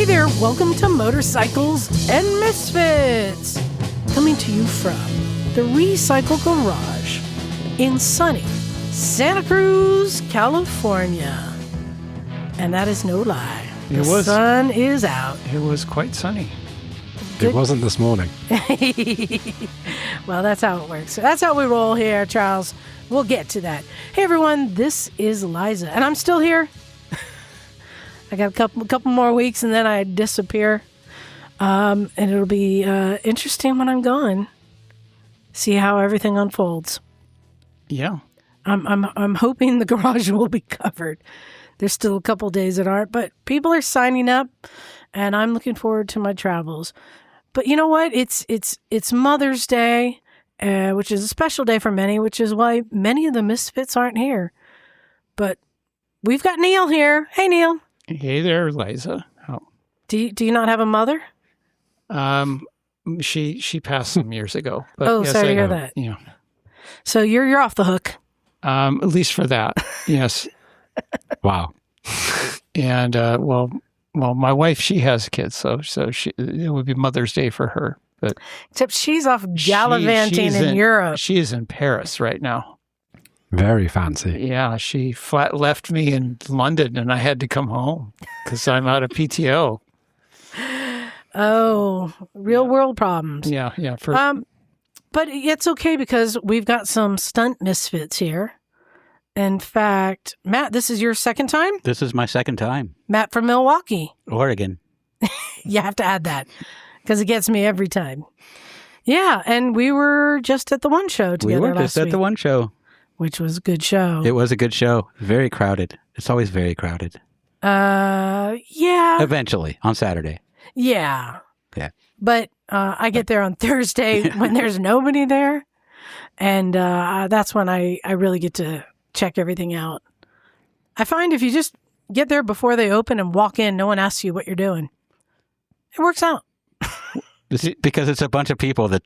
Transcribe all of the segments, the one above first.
there, welcome to Motorcycles and Misfits, coming to you from the Recycle Garage in sunny Santa Cruz, California. And that is no lie. The sun is out. It was quite sunny. It wasn't this morning. Well, that's how it works. That's how we roll here, Charles. We'll get to that. Hey, everyone, this is Liza, and I'm still here. I got a couple more weeks, and then I disappear. And it'll be interesting when I'm gone. See how everything unfolds. Yeah. I'm hoping the garage will be covered. There's still a couple days that aren't, but people are signing up, and I'm looking forward to my travels. But you know what? It's Mother's Day, which is a special day for many, which is why many of the Misfits aren't here. But we've got Neal here. Hey, Neal. Hey there, Liza. Oh. Do you not have a mother? She passed some years ago. But oh, yes, sorry to hear that. Yeah. So you're off the hook. At least for that, yes. Wow. And well, my wife, she has kids, so it would be Mother's Day for her. But except she's off gallivanting in Europe. She is in Paris right now. Very fancy. Yeah, she flat left me in London, and I had to come home because I'm out of PTO. Oh, real world problems. Yeah. But it's okay because we've got some stunt misfits here. In fact, Matt, this is your second time? This is my second time. Matt from Milwaukee. Oregon. You have to add that because it gets me every time. Yeah, and we were just at the one show together We were just at the one show. Which was a good show. It was a good show. Very crowded. It's always very crowded. Yeah. Eventually, on Saturday. Yeah. Yeah. But I get there on Thursday when there's nobody there. And that's when I really get to check everything out. I find if you just get there before they open and walk in, no one asks you what you're doing. It works out. Because it's a bunch of people that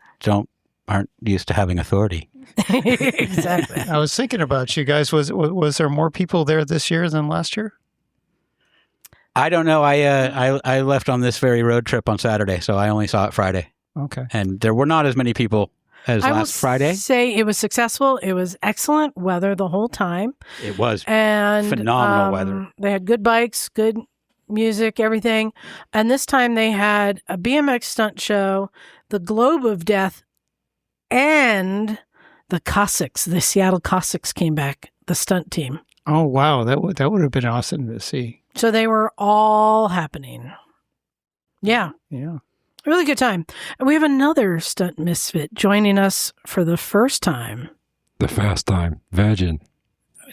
aren't used to having authority. Exactly. I was thinking about you guys. Was there more people there this year than last year? I don't know. I left on this very road trip on Saturday, so I only saw it Friday. Okay. And there were not as many people as last Friday. I will say it was successful. It was excellent weather the whole time. It was and phenomenal weather. They had good bikes, good music, everything. And this time they had a BMX stunt show, the Globe of Death, and the Cossacks. The Seattle Cossacks came back, the stunt team. Oh, wow. That would have been awesome to see. So they were all happening. Yeah. Yeah. Really good time. And we have another stunt misfit joining us for the first time. The first time. Virgin.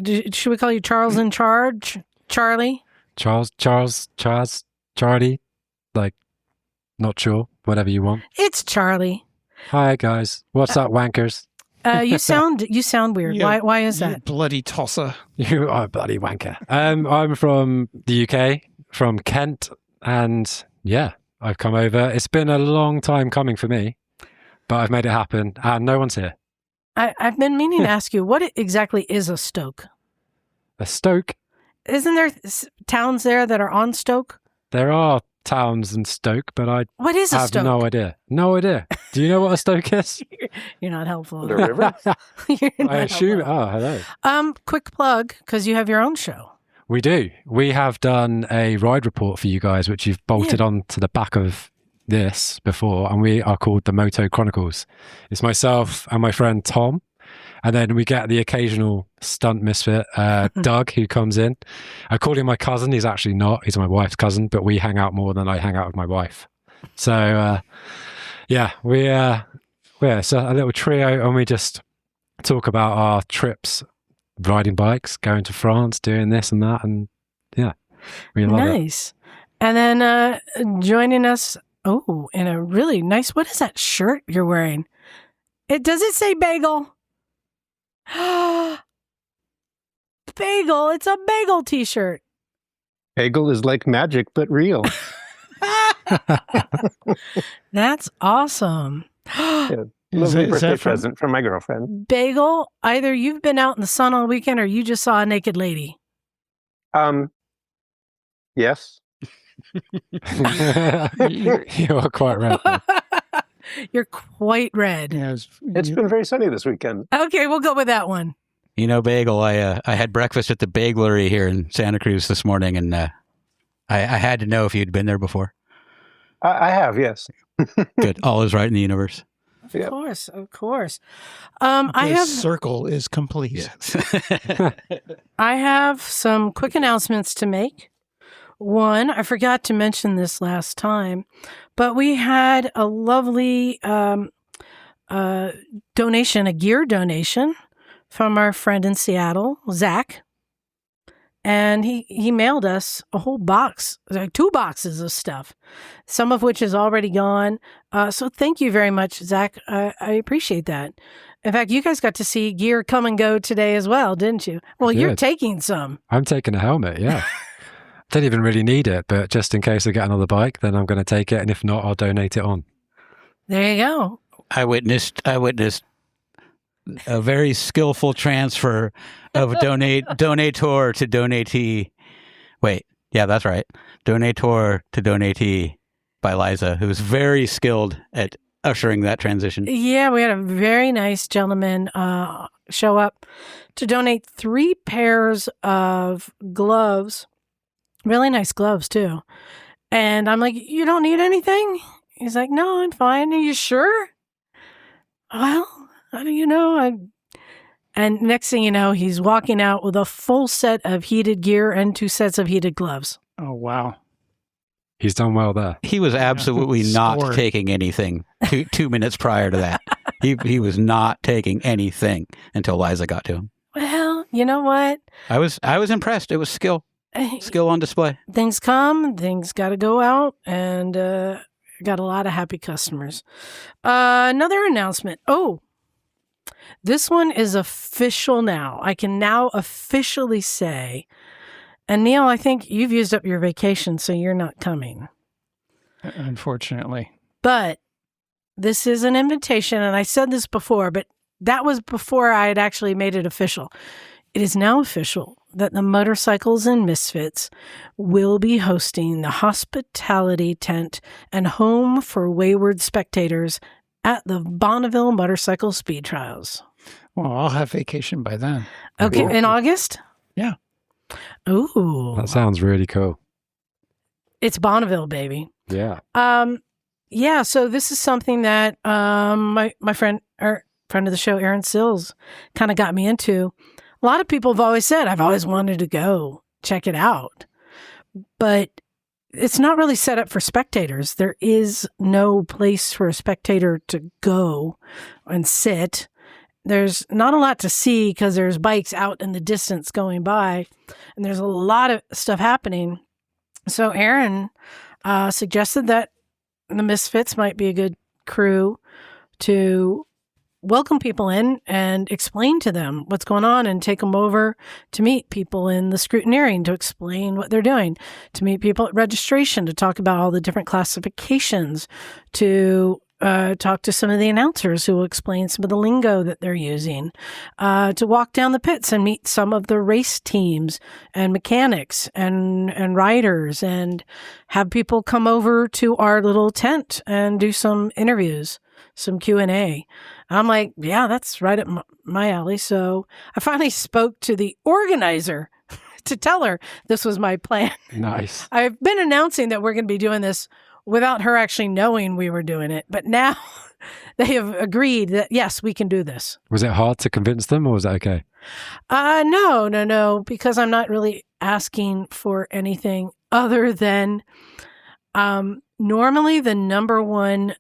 Should we call you Charles in Charge? Charlie? Charles, Charlie. Like, not sure. Whatever you want. It's Charlie. Hi, guys. What's up, wankers? You sound weird. Yeah, Why is you that? bloody tosser. You are a bloody wanker. I'm from the UK, from Kent, and yeah, I've come over. It's been a long time coming for me, but I've made it happen, and no one's here. I've been meaning to ask you, what exactly is a stoke? A stoke? Isn't there towns there that are on stoke? There are towns in Stoke, but what is a have stoke? no idea. No idea. Do you know what a stoke is? You're not helpful. The river? You're I assume. helpful. Oh, hello. Quick plug, because you have your own show. We do. We have done a ride report for you guys, which you've bolted on to the back of this before, and we are called the Moto Chronicles. It's myself and my friend Tom, and then we get the occasional stunt misfit, Doug, who comes in. I call him my cousin. He's actually not. He's my wife's cousin, but we hang out more than I hang out with my wife. So, yeah, we're so a little trio, and we just talk about our trips, riding bikes, going to France, doing this and that, and yeah, we love it. Nice. And then joining us, in a really nice, what is that shirt you're wearing? Does it say Bagel? Bagel, it's a Bagel t-shirt. Bagel is like magic, but real. That's awesome. Yeah. Lovely birthday present from my girlfriend. Bagel, either you've been out in the sun all weekend or you just saw a naked lady. Yes. You're quite right. You're quite red. Yeah, It's been very sunny this weekend. Okay, we'll go with that one. You know, Bagel, I had breakfast at the Bagelery here in Santa Cruz this morning, and I had to know if you'd been there before. I have, yes. Good. All is right in the universe. Of course, of course. the circle is complete. Yes. I have some quick announcements to make. One, I forgot to mention this last time, but we had a lovely donation, a gear donation from our friend in Seattle, Zach. And he mailed us a whole box, like 2 boxes of stuff, some of which is already gone. So thank you very much, Zach. I appreciate that. In fact, you guys got to see gear come and go today as well, didn't you? Well, you're taking some. I'm taking a helmet, yeah. Don't even really need it, but just in case I get another bike, then I'm going to take it. And if not, I'll donate it on. There you go. I witnessed a very skillful transfer of donator to donatee. Wait, yeah, that's right. Donator to donatee by Liza, who's very skilled at ushering that transition. Yeah, we had a very nice gentleman show up to donate 3 pairs of gloves. Really nice gloves, too. And I'm like, you don't need anything? He's like, no, I'm fine. Are you sure? Well, how do you know? And next thing you know, he's walking out with a full set of heated gear and 2 sets of heated gloves. Oh, wow. He's done well there. He was absolutely not Scored. taking anything 2 minutes prior to that. He was not taking anything until Liza got to him. Well, you know what? I was impressed. It was skill on display. Things come, things got to go out, and got a lot of happy customers. Another announcement. Oh, this one is official now. I can now officially say, and Neal, I think you've used up your vacation, so you're not coming. Unfortunately. But this is an invitation, and I said this before, but that was before I had actually made it official. It is now official that the Motorcycles and Misfits will be hosting the hospitality tent and home for wayward spectators at the Bonneville Motorcycle Speed Trials. Well, I'll have vacation by then. Okay, in August? Yeah. Ooh. That sounds really cool. It's Bonneville, baby. Yeah. Yeah, so this is something that my friend of the show, Aaron Sills, kind of got me into. A lot of people have always said, I've always wanted to go check it out. But it's not really set up for spectators. There is no place for a spectator to go and sit. There's not a lot to see because there's bikes out in the distance going by, and there's a lot of stuff happening. So Aaron suggested that the Misfits might be a good crew to welcome people in and explain to them what's going on and take them over to meet people in the scrutineering to explain what they're doing, to meet people at registration, to talk about all the different classifications, to talk to some of the announcers who will explain some of the lingo that they're using, to walk down the pits and meet some of the race teams and mechanics and riders, and have people come over to our little tent and do some interviews, some Q&A. I'm like, yeah, that's right up my alley. So I finally spoke to the organizer to tell her this was my plan. Nice. I've been announcing that we're going to be doing this without her actually knowing we were doing it. But now they have agreed that, yes, we can do this. Was it hard to convince them, or was that okay? No, because I'm not really asking for anything other than normally the number one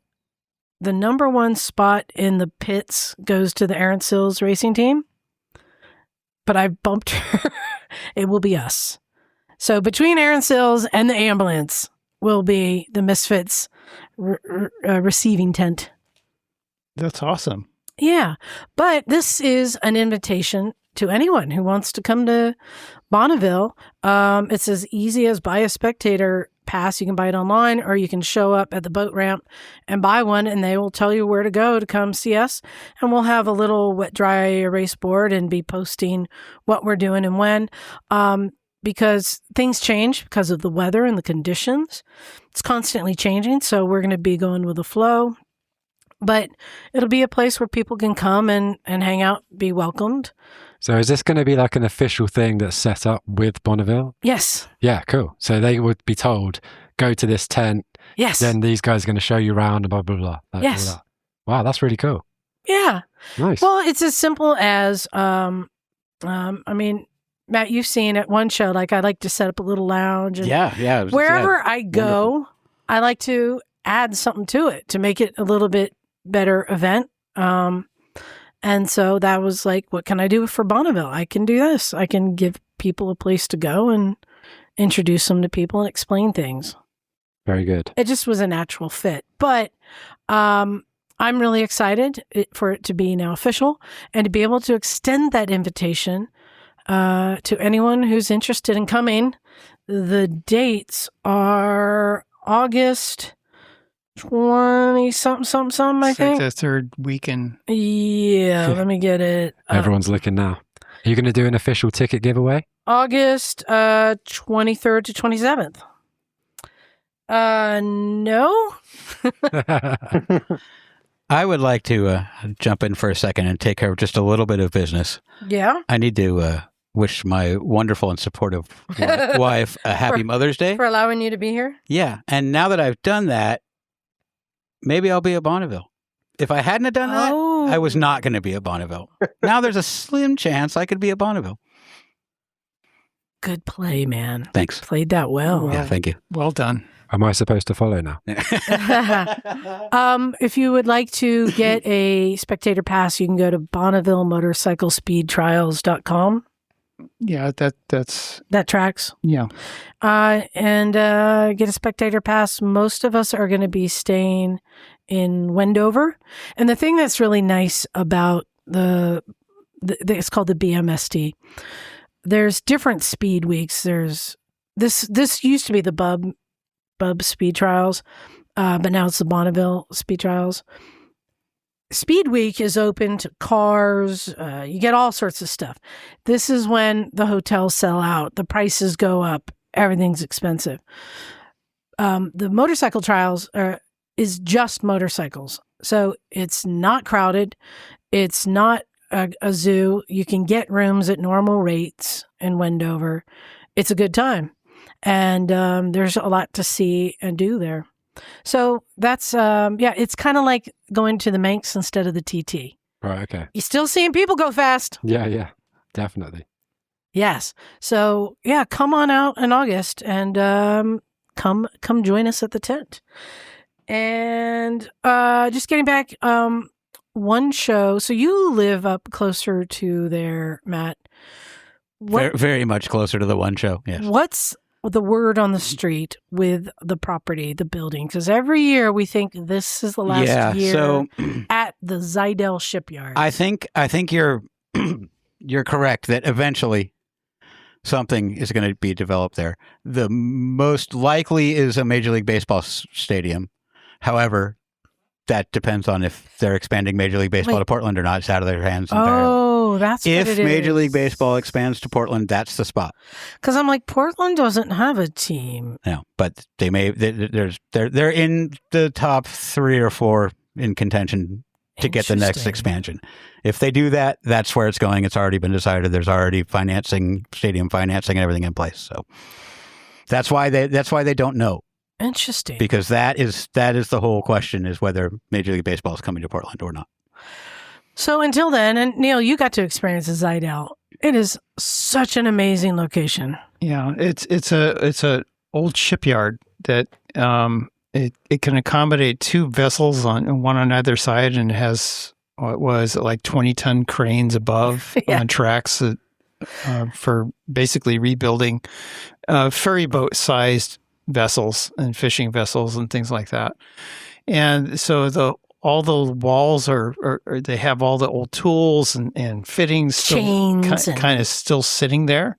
spot in the pits goes to the Aaron Sills racing team, but I bumped her. It will be us. So between Aaron Sills and the ambulance will be the Misfits receiving tent. That's awesome. Yeah, but this is an invitation to anyone who wants to come to Bonneville. It's as easy as buy a spectator pass. You can buy it online, or you can show up at the boat ramp and buy one, and they will tell you where to go to come see us. And we'll have a little wet dry erase board and be posting what we're doing and when. because things change because of the weather and the conditions. It's constantly changing, so we're going to be going with the flow. But it'll be a place where people can come and hang out, be welcomed. So is this going to be like an official thing that's set up with Bonneville? Yes. Yeah, cool. So they would be told, go to this tent. Yes. Then these guys are going to show you around and blah, blah, blah. Yes. All that. Wow, that's really cool. Yeah. Nice. Well, it's as simple as, I mean, Matt, you've seen at one show, like I like to set up a little lounge. And Yeah. Wherever I go, wonderful. I like to add something to it to make it a little bit better event. And so that was like, what can I do for Bonneville? I can do this. I can give people a place to go and introduce them to people and explain things. Very good. It just was a natural fit. But I'm really excited for it to be now official and to be able to extend that invitation to anyone who's interested in coming. The dates are August 20-something, I think. The third weekend. Yeah, let me get it. Everyone's looking now. Are you going to do an official ticket giveaway? August 23rd to 27th. No. I would like to jump in for a second and take care of just a little bit of business. Yeah. I need to wish my wonderful and supportive wife a happy Mother's Day. For allowing you to be here? Yeah. And now that I've done that, maybe I'll be at Bonneville. If I hadn't have done that, I was not going to be at Bonneville. Now there's a slim chance I could be at Bonneville. Good play, man. Thanks. Played that well. Yeah, thank you. Well done. Am I supposed to follow now? If you would like to get a spectator pass, you can go to BonnevilleMotorcyclespeedTrials.com. Yeah, that tracks. Yeah. And get a spectator pass. Most of us are going to be staying in Wendover. And the thing that's really nice about it's called the BMST. There's different speed weeks. There's this used to be the Bub Speed Trials, but now it's the Bonneville Speed Trials. Speed Week is open to cars. You get all sorts of stuff. This is when the hotels sell out. The prices go up. Everything's expensive. The motorcycle trials is just motorcycles. So it's not crowded. It's not a zoo. You can get rooms at normal rates in Wendover. It's a good time. And there's a lot to see and do there. So that's, it's kind of like going to the Manx instead of the TT. Right, okay. You're still seeing people go fast. Yeah, definitely. Yes. So, yeah, come on out in August and come join us at the tent. And just getting back, one show. So you live up closer to there, Matt. Very, very much closer to the one show, yes. What's the word on the street with the property, the building? Because every year we think this is the last year at the Zidell shipyard. I think you're you're correct that eventually something is going to be developed there. The most likely is a Major League Baseball stadium. However, that depends on if they're expanding Major League Baseball to Portland or not. It's out of their hands entirely. Oh, that's what it is. If Major League Baseball expands to Portland, that's the spot. Because I'm like, Portland doesn't have a team. No, but they may. They're in the top 3 or 4 in contention to get the next expansion. If they do that, that's where it's going. It's already been decided. There's already stadium financing, and everything in place. So that's why they don't know. Interesting. Because that is the whole question, is whether Major League Baseball is coming to Portland or not. So until then, and Neal, you got to experience the Zidell. It is such an amazing location. Yeah, it's a old shipyard that it can accommodate 2 vessels on one on either side, and it has like 20-ton cranes above on tracks for basically rebuilding ferry boat sized vessels and fishing vessels and things like that. And so all the walls are they have all the old tools and fittings, chains, kind of still sitting there.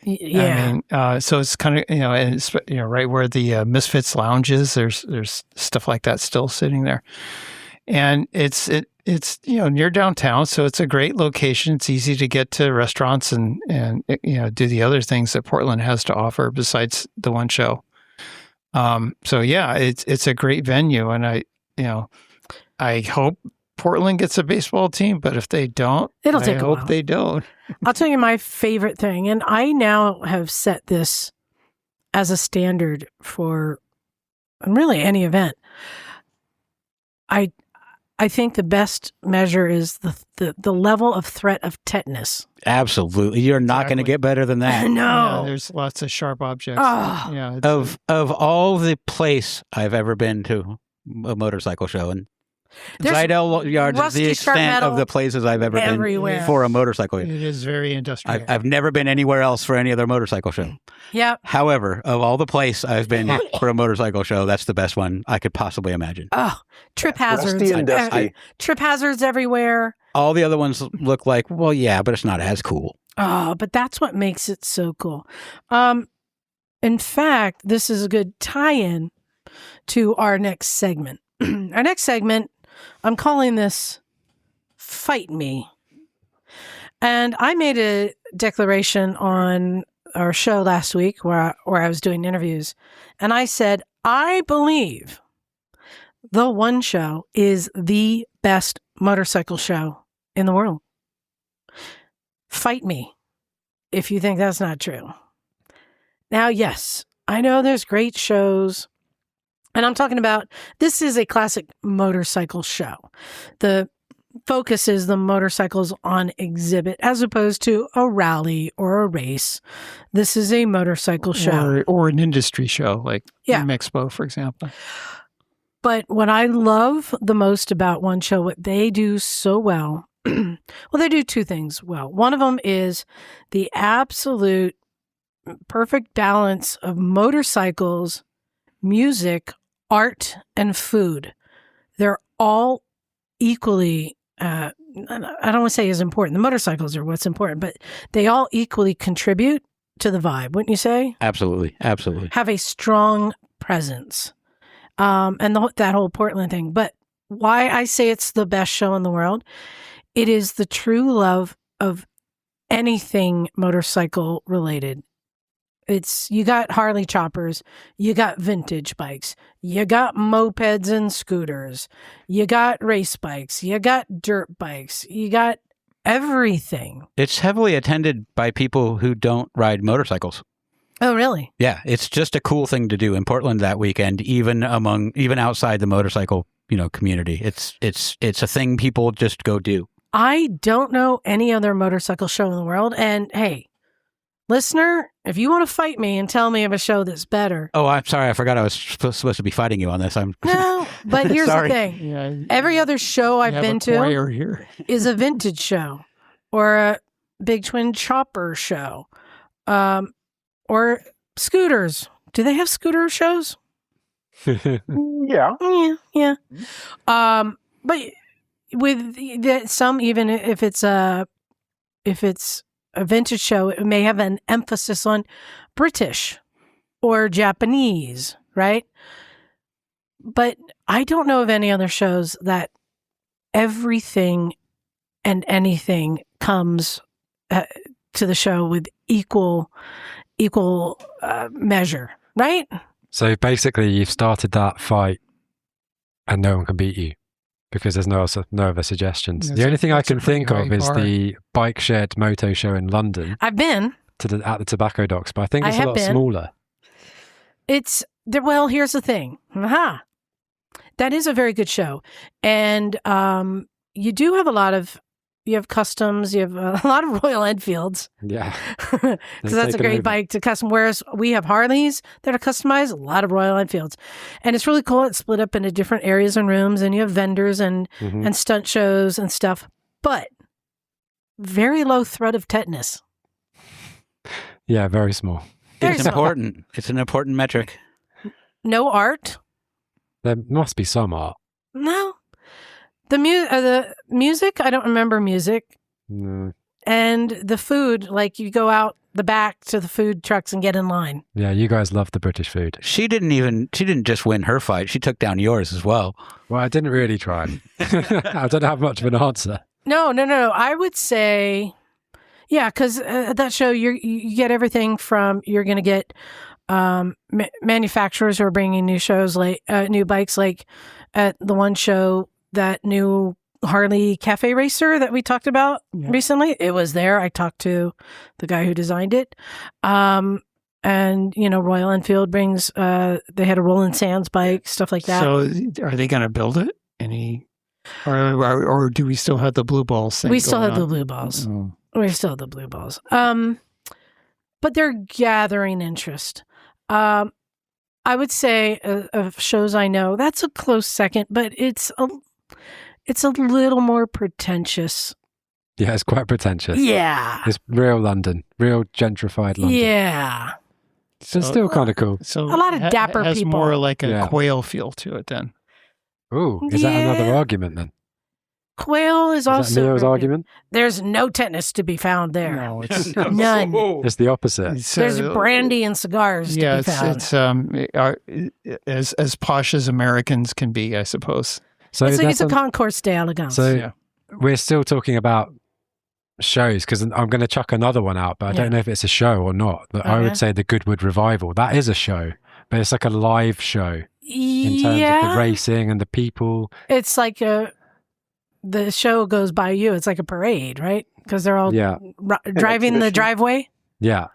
Yeah. I mean, so it's kind of, and it's, right where the Misfits lounge is, there's stuff like that still sitting there. And it's near downtown, so it's a great location. It's easy to get to restaurants and do the other things that Portland has to offer besides the one show. So yeah, it's a great venue, and I hope Portland gets a baseball team, but if they don't, It'll take a while. I hope they don't. I'll tell you my favorite thing, and I now have set this as a standard for really any event. I think the best measure is the level of threat of tetanus. Absolutely. You're not going to get better than that. No. Yeah, there's lots of sharp objects. Oh. Yeah, Of all the place I've ever been to a motorcycle show, and Zidell Yard is the extent of the places I've ever everywhere. been for a motorcycle. it is very industrial. I've never been anywhere else for any other motorcycle show. Yep. However, of all the place I've been for a motorcycle show, that's the best one I could possibly imagine. Oh, trip hazards. Rusty and dusty. Trip hazards everywhere. All the other ones look like, well, yeah, but it's not as cool. Oh, but that's what makes it so cool. In fact, this is a good tie-in to our next segment. Our next segment, I'm calling this Fight Me. And I made a declaration on our show last week where I was doing interviews. And I said, I believe the One Show is the best motorcycle show in the world. Fight me if you think that's not true. Now, yes, I know there's great shows. And I'm talking about, this is a classic motorcycle show. The focus is the motorcycles on exhibit as opposed to a rally or a race. This is a motorcycle show. Or an industry show, like Expo, for example. But what I love the most about One Show, what they do so well, well, they do two things well. One of them is the absolute perfect balance of motorcycles, music, art, and food. They're all equally, I don't want to say as important. The motorcycles are what's important, but they all equally contribute to the vibe, wouldn't you say? Absolutely. Absolutely. Have a strong presence. And that whole Portland thing. But why I say it's the best show in the world, it is the true love of anything motorcycle related. You got Harley choppers, you got vintage bikes, you got mopeds and scooters, you got race bikes, you got dirt bikes, you got everything. It's heavily attended by people who don't ride motorcycles. Oh, really? Yeah, it's just a cool thing to do in Portland that weekend, even outside the motorcycle, community. It's a thing people just go do. I don't know any other motorcycle show in the world, and hey, listener, if you want to fight me and tell me of a show that's better. Oh, I'm sorry. I forgot I was supposed to be fighting you on this. No, but here's the thing. Yeah, every other show I've been to here. is a vintage show or a Big Twin Chopper show or scooters. Do they have scooter shows? Yeah. Yeah. But with some, even if it's a vintage show, it may have an emphasis on British or Japanese, right? But I don't know of any other shows that everything and anything comes to the show with equal measure, right? So basically, you've started that fight, and no one can beat you because there's no other suggestions. The only thing I can think of is the Bike Shed Moto Show in London. I've been at the tobacco docks, but I think it's a lot smaller. Well, here's the thing. That is a very good show, and you do have you have customs, you have a lot of Royal Enfields. Yeah. Because that's a great bike to custom. Whereas we have Harleys that are customized, a lot of Royal Enfields. And it's really cool. It's split up into different areas and rooms, and you have vendors and stunt shows and stuff. But very low threat of tetanus. Yeah, very small. It's important. It's an important metric. No art. There must be some art. No. The music, I don't remember music. No. And the food, like you go out the back to the food trucks and get in line. Yeah, you guys love the British food. She didn't just win her fight. She took down yours as well. Well, I didn't really try. I don't have much of an answer. No. I would say, yeah, because at that show, you get everything from, you're going to get manufacturers who are bringing new shows, like new bikes, like at the one show, that new Harley Cafe Racer that we talked about recently. It was there. I talked to the guy who designed it. And, Royal Enfield brings, they had a Roland Sands bike, stuff like that. So are they going to build it? Or do we still have the blue balls thing? We still have the blue balls. Oh. We still have the blue balls. But they're gathering interest. I would say of shows I know, that's a close second, but it's a little more pretentious. Yeah, it's quite pretentious. Yeah. It's real London, real gentrified London. Yeah. So it's still kind of cool. So a lot of dapper has people. more like a Yeah. quail feel to it then. Ooh, is that another Yeah. argument then? Quail is Is also. that Neal's argument? There's no tetanus to be found there. No, it's None. It's the opposite. There's brandy and cigars Yeah, to be found. it's as posh as Americans can be, I suppose. So It's a concourse d'elegance. So we're still talking about shows, because I'm going to chuck another one out, but I don't know if it's a show or not. But I would say the Goodwood Revival. That is a show, but it's like a live show in terms of the racing and the people. It's like the show goes by you. It's like a parade, right? Because they're all driving the driveway. Yeah,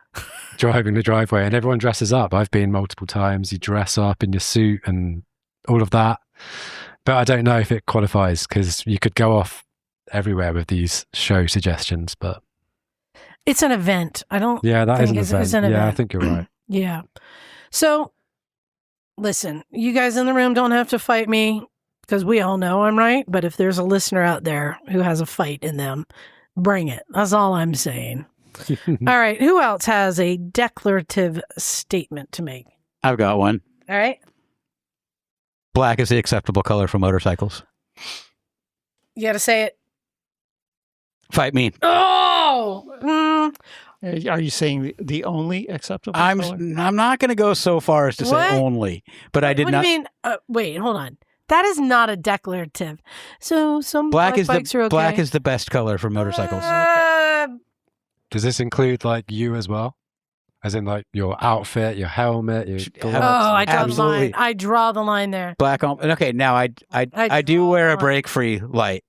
driving the driveway, and everyone dresses up. I've been multiple times. You dress up in your suit and all of that. But I don't know if it qualifies, because you could go off everywhere with these show suggestions. But it's an event. I don't. Yeah, that is an event. It's an event. Yeah, I think you're right. Yeah. So, listen, you guys in the room don't have to fight me, because we all know I'm right. But if there's a listener out there who has a fight in them, bring it. That's all I'm saying. All right. Who else has a declarative statement to make? I've got one. All right. Black is the acceptable color for motorcycles. You got to say it. Fight me. Oh! Are you saying the only acceptable color? I'm not going to go so far as to What? say only, but I did What not. do you mean? Wait, hold on. That is not a declarative. So some Black bikes are okay. Black is the best color for motorcycles. Does this include like you as well? As in like your outfit, your helmet, your I draw the Absolutely. line. I draw the line there. Black on. Okay, now I do wear a brake-free light,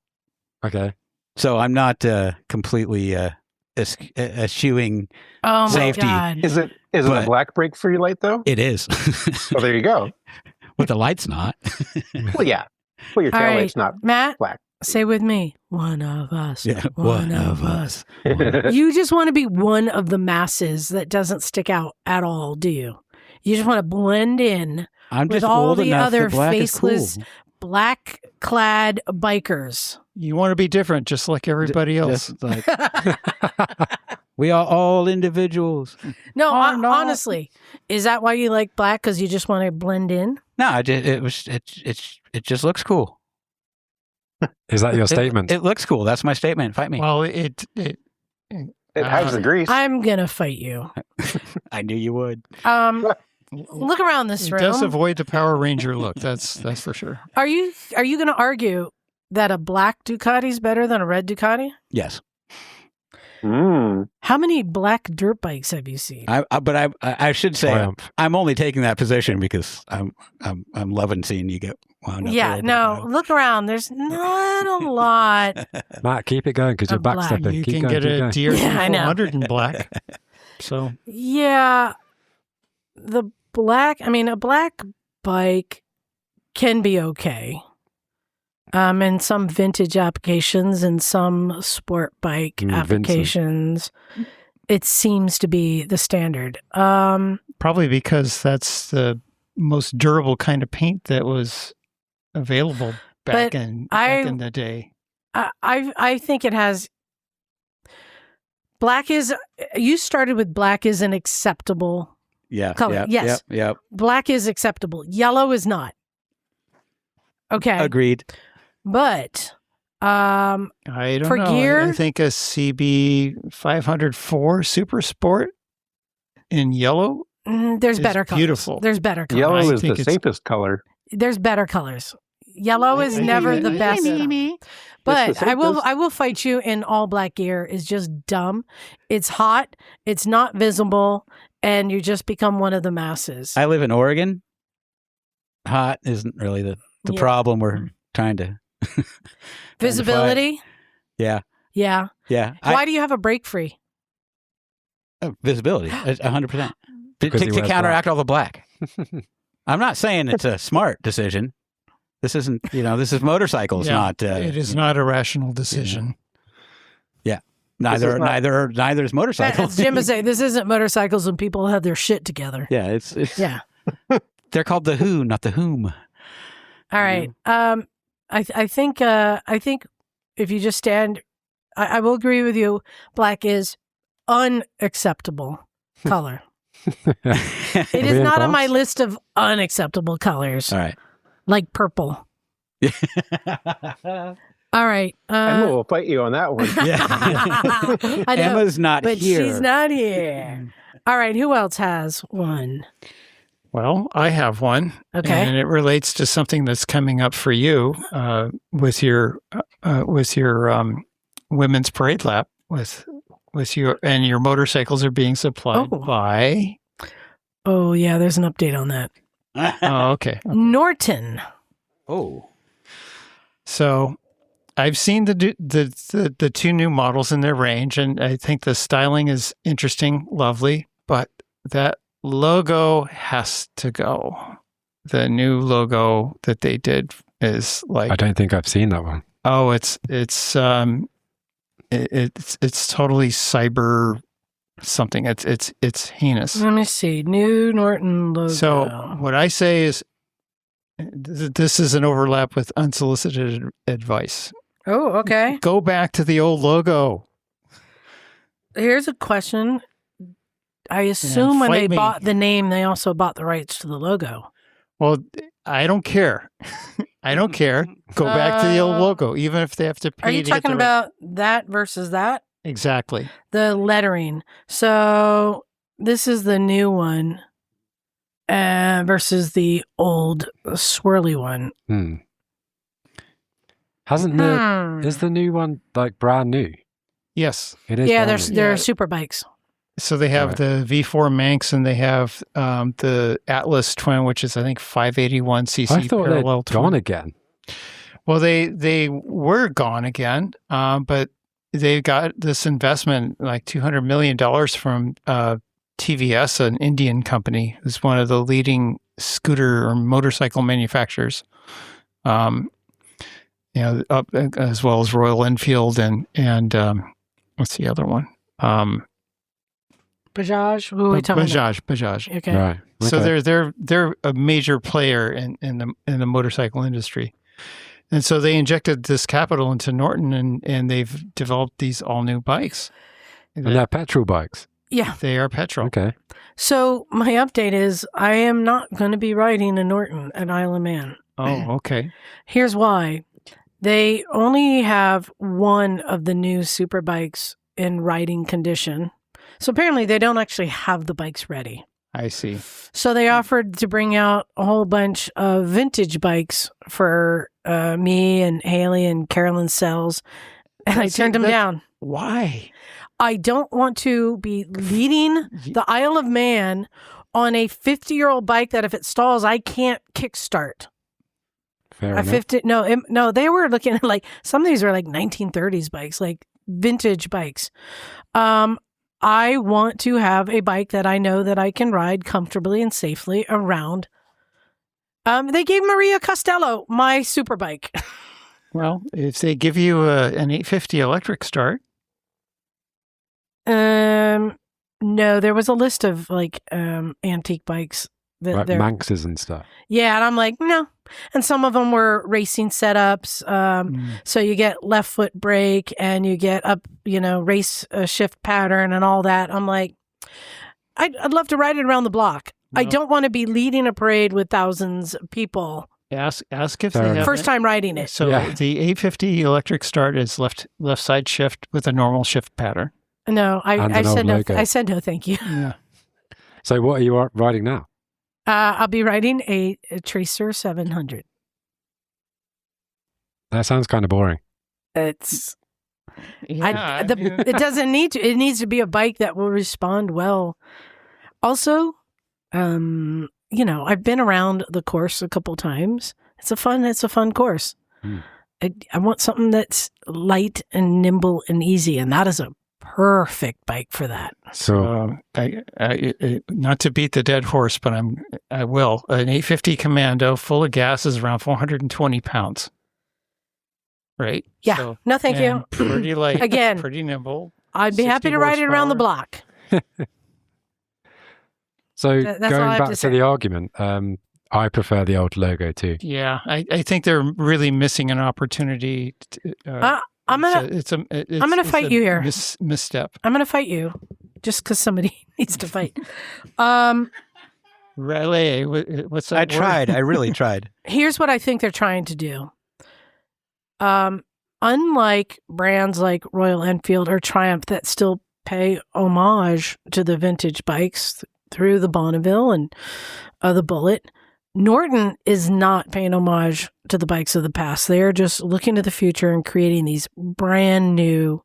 Okay. so I'm not completely eschewing Oh my safety. God. Is it a But- black brake free light though? It is. Oh, there you go. But the light's not. Well, yeah. Well, your All tail right. light's not Matt, black. say with me. One of us. Yeah, One of us. You just want to be one of the masses that doesn't stick out at all, do you? You just want to blend in I'm with just all old the enough other that black is faceless, cool. black-clad bikers. You want to be different, just like everybody else. Just like we are all individuals. No, I'm not. honestly, is that why you like black? Because you just want to blend in? No, it just looks cool. Is that your statement? It looks cool. That's my statement. Fight me. Well, It hides the grease. I'm going to fight you. I knew you would. Look around this it room. does avoid the Power Ranger look. That's for sure. Are you going to argue that a black Ducati is better than a red Ducati? Yes. How many black dirt bikes have you seen? I should say Triumph. I'm only taking that position because I'm loving seeing you get wound up. a Yeah, little bit no, about look around. There's not a lot. Matt, keep it going because you're Of black. backstepping. You Keep can going, get keep a going. DR Yeah, I know. 400 in black. So Yeah, a black bike can be okay. In some vintage applications and some sport bike Vincent. applications, it seems to be the standard. probably because that's the most durable kind of paint that was available back But in the day. I think it has. Black is. You started with black is an acceptable Yeah. color. Yep, Yes. Yep. Black is acceptable. Yellow is not. Okay. Agreed. But I don't For know. gear? I think a CB 504 Super Sport in yellow. There's It's better colors. beautiful. There's better colors. Yellow I is the think it's- safest color. There's better colors. Yellow is never the best. But It's the I will fight you in all black gear is just dumb. It's hot. It's not visible, and you just become one of the masses. I live in Oregon. Hot isn't really the Yeah. problem we're trying to. Visibility. Yeah. Yeah. Yeah. Why do you have a brake free? Visibility, 100%. Because he To wears counteract all the black. I'm not saying it's a smart decision. This isn't, this is motorcycles, Yeah, not. it is not a rational decision. Neither is As motorcycles. Jim is saying, this isn't motorcycles when people have their shit together. Yeah, it's Yeah. they're called the who, not the whom. All right. I think if you just stand, I will agree with you. Black is unacceptable color. It is not on my list of unacceptable colors, All right. like purple. All right. Emma will fight you on that one. I know, Emma's not but here. she's not here. All right. Who else has one? Well, I have one. Okay. And it relates to something that's coming up for you with your women's parade lap with your motorcycles are being supplied by. Oh yeah, there's an update on that. Oh, okay. Norton. Oh. So I've seen the two new models in their range, and I think the styling is interesting, lovely, but that logo has to go. The new logo that they did is like I don't think I've seen that one. oh, it's totally cyber something. It's heinous. Let me see. New Norton logo. So what I say is this is an overlap with unsolicited advice. Oh, okay. Go back to the old logo. Here's a question. I assume when fight they me. bought the name, they also bought the rights to the logo. Well, I don't care. I don't care. Go back to the old logo, even if they have to pay. Are you to get talking the about that versus that? exactly? The lettering. So this is the new one versus the old swirly one. Is the new one like brand new? Yes. It is. Yeah, brand new. they're super bikes. So they have Right. the V4 Manx, and they have the Atlas Twin, which is I think 581 cc I thought parallel they'd gone twin. again. Well, they were gone again, but they got this investment, like $200 million from TVS, an Indian company, who's one of the leading scooter or motorcycle manufacturers. Up as well as Royal Enfield and what's the other one? Bajaj? Who are we talking about? Bajaj. Okay. Right. So Okay. they're a major player in the motorcycle industry, and so they injected this capital into Norton, and they've developed these all new bikes. And they're petrol bikes. Yeah. They are petrol. Okay. So my update is I am not going to be riding a Norton at Isle of Man. Oh, okay. Here's why. They only have one of the new super bikes in riding condition. So apparently they don't actually have the bikes ready. I see. So they offered to bring out a whole bunch of vintage bikes for me and Haley and Carolyn Sells. And I turned them down. Why? I don't want to be leading the Isle of Man on a 50-year-old bike that if it stalls, I can't kickstart. Fair A enough. 50? No, they were looking at like some of these are like 1930s bikes, like vintage bikes. I want to have a bike that I know that I can ride comfortably and safely around. They gave Maria Costello my super bike. Well, if they give you an 850 electric start, No, there was a list of like antique bikes that Like they're Manxes and stuff. yeah, and I'm like, no. And some of them were racing setups. So you get left foot brake and you get up, race shift pattern and all that. I'm like, I'd love to ride it around the block. I don't want to be leading a parade with thousands of people Ask if Fair they enough. have First it. time riding it. So Yeah. the 850 electric start is left side shift with a normal shift pattern. No, And I an said old no. logo. I said no, thank you. Yeah. So what are you riding now? I'll be riding a Tracer 700. That sounds kind of boring. It's Yeah. it doesn't need to. It needs to be a bike that will respond well. Also, I've been around the course a couple times. It's a fun course. I want something that's light and nimble and easy, and that is a perfect bike for that. So I not to beat the dead horse, but I will. An 850 Commando full of gas is around 420 pounds. Right? Yeah. So, No, thank you. and pretty light. Again, pretty nimble. I'd be happy 60 to ride it around the horsepower. block. so That's all I going have back to to say. the argument, I prefer the old logo too. Yeah, I think they're really missing an opportunity. I'm gonna fight you here. Misstep. I'm gonna fight you, just because somebody needs to fight. Relay. What's that? I word? tried. I really tried. Here's what I think they're trying to do. Unlike brands like Royal Enfield or Triumph that still pay homage to the vintage bikes through the Bonneville and the Bullet, Norton is not paying homage to the bikes of the past. They are just looking to the future and creating these brand new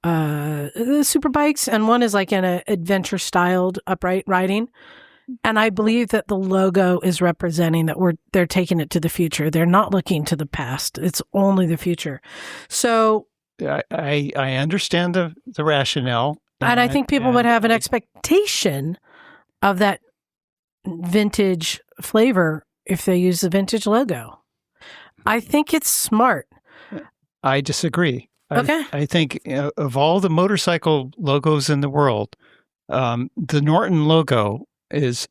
super bikes, and one is like in an adventure styled upright riding. And I believe that the logo is representing that they're taking it to the future. They're not looking to the past. It's only the future. So I understand the rationale, and I think people would have an expectation of that vintage flavor if they use the vintage logo. I think it's smart. I disagree. Okay. I think of all the motorcycle logos in the world, the Norton logo is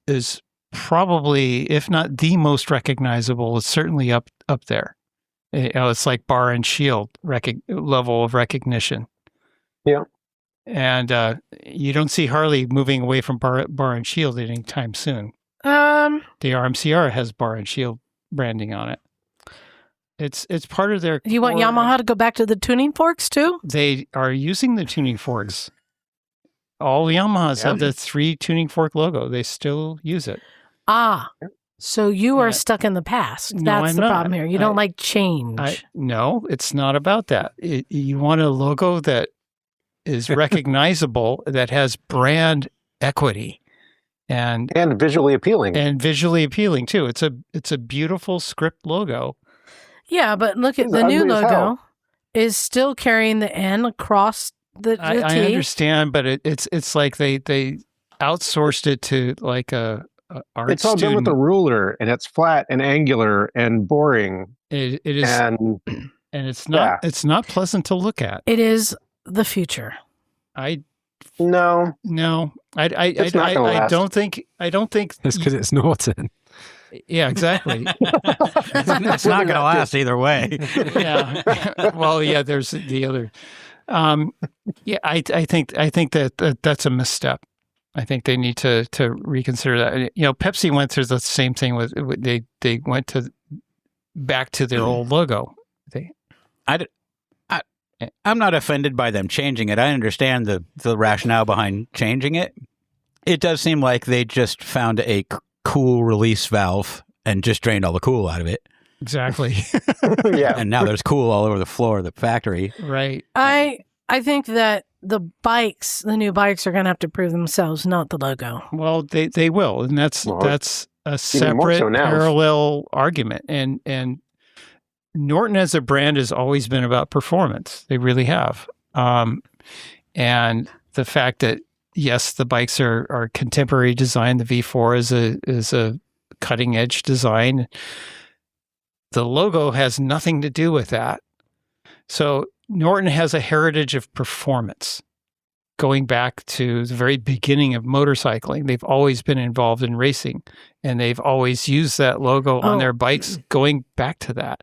probably, if not the most recognizable, it's certainly up there. It's like bar and shield level of recognition. Yeah. And you don't see Harley moving away from bar and shield anytime soon. The RMCR has bar and shield branding on it. It's part of their. You want core. Yamaha to go back to the tuning forks too? They are using the tuning forks. All Yamahas have the 3 tuning fork logo. They still use it. So you are Yeah. stuck in the past. No, That's I'm the not. problem here. You don't like change. No, it's not about that. You want a logo that is recognizable, that has brand equity, and visually appealing. and visually appealing too. It's a beautiful script logo. Yeah, but look at It's the new ugly as logo hell. is still carrying the N across the T. I understand, but it's like they outsourced it to like a art It's all done student. with a ruler, and it's flat and angular and boring. It is, And and it's not. yeah. It's not pleasant to look at. It is the future. no, No, It's not gonna last. don't think. It's because it's Norton. Yeah, exactly. It's not going to last either way. Yeah. Well, yeah. There's the other. Yeah, I think that's a misstep. I think they need to reconsider that. You know, Pepsi went through the same thing with they went back to their old logo. I'm not offended by them changing it. I understand the rationale behind changing it. It does seem like they just found a cool release valve and just drained all the cool out of it. Exactly. yeah. And now there's cool all over the floor of the factory. Right. I think that the new bikes are going to have to prove themselves, not the logo. Well, they will, and that's Well, a even more separate so now. parallel argument. And Norton as a brand has always been about performance. They really have. And the fact that yes, the bikes are contemporary design. The V4 is a cutting edge design. The logo has nothing to do with that. So Norton has a heritage of performance. Going back to the very beginning of motorcycling, they've always been involved in racing, and they've always used that logo on their bikes going back to that.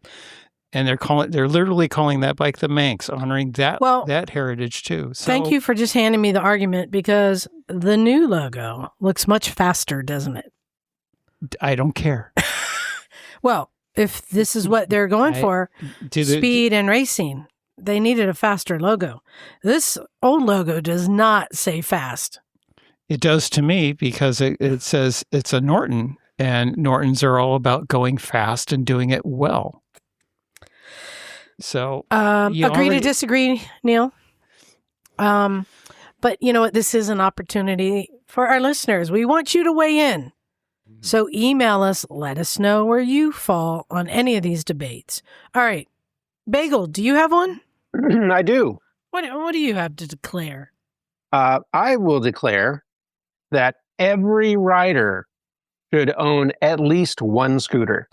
And they're literally calling that bike the Manx, honoring that heritage too. So, Thank you for just handing me the argument, because the new logo looks much faster, doesn't it? I don't care. Well, if this is what they're going for, speed and racing. They needed a faster logo. This old logo does not say fast. It does to me because it says it's a Norton, and Nortons are all about going fast and doing it well. So, agree to disagree, Neal. But you know what? This is an opportunity for our listeners. We want you to weigh in. So email us. Let us know where you fall on any of these debates. All right. Bagel, do you have one? I do. What do you have to declare? I will declare that every rider should own at least one scooter.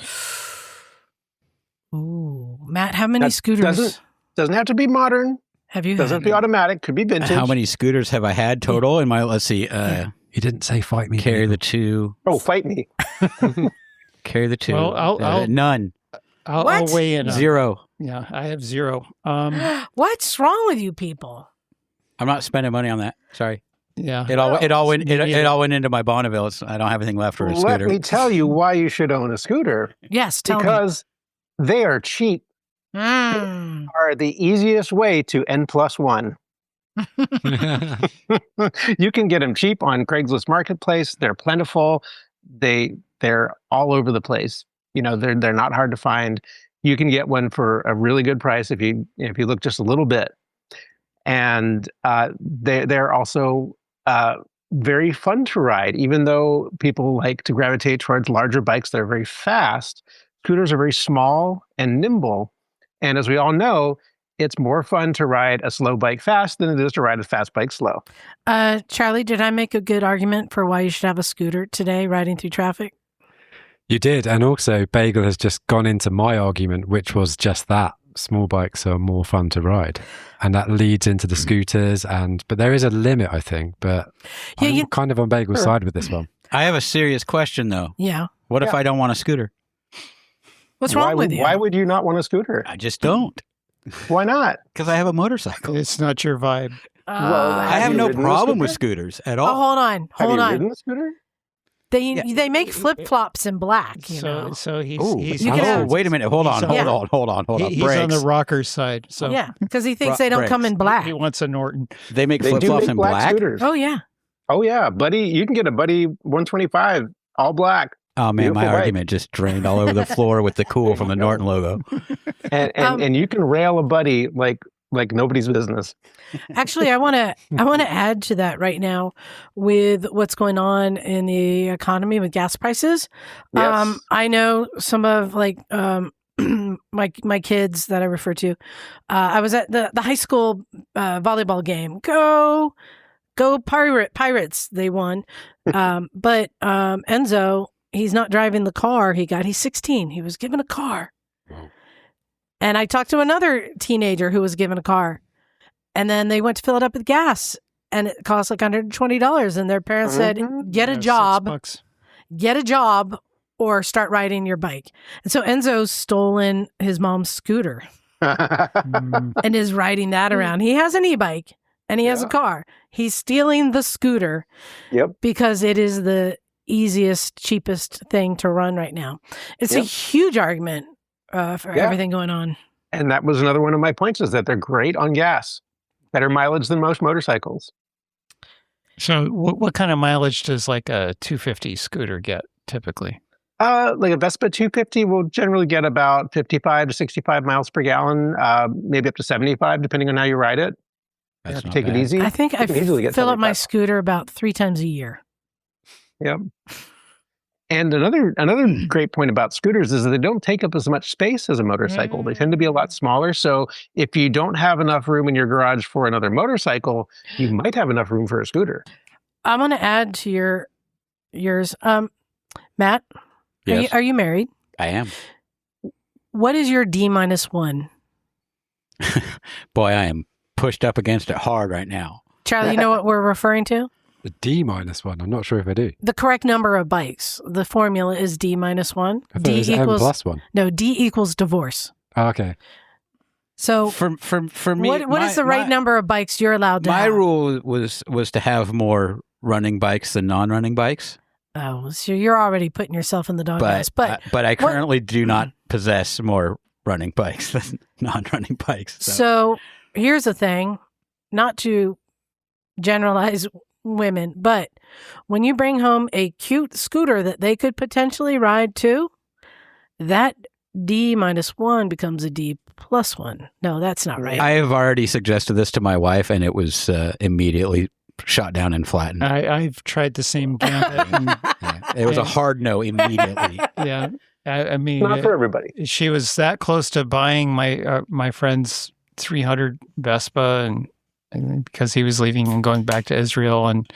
Ooh, Matt, how many scooters? Doesn't have to be modern. Have you? Doesn't have to be automatic. Could be vintage. How many scooters have I had total in my? Let's see. You didn't say fight me. Carry the two. Oh, fight me. Carry the two. Well, I'll none. I'll weigh in. Zero. Yeah, I have zero. What's wrong with you people? I'm not spending money on that. Sorry. Yeah. It all went into my Bonneville. I don't have anything left for a scooter. Let me tell you why you should own a scooter. Yes, tell me. Because they are cheap. Are the easiest way to N+1. You can get them cheap on Craigslist Marketplace. They're plentiful. They're all over the place. You know, they're not hard to find. You can get one for a really good price if you look just a little bit. And they're also very fun to ride, even though people like to gravitate towards larger bikes that are very fast. Scooters are very small and nimble. And as we all know, it's more fun to ride a slow bike fast than it is to ride a fast bike slow. Charlie, did I make a good argument for why you should have a scooter today riding through traffic? You did. And also, Bagel has just gone into my argument, which was just that. Small bikes are more fun to ride. And that leads into the scooters. But there is a limit, I think. But I'm kind of on Bagel's side with this one. I have a serious question, though. Yeah. What if I don't want a scooter? What's wrong with you? Why would you not want a scooter? I just don't. Why not? Because I have a motorcycle. It's not your vibe. I have no problem with scooters at all. Oh, hold on. Have you ridden a scooter? They make flip-flops in black, you know. So he's wait a minute. Hold on. He's on the rocker's side. So yeah, because he thinks they don't come in black. He wants a Norton. They make flip-flops in black? Scooters. Oh, yeah. Oh, yeah. Buddy, you can get a Buddy 125, all black. Oh, man, Beautiful my bike. argument just drained all over the floor with the cool from the Norton logo. And you can rail a Buddy like nobody's business. Actually, I want to add to that right now with what's going on in the economy with gas prices. Yes. I know some of my kids that I refer to. I was at the high school volleyball game. Go Pirates! They won. But Enzo, he's not driving the car. He's 16. He was given a car. And I talked to another teenager who was given a car, and then they went to fill it up with gas, and it cost like $120. And their parents said, "Get a job, or start riding your bike." And so Enzo's stolen his mom's scooter and is riding that around. He has an e-bike and he has a car. He's stealing the scooter because it is the easiest, cheapest thing to run right now. It's a huge argument. For everything going on. And that was another one of my points, is that they're great on gas. Better mileage than most motorcycles. So what kind of mileage does like a 250 scooter get typically? Like a Vespa 250 will generally get about 55 to 65 miles per gallon, maybe up to 75, depending on how you ride it. You have to take it easy. I think I fill up my scooter about 3 times a year. Yep. And another great point about scooters is that they don't take up as much space as a motorcycle. They tend to be a lot smaller. So if you don't have enough room in your garage for another motorcycle, you might have enough room for a scooter. I'm going to add to yours. Matt, yes. Are you married? I am. What is your D-1? Boy, I am pushed up against it hard right now. Charlie, you know what we're referring to? The D-1. I'm not sure if I do. The correct number of bikes. The formula is D-1. I thought it was M+1. No, D equals divorce. Oh, okay. So for me, what is the right number of bikes you're allowed to have? My rule was to have more running bikes than non-running bikes. Oh, so you're already putting yourself in the doghouse. But I currently do not possess more running bikes than non-running bikes. So here's the thing, not to generalize women, but when you bring home a cute scooter that they could potentially ride too, that D-1 becomes a D+1. No, that's not right. I have already suggested this to my wife, and it was immediately shot down and flattened. I've tried the same gambit. And, It was a hard no immediately. yeah. I mean, Not for everybody. she was that close to buying my friend's 300 Vespa, and because he was leaving and going back to Israel, and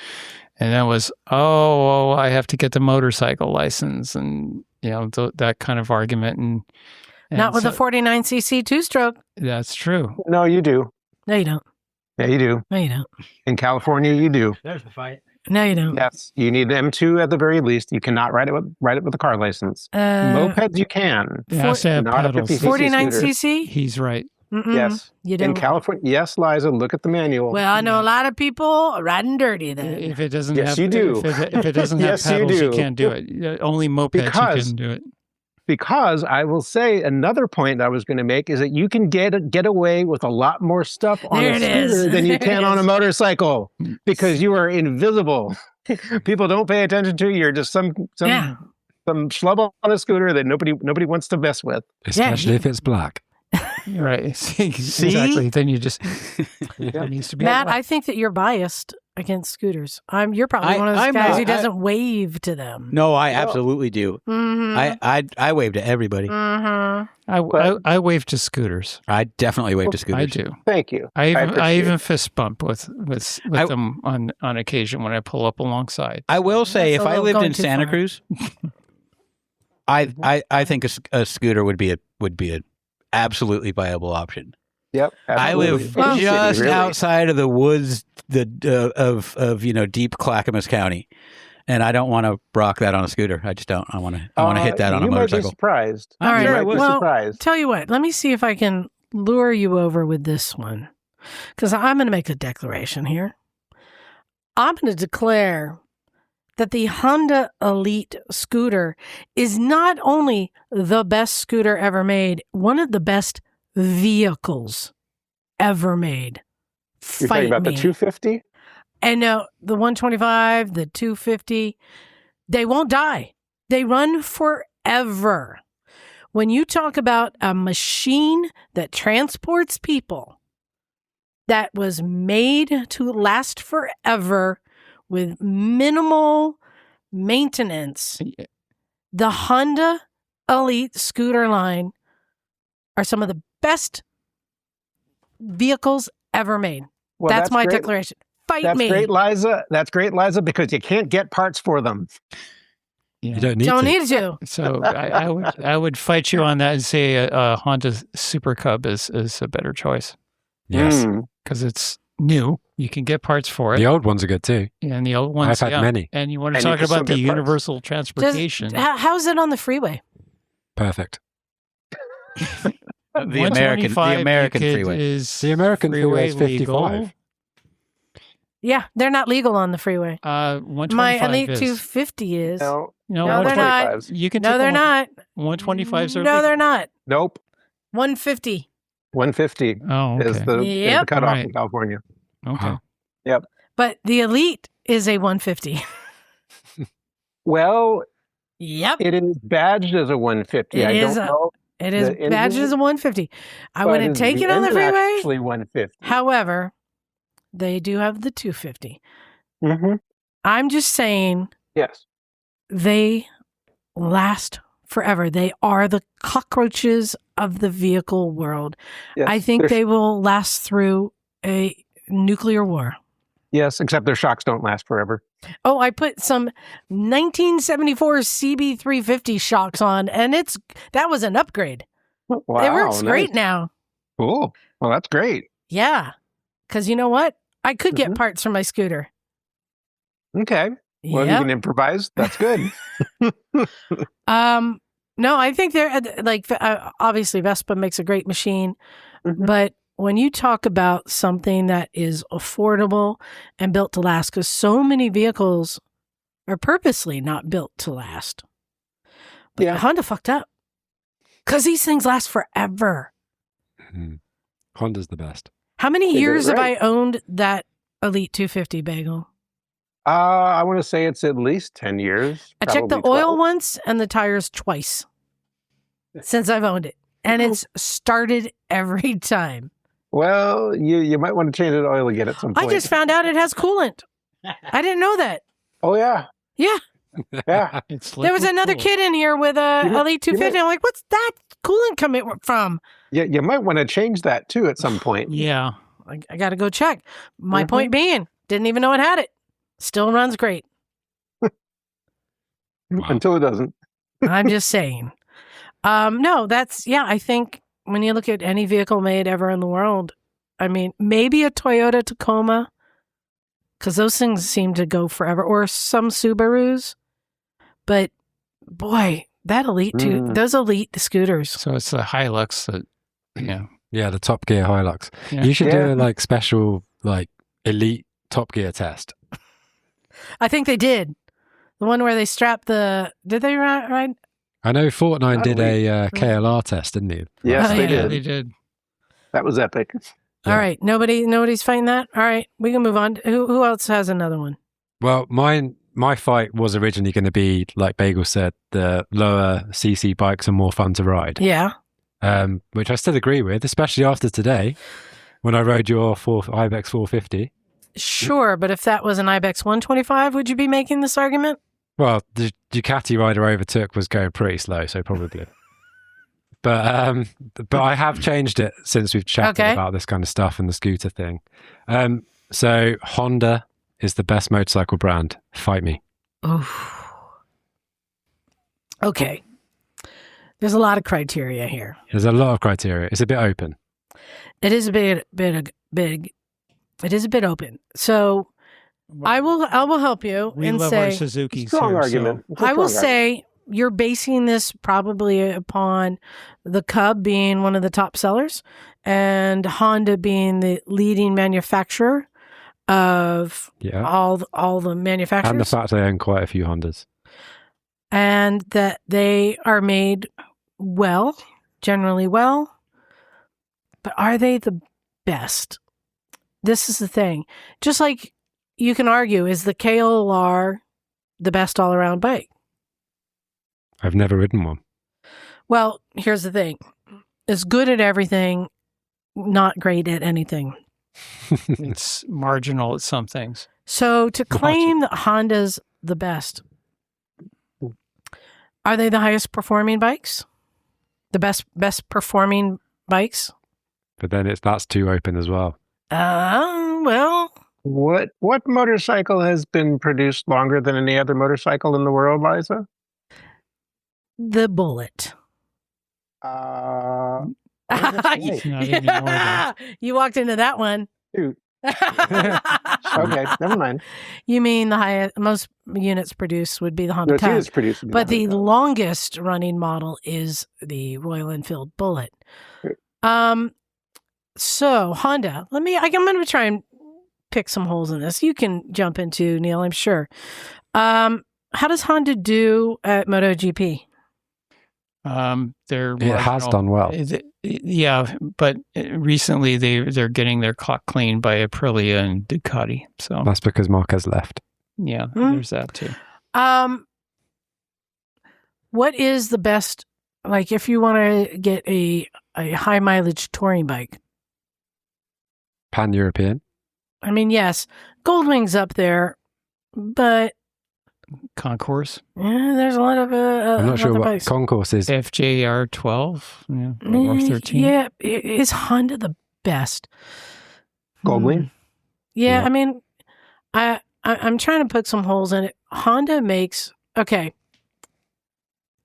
it was, I have to get the motorcycle license, and that kind of argument, and Not with so, a 49cc two-stroke. That's true. No, you do. No, you don't. Yeah, you do. No, you don't. In California, you do. There's the fight. No, you don't. Yes, you need M2 at the very least. You cannot ride it with a car license. Uh, Mopeds, you can. It has to have not a pedals. 50cc 49cc? He's right. Mm-mm, Yes. You In don't. California, yes, Liza, look at the manual. Well, I know a lot of people riding dirty then. If it doesn't Yes, have, you do. If it doesn't have Yes, you pedals, you do. can't do it. Only mopeds Because- you can do it. Because I will say another point I was going to make is that you can get away with a lot more stuff on There a it is. scooter than you There it can on a is. motorcycle because you are invisible. People don't pay attention to you. You're just some Yeah. schlub on a scooter that nobody wants to mess with. Especially if it's black. Right. Exactly. Then you just it needs to be Matt, I think that you're biased against scooters. You're probably one of those I'm guys not. who doesn't wave to them. No, I absolutely do. Mm-hmm. I wave to everybody. Mm-hmm. I wave to scooters. I definitely wave to scooters. I do. Thank you. I appreciate even it. fist bump with them on occasion when I pull up alongside. I will say, That's if a I little lived going in too Santa far. Cruz, I think a scooter would be an absolutely viable option. Yep. I live absolutely. just Really. outside of the woods, of deep Clackamas County, and I don't want to rock that on a scooter. I just don't. I want to hit that on a You might be motorcycle. surprised. All right. You might be Well, surprised. Tell you what, let me see if I can lure you over with this one. Because I'm going to make a declaration here. I'm going to declare that the Honda Elite scooter is not only the best scooter ever made, one of the best vehicles ever made. You're Fight talking about me. the 250? And the 125, the 250, they won't die. They run forever. When you talk about a machine that transports people, that was made to last forever with minimal maintenance, the Honda Elite scooter line are some of the best vehicles ever made. Well, that's my great. declaration. Fight That's me. great, Liza. That's great, Liza, because you can't get parts for them. Yeah. You don't need Don't to. need to. So I would fight you on that and say a Honda Super Cub is a better choice Yes. because it's new. You can get parts for it. The old ones are good too. And the old ones, I've had many. And you want to And you talk can still about the get parts. universal transportation. How's it on the freeway? Perfect. The American 125 freeway. is The American freeway is legal. 55. Yeah, they're not legal on the freeway. 125 My Elite is. 250 is. No, No, No, they're not. 125s. You can No, take they're not. 125s are No, legal. they're not. Nope. 150. 150 Oh, okay. is the Yep. cutoff Alright. in California. Okay. Wow. But the Elite is a 150. Well, Yep. it is badged as a 150. It I is don't a- know. It is the badged engine- as a 150. I but wouldn't is take it on the engine freeway. Actually, 150. However, they do have the 250. Mm-hmm. I'm just saying Yes. they last forever. They are the cockroaches of the vehicle world. Yes. I think Their- they will last through a nuclear war. Yes, except their shocks don't last forever. Oh, I put some 1974 CB350 shocks on, and that was an upgrade. Wow, It works great nice. now. Cool. Well, that's great. Yeah. Because you know what? I could get Mhm. parts for my scooter. Okay. Well, you Yep. can improvise. That's good. No, I think they're obviously Vespa makes a great machine, Mhm. but when you talk about something that is affordable and built to last, because so many vehicles are purposely not built to last. But Yeah. Honda fucked up Because these things last forever. Honda's the best. How many They did years it have I right. owned that Elite 250 Bagel? I want to say it's at least 10 years. I checked the probably oil 12. once and the tires twice since I've owned it. And it's started every time. Well, you might want to change the oil again at some I point. just found out it has coolant. I didn't know that. Oh, yeah. Yeah. Yeah. It's There was liquid another cooled. kid in here with a You might- Elite 250. I'm like, what's that coolant coming from? Yeah, you might want to change that too at some point. Yeah. I got to go check. My Mhm. point being, didn't even know it had it. Still runs great. Until it doesn't. I'm just saying. No, I think when you look at any vehicle made ever in the world, I mean, maybe a Toyota Tacoma, because those things seem to go forever, or some Subarus. But boy, that those Elite scooters. So it's the Hilux that, yeah. Yeah, the Top Gear Hilux. Yeah. You should do Yeah. a like special like Elite Top Gear test. I think they did. The one where they strapped did they ride? I know Fortnite Not did a Elite. KLR test, didn't he? Yes, Oh, they yeah. did. They did. That was epic. Yeah. All right. Nobody's fighting that. All right. We can move on. Who else has another one? Well, my fight was originally going to be, like Bagel said, the lower CC bikes are more fun to ride. Yeah. Which I still agree with, especially after today when I rode your Ibex 450. Sure. But if that was an Ibex 125, would you be making this argument? Well, the Ducati rider I overtook was going pretty slow, so probably. But I have changed it since we've chatted Okay. about this kind of stuff and the scooter thing. So Honda is the best motorcycle brand. Fight me. Oof. Okay. There's a lot of criteria here. There's a lot of criteria. It's a bit open. It is a bit big. It is a bit open. So I will help you We and love our say Suzuki's Strong here, argument. It's a I will strong argument. say you're basing this probably upon the Cub being one of the top sellers and Honda being the leading manufacturer of Yeah. all the manufacturers, And the fact I own quite a few Hondas. and that they are made well, generally well. But are they the best? This is the thing. Just like you can argue, is the KLR the best all-around bike? I've never ridden one. Well, here's the thing. It's good at everything, not great at anything. It's marginal at some things. So to claim that Honda's the best, are they the highest performing bikes? The best performing bikes? But then that's too open as well. Well, What motorcycle has been produced longer than any other motorcycle in the world, Liza? the Bullet. Wait. Not anymore, though. You walked into that one. Shoot. Okay, never mind. You mean the highest, most units produced would be the Honda No, Tug. it is produced. in But the Honda. longest running model is the Royal Enfield Bullet. Right. So Honda, I'm going to try and pick some holes in this. You can jump into, Neal, I'm sure. How does Honda do at MotoGP? They're It has marginal. done well. Yeah, but recently they're getting their clock cleaned by Aprilia and Ducati. So That's because Marquez left. yeah, Hmm. there's that too. What is the best, like if you want to get a high mileage touring bike? Pan-European. I mean, yes, Goldwing's up there, but Concourse, there's a lot of I'm not sure other what bikes. Concourse is. FJR 12, or 13. Yeah, is Honda the best? Goldwing? Yeah, Yeah. I mean, I'm trying to put some holes in it. Honda makes okay.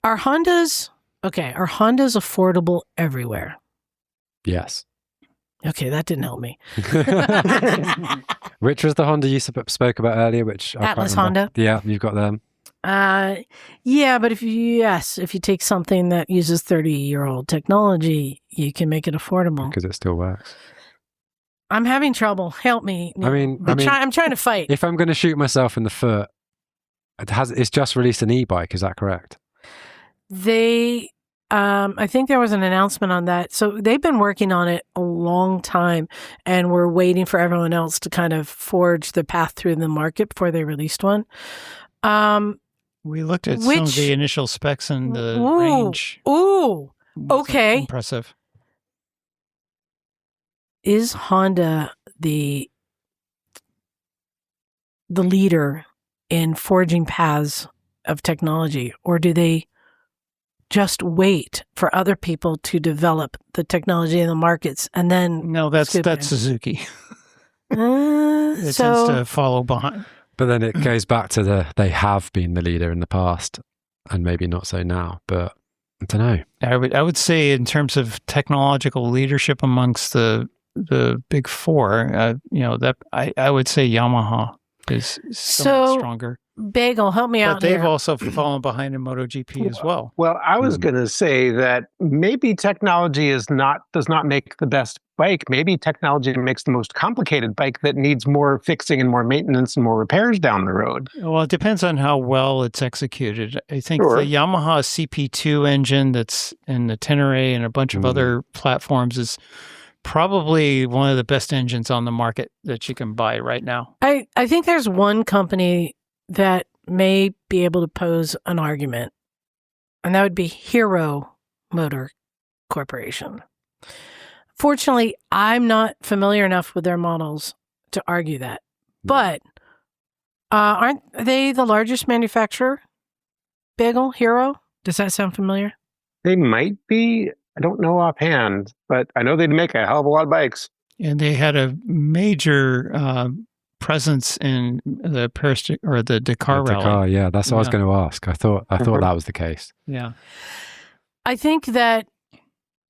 Are Hondas affordable everywhere? Yes. Okay, that didn't help me. Which was the Honda you spoke about earlier? Which I can't Atlas remember. Honda. Yeah, you've got them. Yeah, but if you take something that uses 30-year-old technology, you can make it affordable. Because it still works. I'm having trouble. Help me. I mean, I'm trying to fight. if I'm going to shoot myself in the foot, it's just released an e-bike. Is that correct? They I think there was an announcement on that. So they've been working on it a long time, and we're waiting for everyone else to kind of forge the path through the market before they released one. We looked at some of the initial specs and the range. Ooh, okay. Impressive. Is Honda the leader in forging paths of technology, or do they just wait for other people to develop the technology in the markets and then? No, that's Suzuki. It tends to follow behind. But then it goes back to they have been the leader in the past, and maybe not so now. But I don't know. I would say in terms of technological leadership amongst the big four, that I would say Yamaha is somewhat stronger. Bagel, help me out. But they've here. also fallen behind in MotoGP as well. Well, I was going to say that maybe technology does not make the best bike. Maybe technology makes the most complicated bike that needs more fixing and more maintenance and more repairs down the road. Well, it depends on how well it's executed. I think Sure. the Yamaha CP2 engine that's in the Tenere and a bunch of other platforms is probably one of the best engines on the market that you can buy right now. I think there's one company that may be able to pose an argument, and that would be Hero Motor Corporation. Fortunately, I'm not familiar enough with their models to argue that. But aren't they the largest manufacturer? Bagel, Hero? Does that sound familiar? They might be. I don't know offhand, but I know they'd make a hell of a lot of bikes. And they had a major presence in the Paris or the Dakar rally. Dakar, yeah, that's what I was going to ask. I thought that was the case. Yeah. I think that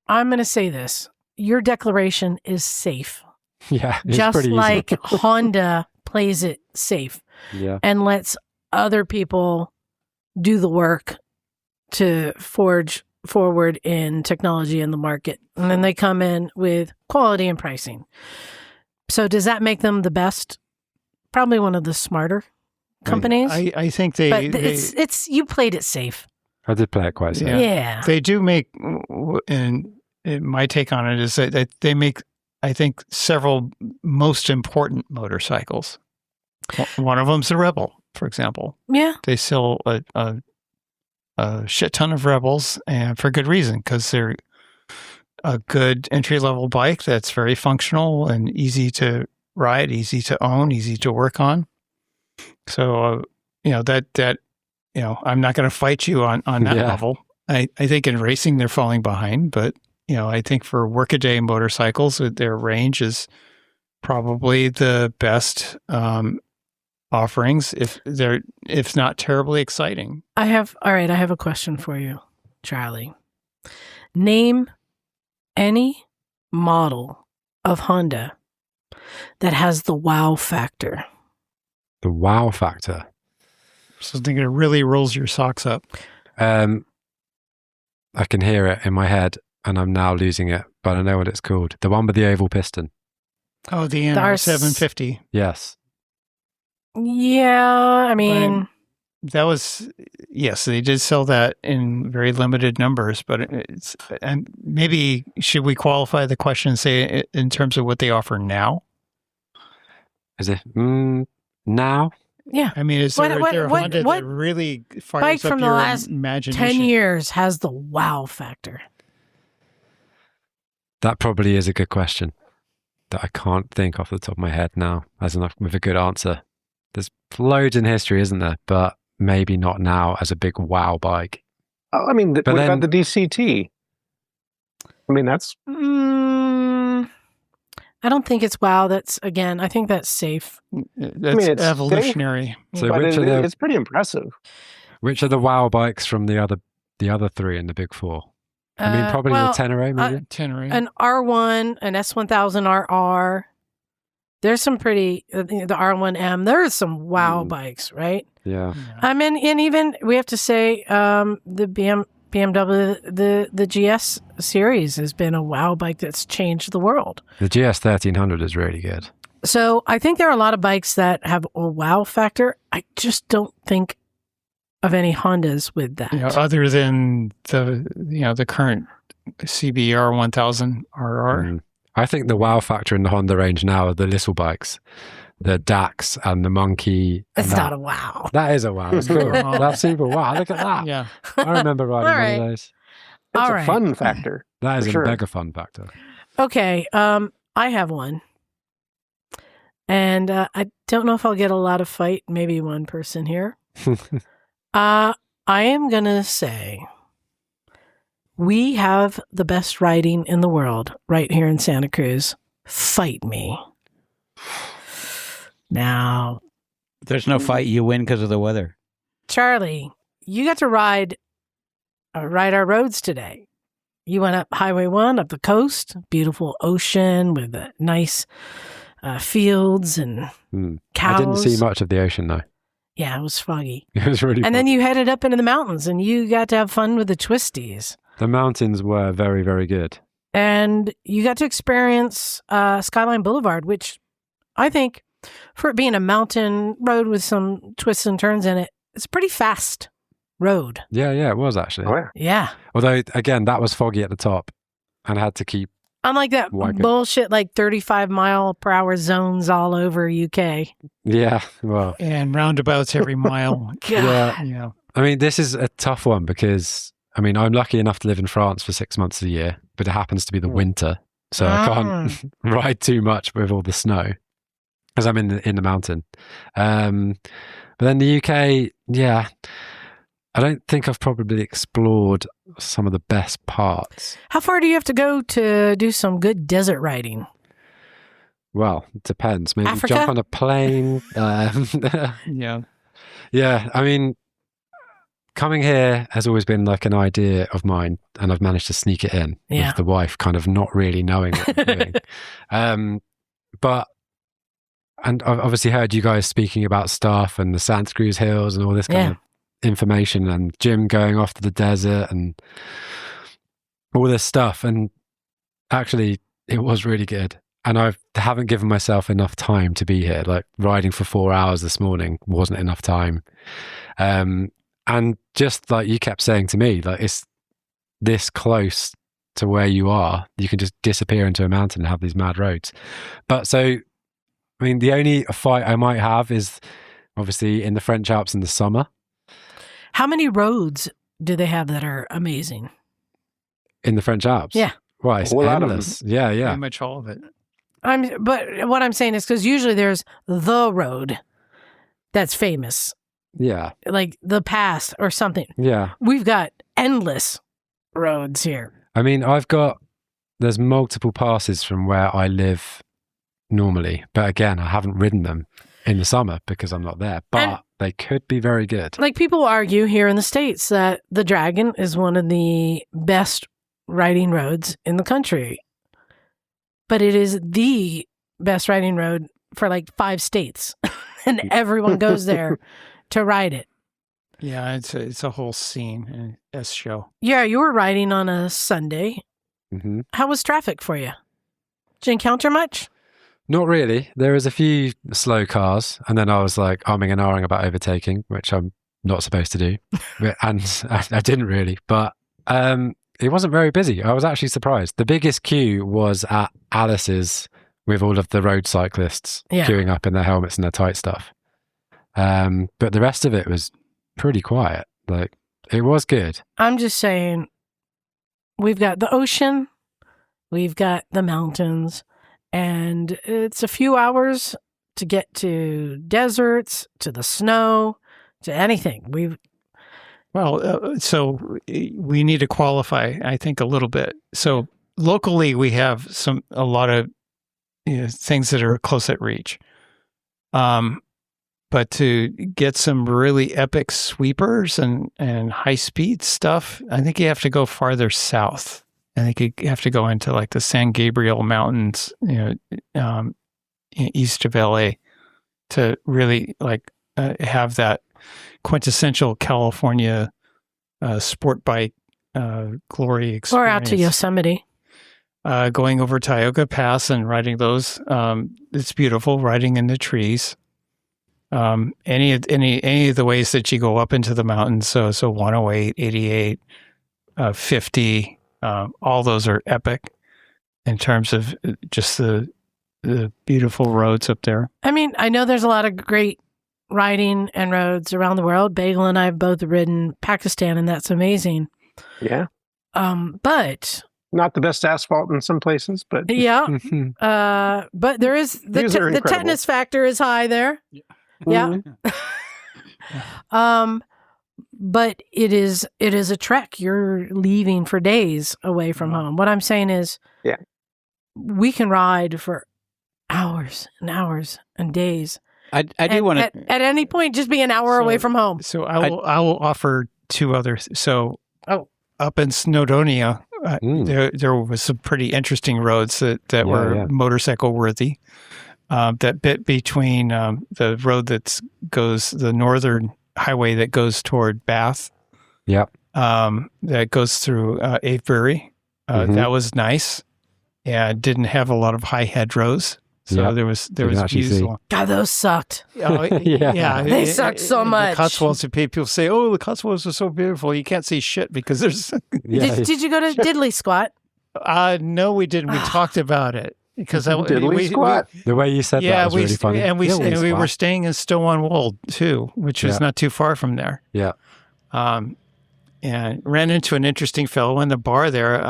I'm going to say this. Your declaration is safe. Yeah, it's just pretty like easy. Honda plays it safe Yeah, and lets other people do the work to forge forward in technology in the market. And then they come in with quality and pricing. So does that make them the best? Probably one of the smarter companies. I think they... it's you played it safe. I did play it quite safe. Yeah. They do make, and my take on it is that they make, I think, several most important motorcycles. One of them's the Rebel, for example. Yeah. They sell a shit ton of Rebels, and for good reason, because they're a good entry-level bike that's very functional and easy to ride, easy to own, easy to work on. So, I'm not going to fight you on that level. I think in racing they're falling behind, but I think for workaday motorcycles, their range is probably the best offerings if not terribly exciting. I have a question for you, Charlie. Name any model of Honda that has the wow factor. The wow factor. Something that really rolls your socks up. I can hear it in my head, and I'm now losing it, but I know what it's called. The one with the oval piston. Oh, the NR750. Yes. Yeah, I mean... That was, yes, they did sell that in very limited numbers, but and maybe should we qualify the question and say in terms of what they offer now? Is it now? Yeah. I mean, is there a Honda that really fires bike up from the your last imagination? 10 years has the wow factor? That probably is a good question that I can't think off the top of my head now with a good answer. There's loads in history, isn't there? But maybe not now as a big wow bike. Oh, I mean, what about the DCT? I mean, that's... I don't think it's wow. I think that's safe. That's it's evolutionary. Safe, but it's pretty impressive. Which are the wow bikes from the other three in the big four? I mean, probably the Tenere, maybe? Tenere. An R1, an S1000RR. There's some pretty, the R1M, there's some wow bikes, right? Yeah. I mean, and even, we have to say, the BMW, the GS series has been a wow bike that's changed the world. The GS 1300 is really good. So I think there are a lot of bikes that have a wow factor. I just don't think of any Hondas with that. Other than the current CBR 1000 RR. I think the wow factor in the Honda range now are the little bikes, the Dax and the Monkey. It's not a wow. That is a wow. It's cool. That's super wow. Look at that. Yeah. I remember riding one of those. It's a fun factor. That is a sure. mega fun factor. Okay. I have one. And I don't know if I'll get a lot of fight. Maybe one person here. I am going to say we have the best riding in the world right here in Santa Cruz. Fight me. Now, There's no fight. You win because of the weather. Charlie, you got to ride our roads today. You went up Highway 1 up the coast, beautiful ocean with nice fields and cows. I didn't see much of the ocean though. Yeah, it was foggy. It was really And then you headed up into the mountains and you got to have fun with the twisties. The mountains were very, very good. And you got to experience Skyline Boulevard, which I think for it being a mountain road with some twists and turns in it, it's a pretty fast road. Yeah, it was actually. Oh, yeah. Yeah. Although, again, that was foggy at the top and I had to keep... Unlike that Like it. bullshit, like 35 mile per hour zones all over UK. Yeah, well... And roundabouts every mile. God. Yeah. I mean, this is a tough one because, I mean, I'm lucky enough to live in France for 6 months of the year, but it happens to be the winter. So I can't ride too much with all the snow because I'm in the mountain. But then the UK, yeah, I don't think I've probably explored some of the best parts. How far do you have to go to do some good desert riding? Well, it depends. Maybe Africa? jump on a plane. Yeah. Yeah, I mean, coming here has always been like an idea of mine, and I've managed to sneak it in Yeah. with the wife kind of not really knowing what I'm doing. And I've obviously heard you guys speaking about stuff and the Santa Cruz Hills and all this kind of information, and Jim going off to the desert and all this stuff. And actually, it was really good. And I haven't given myself enough time to be here. Like riding for 4 hours this morning wasn't enough time. And just like you kept saying to me, like it's this close to where you are, you can just disappear into a mountain and have these mad roads. But so, I mean, the only fight I might have is obviously in the French Alps in the summer. How many roads do they have that are amazing? In the French Alps? Yeah. Well, it's A whole lot of endless. Yeah. Pretty much all of it. But what I'm saying is because usually there's the road that's famous, Yeah. like the pass or something. Yeah. We've got endless roads here. I mean, there's multiple passes from where I live normally, but again, I haven't ridden them in the summer because I'm not there, but And- they could be very good. Like people argue here in the States that the Dragon is one of the best riding roads in the country. But it is the best riding road for like 5 states. And everyone goes there to ride it. Yeah, it's a whole scene, a show. Yeah, you were riding on a Sunday. Hmm. How was traffic for you? Did you encounter much? Not really. There was a few slow cars, and then I was like umming and ahhing about overtaking, which I'm not supposed to do, and I didn't really. But it wasn't very busy. I was actually surprised. The biggest queue was at Alice's with all of the road cyclists queuing up in their helmets and their tight stuff. But the rest of it was pretty quiet. Like it was good. I'm just saying, we've got the ocean, we've got the mountains, and it's a few hours to get to deserts, to the snow, to anything. Well, so we need to qualify, I think, a little bit. So locally, we have a lot of things that are close at reach. But to get some really epic sweepers and high speed stuff, I think you have to go farther south. I think you have to go into like the San Gabriel Mountains, east of LA, to really have that quintessential California sport bike glory experience. Or out to Yosemite. Going over Tioga Pass and riding those. It's beautiful, riding in the trees. any of the ways that you go up into the mountains. So 108, 88, 50, all those are epic in terms of just the beautiful roads up there. I mean, I know there's a lot of great riding and roads around the world. Bagel and I have both ridden Pakistan, and that's amazing. Yeah. But Not the best asphalt in some places, but yeah, but there is the These are incredible. tetanus factor is high there. Yeah. But it is a trek. You're leaving for days away from home. What I'm saying is, Yeah. we can ride for hours and hours and days. I do want to. At any point, just be an hour away from home. So I will offer two others. So up in Snowdonia, there was some pretty interesting roads that were motorcycle worthy. That bit between the road the northern highway that goes toward Bath. Yep. That goes through Avebury. That was nice. Yeah, didn't have a lot of high hedgerows. So there was views along. God, those sucked. Yeah, They sucked so much. The Cotswolds, people say, "Oh, the Cotswolds are so beautiful." You can't see shit because there's. Did you go to Diddley Squat? No, we didn't. We talked about it because Diddley Squat. The way you said that was really funny. And we were staying in Stow-on-Wold too, which was not too far from there. Yeah. And ran into an interesting fellow in the bar there,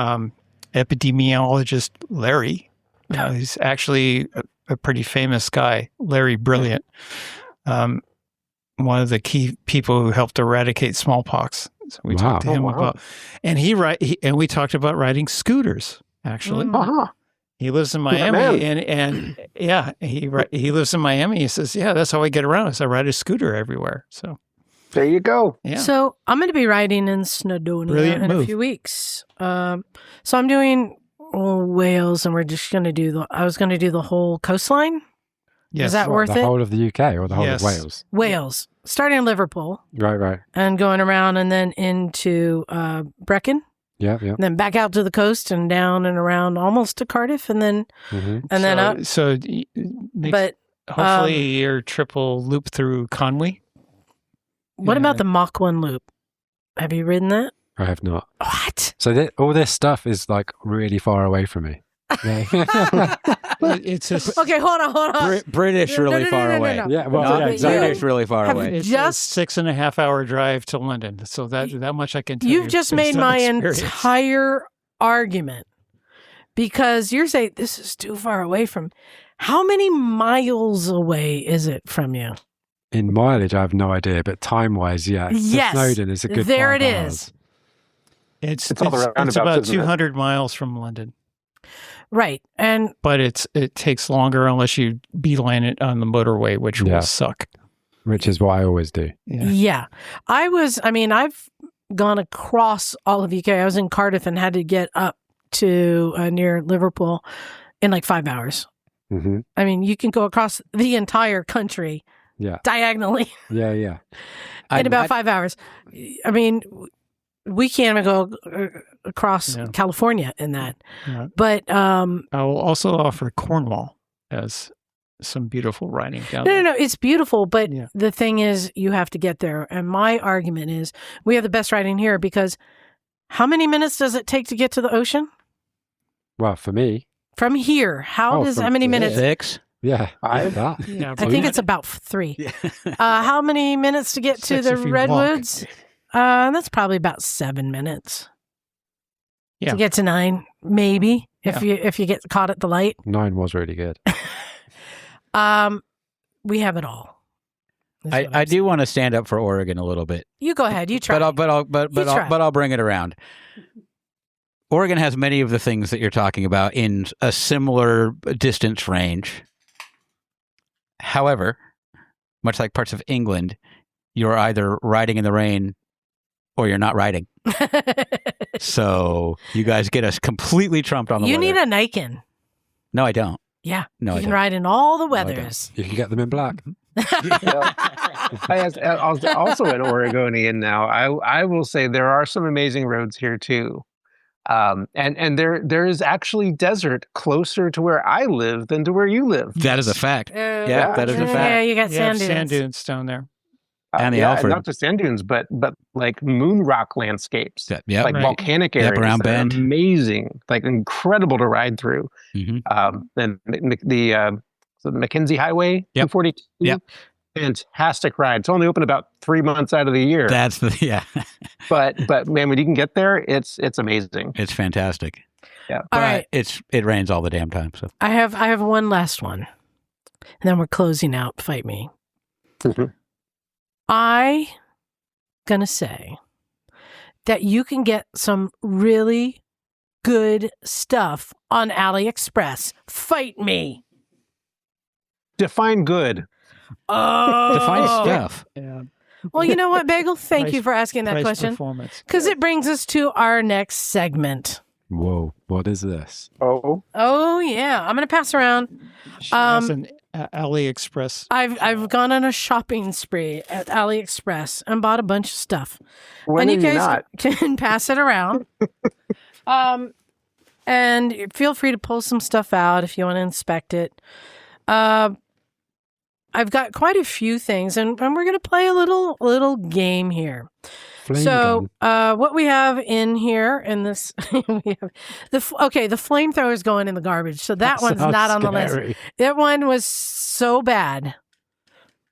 epidemiologist Larry. He's actually a pretty famous guy, Larry Brilliant. One of the key people who helped eradicate smallpox. So we talked to him about, and and we talked about riding scooters. Actually, he lives in Miami, and he lives in Miami. He says, "Yeah, that's how I get around. Is I ride a scooter everywhere." So there you go. Yeah. So I'm going to be riding in Snowdonia in a few weeks. So I'm doing Wales, and we're just going to do I was going to do the whole coastline. Yes. Is that worth the it? whole of the UK or the whole of Wales? Wales, starting in Liverpool. Right. And going around and then into Brecon. Yeah. And then back out to the coast and down and around almost to Cardiff, and then then up. So, but hopefully your trip will loop through Conwy. What about the Mach 1 loop? Have you ridden that? I have not. What? So all this stuff is like really far away from me. It's just, okay, hold on. British really far away. No. Yeah, well, British really far away. it's Just- a 6.5 hour drive to London. So that much I can tell you. You've just made my entire argument, because you're saying this is too far away from. How many miles away is it from you? In mileage, I have no idea, but time-wise, yeah. Yes. Snowdon is a good There 5 it hours. is. It's all the roundabouts, about isn't it? 200 miles from London. Right. And But it takes longer unless you beeline it on the motorway, which will suck. Which is what I always do. yeah. I've gone across all of UK. I was in Cardiff and had to get up to near Liverpool in like 5 hours. Mm-hmm. I mean, you can go across the entire country diagonally Yeah. in about 5 hours. I mean, we can't even go across California in that. Yeah. But I will also offer Cornwall as some beautiful riding down there. No, it's beautiful. But the thing is, you have to get there. And my argument is we have the best riding here, because how many minutes does it take to get to the ocean? Well, for me. From here, how many minutes? 6? Yeah. I think it's about 3. How many minutes to get to the redwoods? That's probably about 7 minutes. Yeah. To get to 9, maybe, if you get caught at the light. 9 was really good. We have it all. I do want to stand up for Oregon a little bit. You go ahead. You try. But I'll bring it around. Oregon has many of the things that you're talking about in a similar distance range. However, much like parts of England, you're either riding in the rain or you're not riding. So you guys get us completely trumped on the You weather. need a Niken. No, I don't. Yeah. No, you I can don't. ride in all the I don't. weathers. You can get them in black. I was also an Oregonian now. I will say there are some amazing roads here too. And there is actually desert closer to where I live than to where you live. That is a fact. Yeah, that is a Yeah, fact. you got You have sand sand dunes. dunes down there. And the yeah, Alfred. not just sand dunes, but like moon rock landscapes, Yep. like Right. volcanic areas. Brown that are Bend. amazing, like incredible to ride through. Then the Mackenzie Highway, Yep. 242. Yep. Fantastic ride. It's only open about 3 months out of the year. That's but man, when you can get there, it's amazing. it's fantastic. Yeah. All But right. it rains all the damn time. So I have one last one, and then we're closing out. Fight me. Mhm. I gonna say that you can get some really good stuff on AliExpress. Fight me. Define good. Oh, define stuff. Yeah. Well, you know what, Bagel? Thank Price- you for asking that Price question, performance. because it brings us to our next segment. Whoa, what is this? Oh, Oh yeah, I'm gonna pass around. She has an AliExpress. I've gone on a shopping spree at AliExpress and bought a bunch of stuff. when and are you you guys not? can pass it around. And feel free to pull some stuff out if you want to inspect it. I've got quite a few things, and we're going to play a little game here. Flame So, gun. what we have in here in this, we have the flamethrower is going in the garbage. So that one's Sounds not on the scary. list. That one was so bad.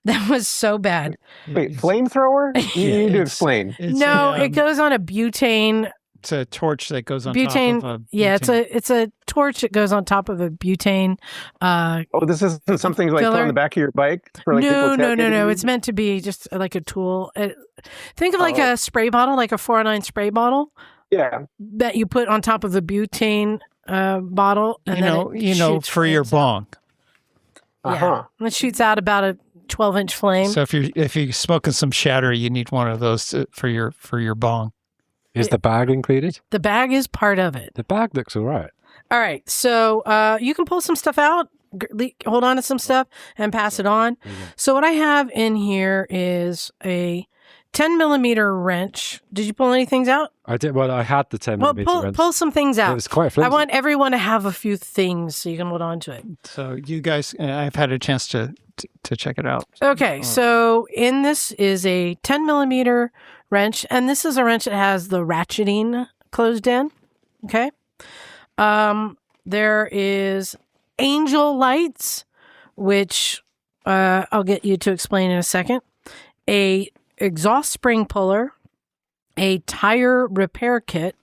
That was so bad. Wait, flamethrower? You need to it's- explain. It's No, a, it goes on a butane. It's a torch that goes on Butane. top of a Yeah, butane. it's a torch that goes on top of a butane. Oh, this isn't something like put Filler? on the back of your bike for like No. people's tailgating? It's meant to be just like a tool. Think of like Oh. a spray bottle, like a 409 spray bottle Yeah. that you put on top of a butane bottle. And you then know, it you know, shoots for your flames out. bong. Yeah. And it shoots out about a 12-inch flame. So if you're smoking some shatter, you need one of those for your bong. Is the bag included? The bag is part of it. The bag looks all right. All right. So you can pull some stuff out, hold on to some stuff, and pass it on. So what I have in here is a 10 millimeter wrench. Did you pull any things out? I did. Well, I had the 10 Well, millimeter wrench. pull some things It out. was quite I flimsy. want everyone to have a few things so you can hold on to it. So you guys, I've had a chance to check it out. Okay, so in this is a 10 millimeter wrench, and this is a wrench that has the ratcheting closed in. Okay. There is angel lights, which I'll get you to explain in a second. A exhaust spring puller, a tire repair kit,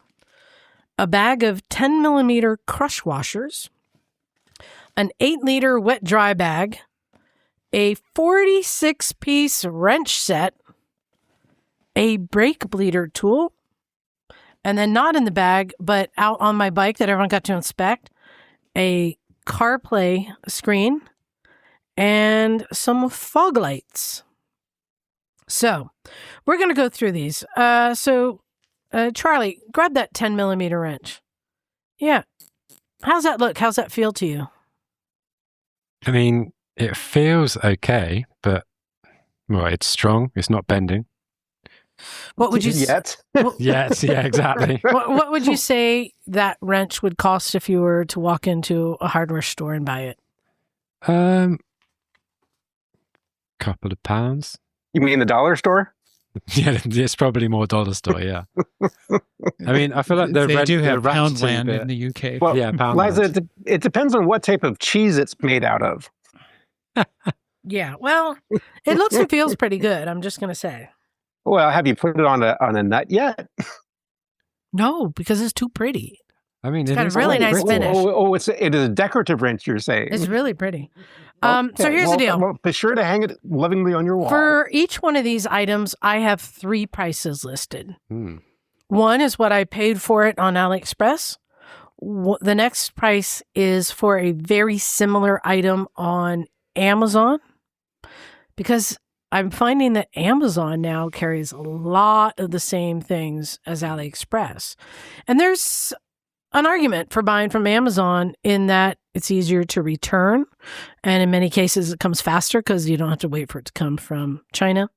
a bag of 10 millimeter crush washers, an 8-liter wet dry bag, a 46-piece wrench set, a brake bleeder tool, and then not in the bag, but out on my bike that everyone got to inspect, a CarPlay screen, and some fog lights. So we're going to go through these. Charlie, grab that 10 millimeter wrench. Yeah. How's that look? How's that feel to you? I mean, it feels okay, but well, it's strong. It's not bending. What would you Yet? Yes, yeah, exactly. what would you say that wrench would cost if you were to walk into a hardware store and buy it? Couple of pounds. You mean the dollar store? Yeah, it's probably more dollar store. Yeah. I mean, I feel like They do have ratcheting Poundland bit- in the UK. Well, Yeah, Poundland. Liza, it depends on what type of cheese it's made out of. Yeah, well, it looks and feels pretty good. I'm just going to say. Well, have you put it on a nut yet? No, because it's too pretty. I mean, It's it got a is really quite nice pretty. finish. It is a decorative wrench, you're saying. It's really pretty. Okay, So here's the deal. Well, be sure to hang it lovingly on your wall. For each one of these items, I have 3 prices listed. Hmm. One is what I paid for it on AliExpress. The next price is for a very similar item on Amazon, because I'm finding that Amazon now carries a lot of the same things as AliExpress. And there's an argument for buying from Amazon in that it's easier to return. And in many cases, it comes faster because you don't have to wait for it to come from China.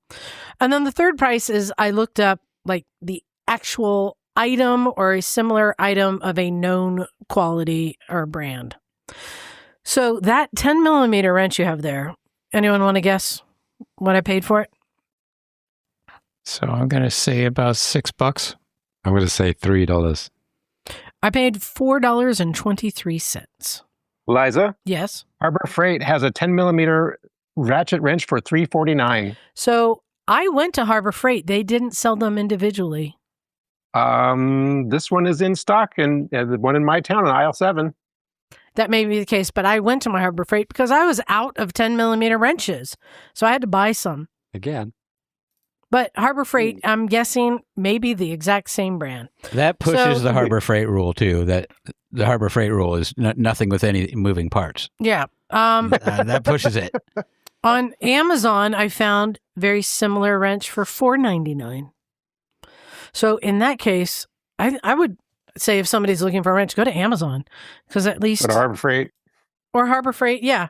And then the third price is I looked up like the actual item or a similar item of a known quality or brand. So that 10 millimeter wrench you have there, anyone want to guess what I paid for it? So I'm going to say about $6. I'm going to say $3. I paid $4.23. Liza, Yes. Harbor Freight has a 10 millimeter ratchet wrench for $3.49. So I went to Harbor Freight. They didn't sell them individually. This one is in stock, and the one in my town on aisle 7. That may be the case, but I went to my Harbor Freight because I was out of 10 millimeter wrenches. So I had to buy some. Again. But Harbor Freight, I'm guessing maybe the exact same brand. That pushes So- the Harbor Freight rule too. That the Harbor Freight rule is nothing with any moving parts. Yeah. That pushes it. On Amazon, I found very similar wrench for $4.99. So in that case, I would say if somebody's looking for a wrench, go to Amazon because at least But Harbor Freight, or Harbor Freight, yeah.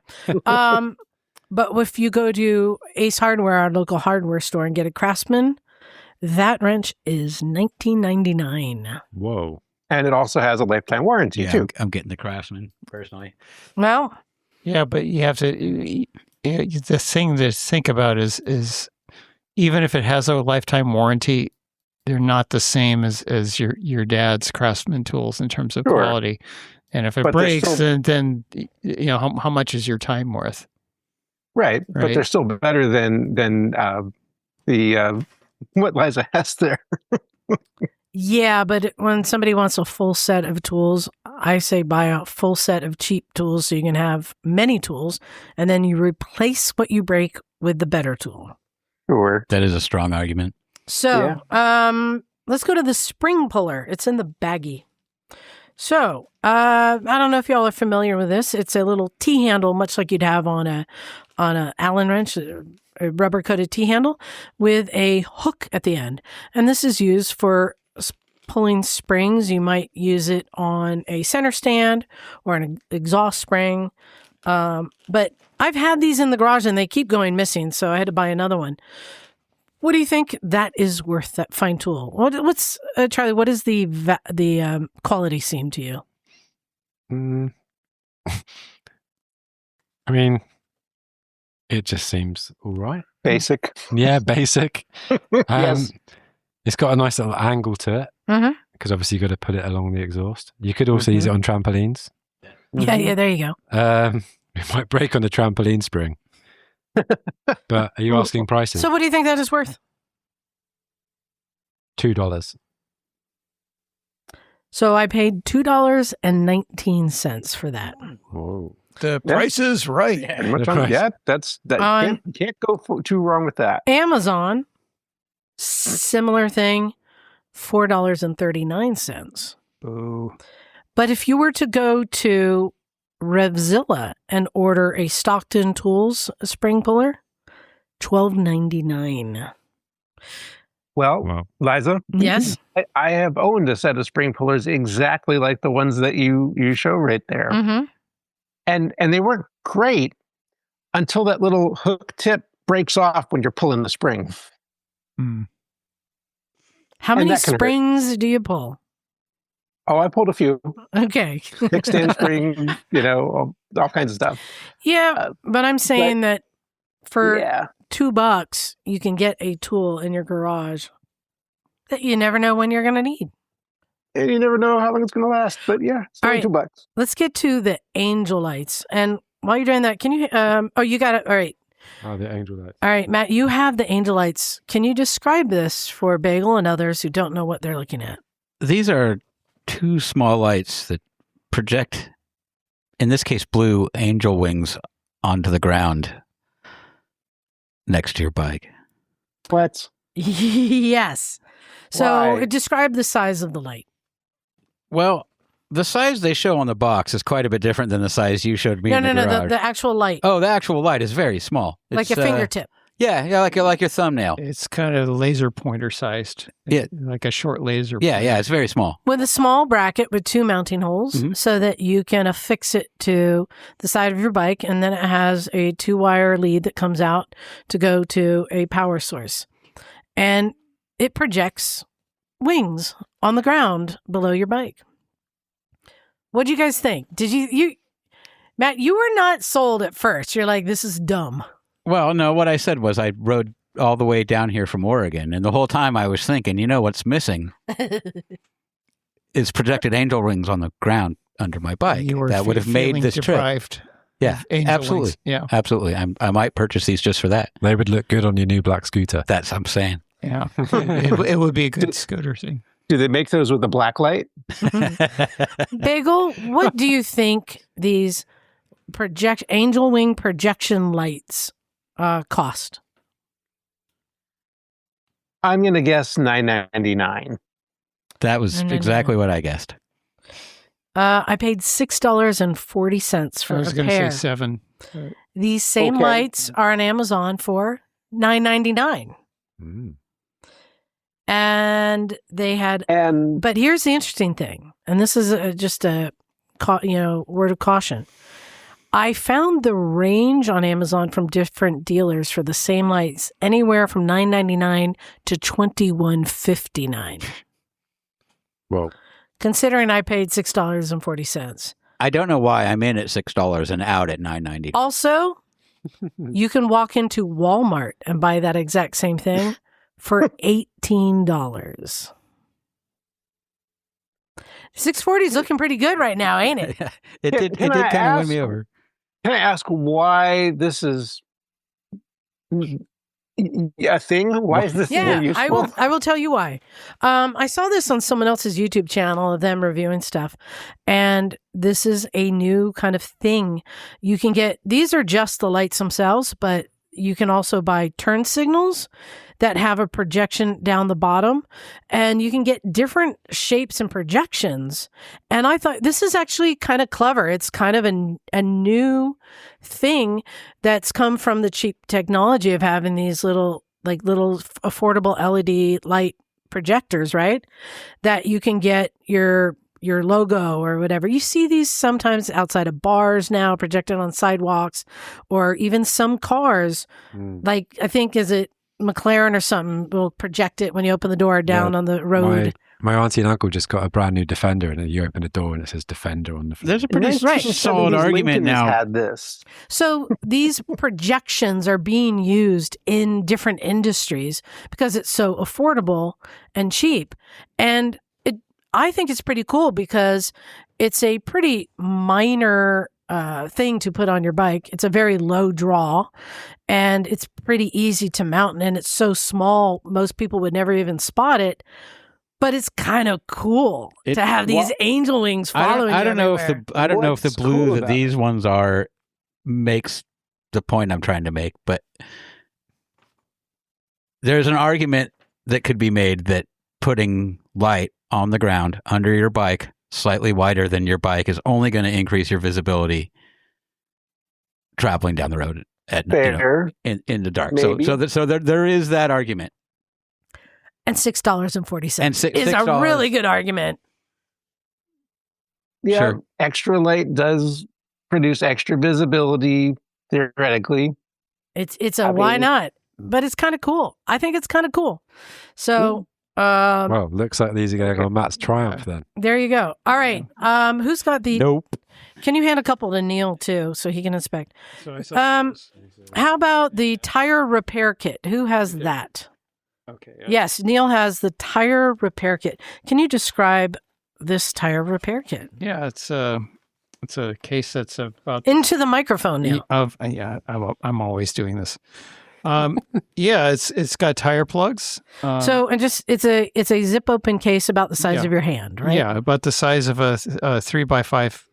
But if you go to Ace Hardware, our local hardware store, and get a Craftsman, that wrench is $19.99. Whoa. and it also has a lifetime warranty too. I'm getting the Craftsman personally. Well, Yeah, but you have to. The thing to think about is even if it has a lifetime warranty, they're not the same as your dad's Craftsman tools in terms of Sure. quality. And if it But they're breaks, still- then you know how much is your time worth? Right, but Right. they're still better than the what Liza has there. yeah, but when somebody wants a full set of tools, I say buy a full set of cheap tools so you can have many tools, and then you replace what you break with the better tool. Sure. That is a strong argument. So, let's go to the spring puller. It's in the baggie. So, I don't know if y'all are familiar with this. It's a little T-handle, much like you'd have on a Allen wrench, a rubber-coated T-handle with a hook at the end. And this is used for pulling springs. You might use it on a center stand or an exhaust spring. But I've had these in the garage and they keep going missing, so I had to buy another one. What do you think that is worth, that fine tool? What's Charlie? What does the quality seem to you? I mean, it just seems all right. Basic. Yeah, basic. Yes. It's got a nice little angle to it Mm-hmm. because obviously you've got to put it along the exhaust. You could also use it on trampolines. Yeah, there you go. It might break on the trampoline spring. But are you asking prices? So what do you think that is worth? $2. So I paid $2.19 for that. Whoa. The price is right. And much The on price. that. That's that. On- Can't go too wrong with that. Amazon, similar thing, $4.39. Boo. But if you were to go to Revzilla and order a Stockton Tools spring puller, $12.99. Well, Wow. Liza, Yes. I have owned a set of spring pullers exactly like the ones that you show right there, Mm-hmm. and they work great until that little hook tip breaks off when you're pulling the spring. Mm. How And many that can hurt. springs do you pull? Oh, I pulled a few Okay. kickstand spring, all kinds of stuff. Yeah, but I'm saying that for Yeah, $2, you can get a tool in your garage that you never know when you're going to need. and you never know how long it's going to last. But yeah, it's All only right. $2. Let's get to the angel lights. And while you're doing that, can you, you got it. All right. Oh, the angel light. All right, Matt, you have the angel lights. Can you describe this for Bagel and others who don't know what they're looking at? These are two small lights that project, in this case, blue angel wings onto the ground next to your bike. What? Yes. So Why? describe the size of the light. Well, the size they show on the box is quite a bit different than the size you showed me No, in the no, garage. the actual light, Oh, the actual light is very small. like It's, a fingertip. Yeah, like your thumbnail. It's kind of laser pointer sized. Yeah. Like a short laser. Yeah, it's very small. With a small bracket with two mounting holes Mhm. so that you can affix it to the side of your bike. And then it has a 2-wire lead that comes out to go to a power source. And it projects wings on the ground below your bike. What do you guys think? Did you Matt, you were not sold at first. You're like, this is dumb. Well, no, what I said was I rode all the way down here from Oregon, and the whole time I was thinking, what's missing is projected angel wings on the ground under my bike. You were that would have made this deprived trip. Yeah, angel absolutely. wings. Yeah, absolutely. I might purchase these just for that. They would look good on your new black scooter. That's what I'm saying. yeah. it would be a good scooter thing. Do they make those with a black light? Bagel, what do you think these angel wing projection lights cost? I'm going to guess $9.99. That was exactly what I guessed. I paid $6.40 for I was a going to pair. say $7. These same Okay. lights are on Amazon for $9.99. And they had, And but here's the interesting thing, and this is just a word of caution. I found the range on Amazon from different dealers for the same lights anywhere from $9.99 to $21.59. Well, Considering I paid $6.40. I don't know why I'm in at $6 and out at $9.90. Also, you can walk into Walmart and buy that exact same thing for $18. 640 is looking pretty good right now, ain't it? It did Can I kind of win me ask- over. can I ask why this is a thing? Why is this more Yeah, useful? I will tell you why. I saw this on someone else's YouTube channel of them reviewing stuff, and this is a new kind of thing. You can get, these are just the lights themselves, but you can also buy turn signals that have a projection down the bottom, and you can get different shapes and projections. And I thought this is actually kind of clever. It's kind of a new thing that's come from the cheap technology of having these little affordable LED light projectors, right? That you can get your logo or whatever. You see these sometimes outside of bars now, projected on sidewalks, or even some cars. Like, I think, is it McLaren or something, will project it when you open the door down on the road. My auntie and uncle just got a brand new Defender, and you open the door and it says Defender on the front. There's a pretty Right. solid 1970s argument Lincoln has now. had this. So these projections are being used in different industries because it's so affordable and cheap. And I think it's pretty cool because it's a pretty minor thing to put on your bike. It's a very low draw, and it's pretty easy to mount, and it's so small most people would never even spot it. But it's kind of cool to have these angel wings following I don't you know everywhere. I don't know if the What's blue cool that about these ones are makes the point I'm trying to make, but there's an argument that could be made that putting light on the ground under your bike, slightly wider than your bike, is only going to increase your visibility traveling down the road at Fair. in the dark. Maybe. So there is that argument. And $6.40 And is a $6 really good argument. Yeah, Sure. extra light does produce extra visibility, theoretically. It's a I why mean- not? But it's kind of cool. I think it's kind of cool. So Well, looks like these are going on Matt's Triumph then. there you go. All right. Who's got the? Nope. Can you hand a couple to Neal too, so he can inspect? So I saw those. How about the tire repair kit? Who has that? Okay. Yes, Neal has the tire repair kit. Can you describe this tire repair kit? Yeah, it's a case that's about Into the microphone, Neal. I'm always doing this. Yeah, it's got tire plugs. So, and just it's a zip open case about the size Yeah. of your hand, right? Yeah, about the size of a 3x5.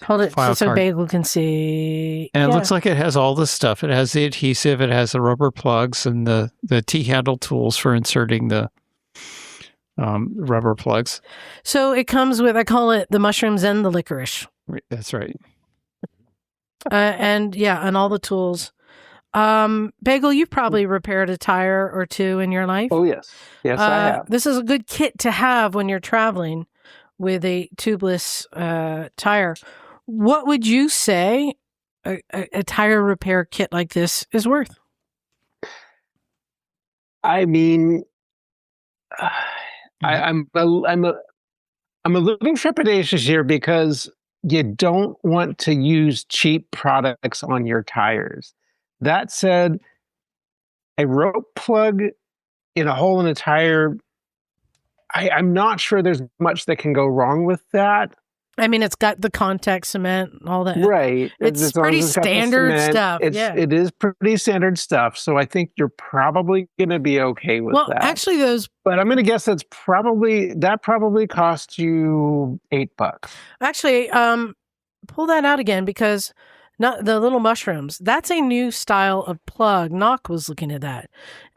Hold it file so card. Bagel can see. And it Yeah. looks like it has all this stuff. It has the adhesive, it has the rubber plugs, and the T-handle tools for inserting the rubber plugs. So it comes with, I call it the mushrooms and the licorice, That's right. and all the tools. Bagel, you've probably repaired a tire or two in your life. Oh, yes. Yes, I have. This is a good kit to have when you're traveling with a tubeless tire. What would you say a tire repair kit like this is worth? I mean, I'm a little trepidatious here because you don't want to use cheap products on your tires. That said, a rope plug in a hole in a tire, I'm not sure there's much that can go wrong with that. I mean, it's got the contact cement and all that. Right. It's as long pretty as it's got the standard cement, stuff. It is pretty standard stuff. So I think you're probably going to be okay with that. Actually, but I'm going to guess that probably cost you $8. Actually, pull that out again because not the little mushrooms. That's a new style of plug. Knock was looking at that.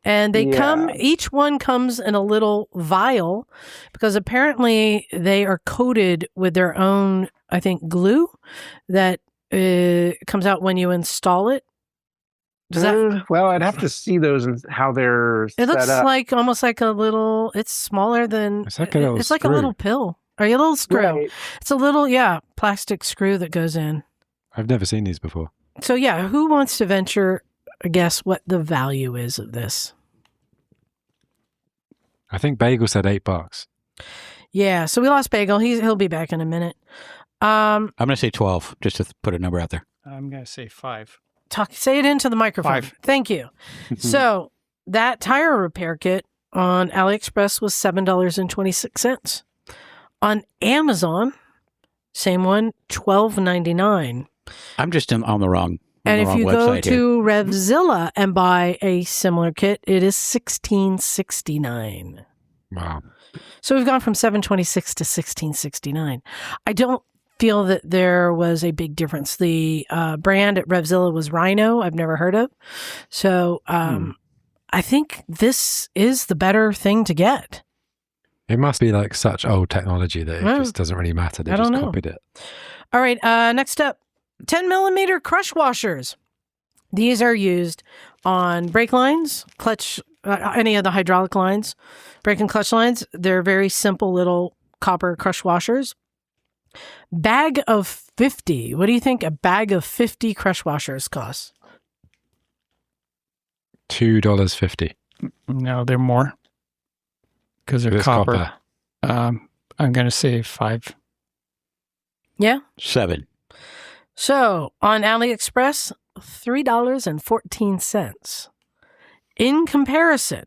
And they each one comes in a little vial because apparently they are coated with their own, I think, glue that comes out when you install it. Well, I'd have to see those and how they're It looks set up. like almost like a little, it's smaller than, It's like a little like a little pill or a little screw. Right. It's a little, plastic screw that goes in. I've never seen these before. So who wants to venture a guess what the value is of this? I think Bagel said $8. Yeah, so we lost Bagel. He'll be back in a minute. I'm going to say 12, just to put a number out there. I'm going to say 5. Say it into the microphone. 5. Thank you. So that tire repair kit on AliExpress was $7.26. On Amazon, same one, $12.99. I'm just on the wrong. And if you go website to Revzilla and buy a similar kit, it is $16.69. Wow. So we've gone from $7.26 to $16.69. I don't feel that there was a big difference. The brand at Revzilla was Rhino. I've never heard of. So I think this is the better thing to get. It must be like such old technology that it just doesn't really matter. They just copied it. All right. Next up, 10 millimeter crush washers. These are used on brake lines, clutch, any of the hydraulic lines, brake and clutch lines. They're very simple little copper crush washers. Bag of 50. What do you think a bag of 50 crush washers costs? $2.50. No, they're more because they're copper. I'm going to say 5. Yeah? 7. So on AliExpress, $3.14. In comparison,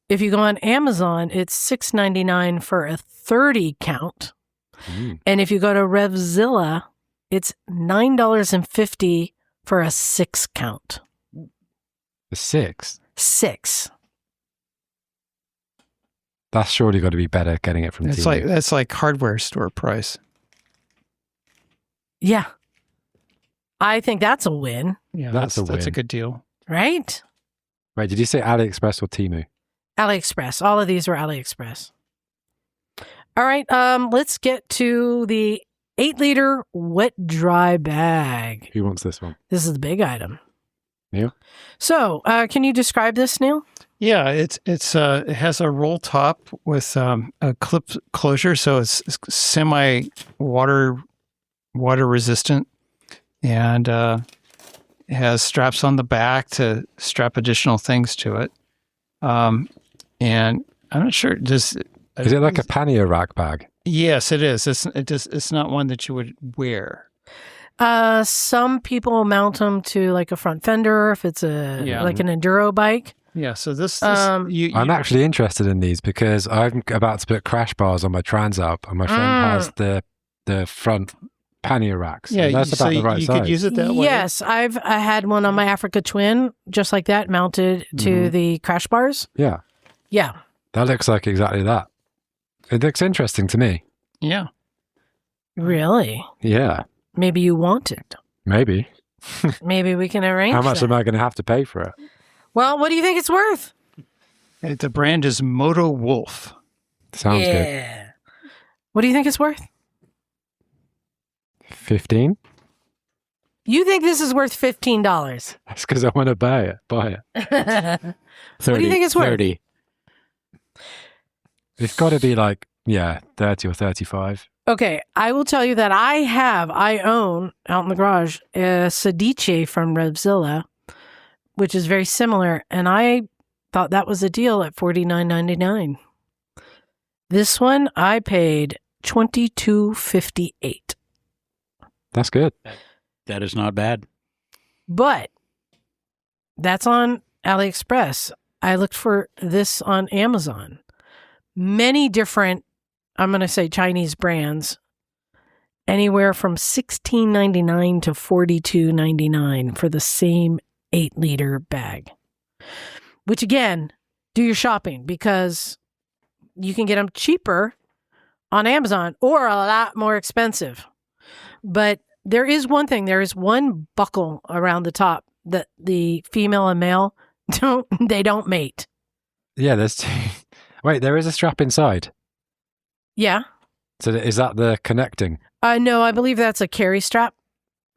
if you go on Amazon, it's $6.99 for a 30 count. And if you go to Revzilla, it's $9.50 for a 6 count. The 6? 6. That's surely got to be better getting it from Temu. That's like hardware store price. Yeah. I think that's a win. Yeah, That's a that's a win. good deal. Right? Wait, did you say AliExpress or Temu? AliExpress. All of these were AliExpress. All right. Let's get to the 8-liter wet dry bag. Who wants this one? This is the big item. Neal? So, can you describe this, Neal? Yeah, it has a roll top with a clip closure, so it's semi water resistant, and it has straps on the back to strap additional things to it. And I'm not sure. Is it like a pannier rack bag? Yes, it is. It's not one that you would wear. Some people mount them to like a front fender if it's like an enduro bike. Yeah, so this I'm actually interested in these because I'm about to put crash bars on my Trans Alp, and my friend has the front pannier racks. Yeah, that's about the right you size. could use it that way. Yes, I had one on my Africa Twin, just like that, mounted to the crash bars. Yeah. Yeah. That looks like exactly that. It looks interesting to me. Yeah. Really? Yeah. Maybe you want it. Maybe. Maybe we can arrange How much that. am I going to have to pay for it? Well, what do you think it's worth? The brand is Moto Wolf. Sounds good. Yeah. What do you think it's worth? 15? You think this is worth $15? That's because I want to buy it. 30, What do you think it's worth? 30. It's got to be like, 30 or 35. Okay, I will tell you that I own out in the garage a Sedice from Revzilla, which is very similar, and I thought that was a deal at $49.99. This one I paid $22.58. That's good. That is not bad. But that's on AliExpress. I looked for this on Amazon. Many different, I'm going to say Chinese brands, anywhere from $16.99 to $42.99 for the same 8-liter bag. Which again, do your shopping because you can get them cheaper on Amazon or a lot more expensive. But there is one thing, there is one buckle around the top that the female and male don't mate. Yeah, there's two. Wait, there is a strap inside. Yeah. So is that the connecting? No, I believe that's a carry strap.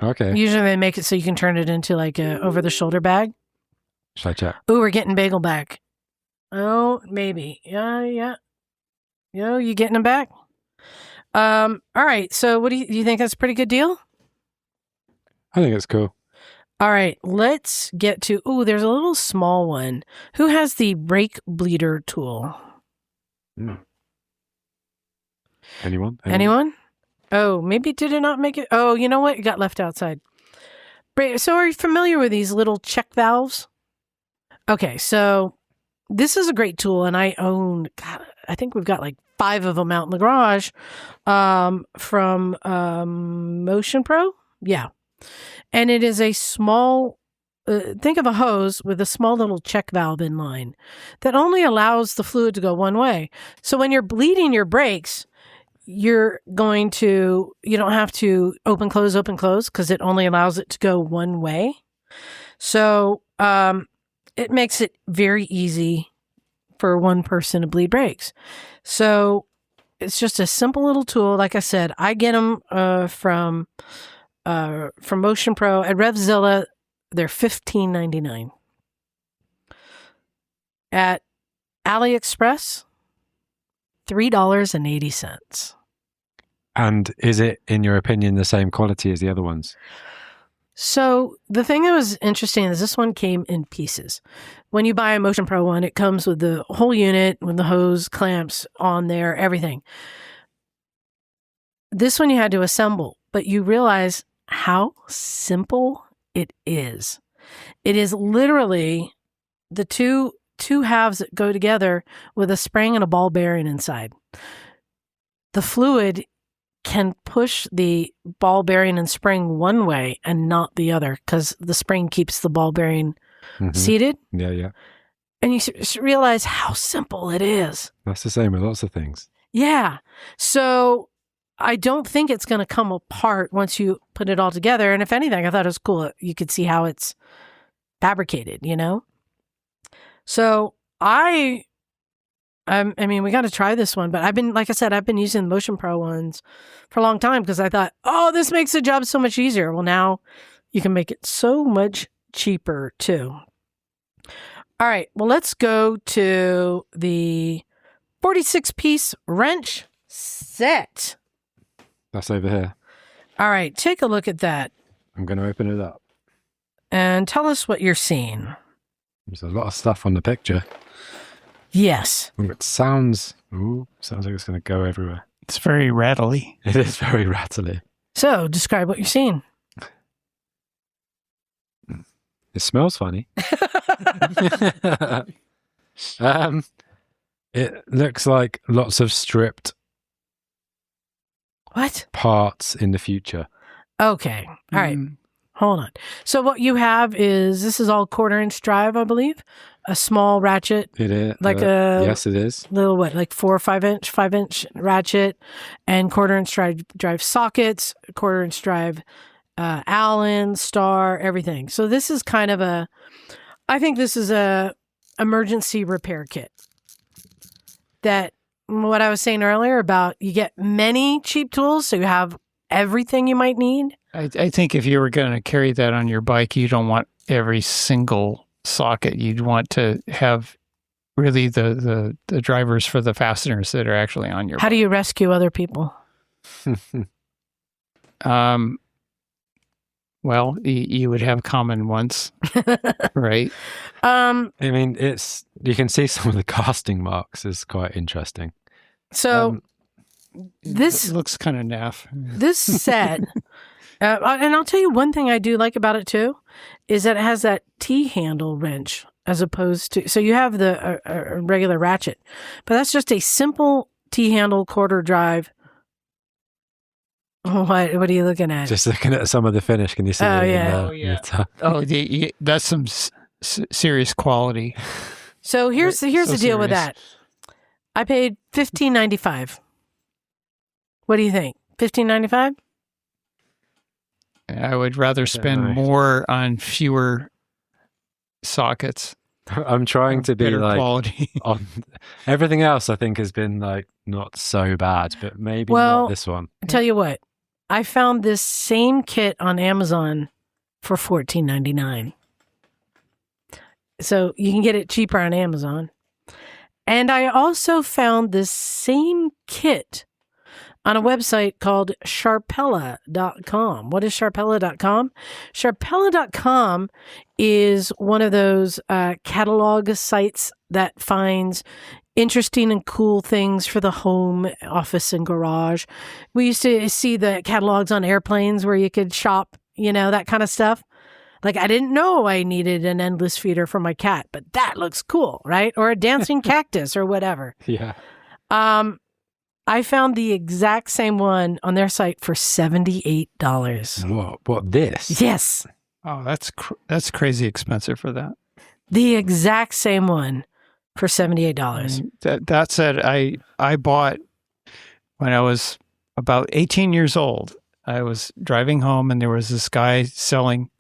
Okay. Usually they make it so you can turn it into like a over-the-shoulder bag. Should I check? Ooh, we're getting Bagel back. Oh, maybe. Yeah. Yo, you getting him back? All right. So what do you think that's a pretty good deal? I think it's cool. All right. Let's get to, there's a little small one. Who has the rake bleeder tool? Anyone? Oh, maybe did it not make it? Oh, you know what? It got left outside. So are you familiar with these little check valves? Okay. So this is a great tool and I own, God, I think we've got like 5 of them out in the garage from Motion Pro. Yeah. And it is a small, think of a hose with a small little check valve in line that only allows the fluid to go one way. So when you're bleeding your brakes, you don't have to open, close, because it only allows it to go one way. So it makes it very easy for one person to bleed brakes. So it's just a simple little tool. Like I said, I get them from Motion Pro at Revzilla. They're $15.99. At AliExpress, $3.80. And is it, in your opinion, the same quality as the other ones? So the thing that was interesting is this one came in pieces. When you buy a Motion Pro one, it comes with the whole unit, with the hose, clamps on there, everything. This one you had to assemble, but you realize how simple it is. It is literally the two halves that go together with a spring and a ball bearing inside. The fluid can push the ball bearing and spring one way and not the other because the spring keeps the ball bearing seated. Yeah. And you realize how simple it is. That's the same with lots of things. Yeah. So I don't think it's going to come apart once you put it all together. And if anything, I thought it was cool. You could see how it's fabricated, So I mean, we got to try this one, but I've been using the Motion Pro ones for a long time because I thought, this makes the job so much easier. Well, now you can make it so much cheaper too. All right. Well, let's go to the 46-piece wrench set. That's over here. All right. Take a look at that. I'm going to open it up. And tell us what you're seeing. There's a lot of stuff on the picture. Yes. It sounds like it's going to go everywhere. It's very rattly. It is very rattly. So, describe what you're seeing. It smells funny. It looks like lots of stripped parts in the future. Okay. All right. Hold on. So what you have is, this is all 1/4-inch drive, I believe. A small ratchet. It is. Yes, it is. Little, 4 or 5-inch ratchet, and 1/4-inch drive sockets, 1/4-inch drive Allen, Star, everything. So this is kind of I think this is a emergency repair kit. That, what I was saying earlier about, you get many cheap tools, so you have everything you might need. I think if you were going to carry that on your bike, you don't want every single socket. You'd want to have really the drivers for the fasteners that are actually on your bike. How do you rescue other people? Well, you would have common ones, right? I mean, you can see some of the casting marks is quite interesting. So this it looks kind of naff. this set, and I'll tell you one thing I do like about it too, is that it has that T-handle wrench as opposed to. So you have the regular ratchet, but that's just a simple T-handle quarter drive. What are you looking at? Just looking at some of the finish. Can you see? Oh, it yeah. in the top? That's some serious quality. So here's So the deal with serious. that. I paid $15.95. What do you think? $15.95? I would rather spend nice. more on fewer sockets. I'm trying to be better like quality. on everything else. I think has been like not so bad, but maybe Well, not this one. I tell you what, I found this same kit on Amazon for $14.99. So you can get it cheaper on Amazon. And I also found this same kit on a website called Sharpella.com. What is Sharpella.com? Sharpella.com is one of those catalog sites that finds interesting and cool things for the home, office, and garage. We used to see the catalogs on airplanes where you could shop, that kind of stuff. Like, I didn't know I needed an endless feeder for my cat, but that looks cool, right? Or a dancing cactus or whatever. Yeah. I found the exact same one on their site for $78. What this? Yes, Oh, that's crazy expensive for that. the exact same one for $78. That said, I bought when I was about 18 years old. I was driving home and there was this guy selling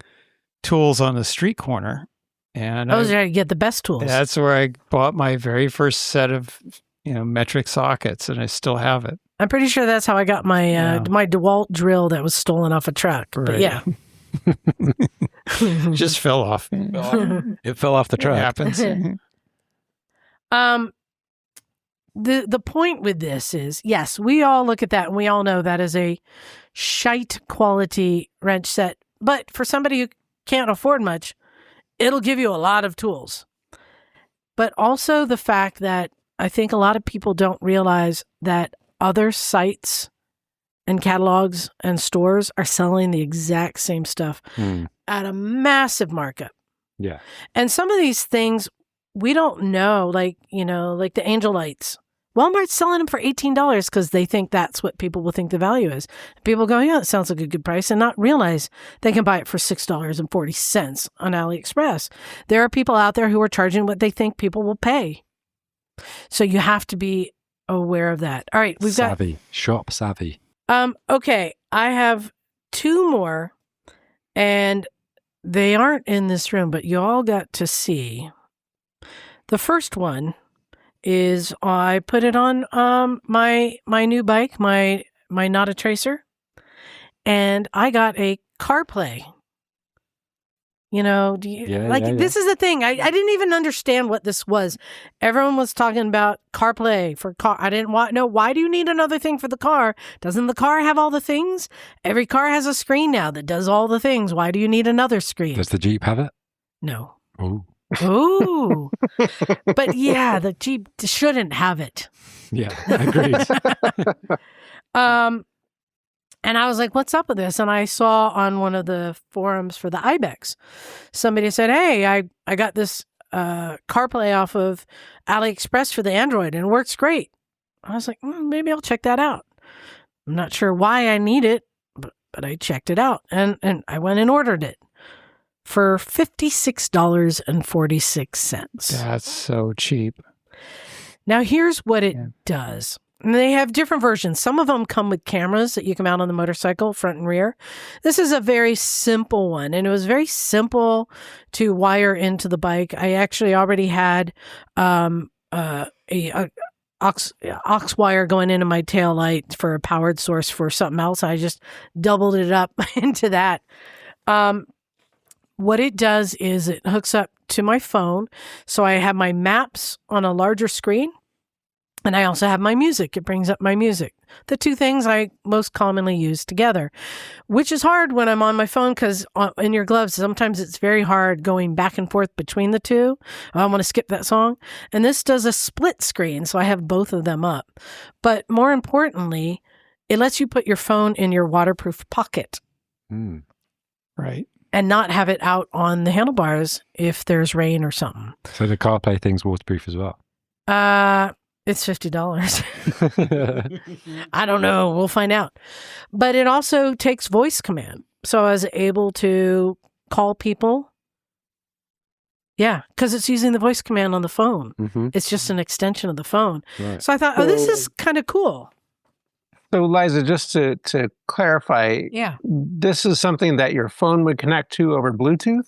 tools on the street corner, and Those are to get the best tools. that's where I bought my very first set of metric sockets, and I still have it. I'm pretty sure that's how I got my my DeWalt drill that was stolen off a truck. But Right. yeah. Just fell off. It fell off the It truck. happens. The point with this is, yes, we all look at that and we all know that is a shite quality wrench set. But for somebody who can't afford much, it'll give you a lot of tools. But also the fact that I think a lot of people don't realize that other sites and catalogs and stores are selling the exact same stuff at a massive markup. Yeah. And some of these things we don't know, like the angel lights. Walmart's selling them for $18 because they think that's what people will think the value is. People go, yeah, that sounds like a good price, and not realize they can buy it for $6.40 on AliExpress. There are people out there who are charging what they think people will pay. So you have to be aware of that. All right, we've Savvy. Shop savvy. okay, I have two more, and they aren't in this room, but you all got to see. The first one is I put it on my new bike, my Not a Tracer, and I got a CarPlay. This is the thing. I didn't even understand what this was. Everyone was talking about CarPlay for car. I didn't know, why do you need another thing for the car? Doesn't the car have all the things? Every car has a screen now that does all the things. Why do you need another screen? Does the Jeep have it? No. Oh. Ooh. But yeah, the Jeep shouldn't have it. Yeah. Agreed. And I was like, what's up with this? And I saw on one of the forums for the Ibex, somebody said, hey, I got this CarPlay off of AliExpress for the Android and it works great. I was like, maybe I'll check that out. I'm not sure why I need it, but I checked it out and I went and ordered it for $56.46. That's so cheap. Now, here's what it does. And they have different versions. Some of them come with cameras that you can mount on the motorcycle, front and rear. This is a very simple one, and it was very simple to wire into the bike. I actually already had a aux wire going into my tail light for a powered source for something else. I just doubled it up into that. What it does is it hooks up to my phone. So I have my maps on a larger screen. And I also have my music. It brings up my music. The two things I most commonly use together, which is hard when I'm on my phone because in your gloves, sometimes it's very hard going back and forth between the two. I want to skip that song. And this does a split screen, so I have both of them up. But more importantly, it lets you put your phone in your waterproof pocket. Right. And not have it out on the handlebars if there's rain or something. So the CarPlay thing's waterproof as well? It's $50. I don't know. We'll find out. But it also takes voice command. So I was able to call people. Yeah, because it's using the voice command on the phone. It's just an extension of the phone. Right. So I thought, this is kind of cool. So, Liza, just to clarify, Yeah. this is something that your phone would connect to over Bluetooth?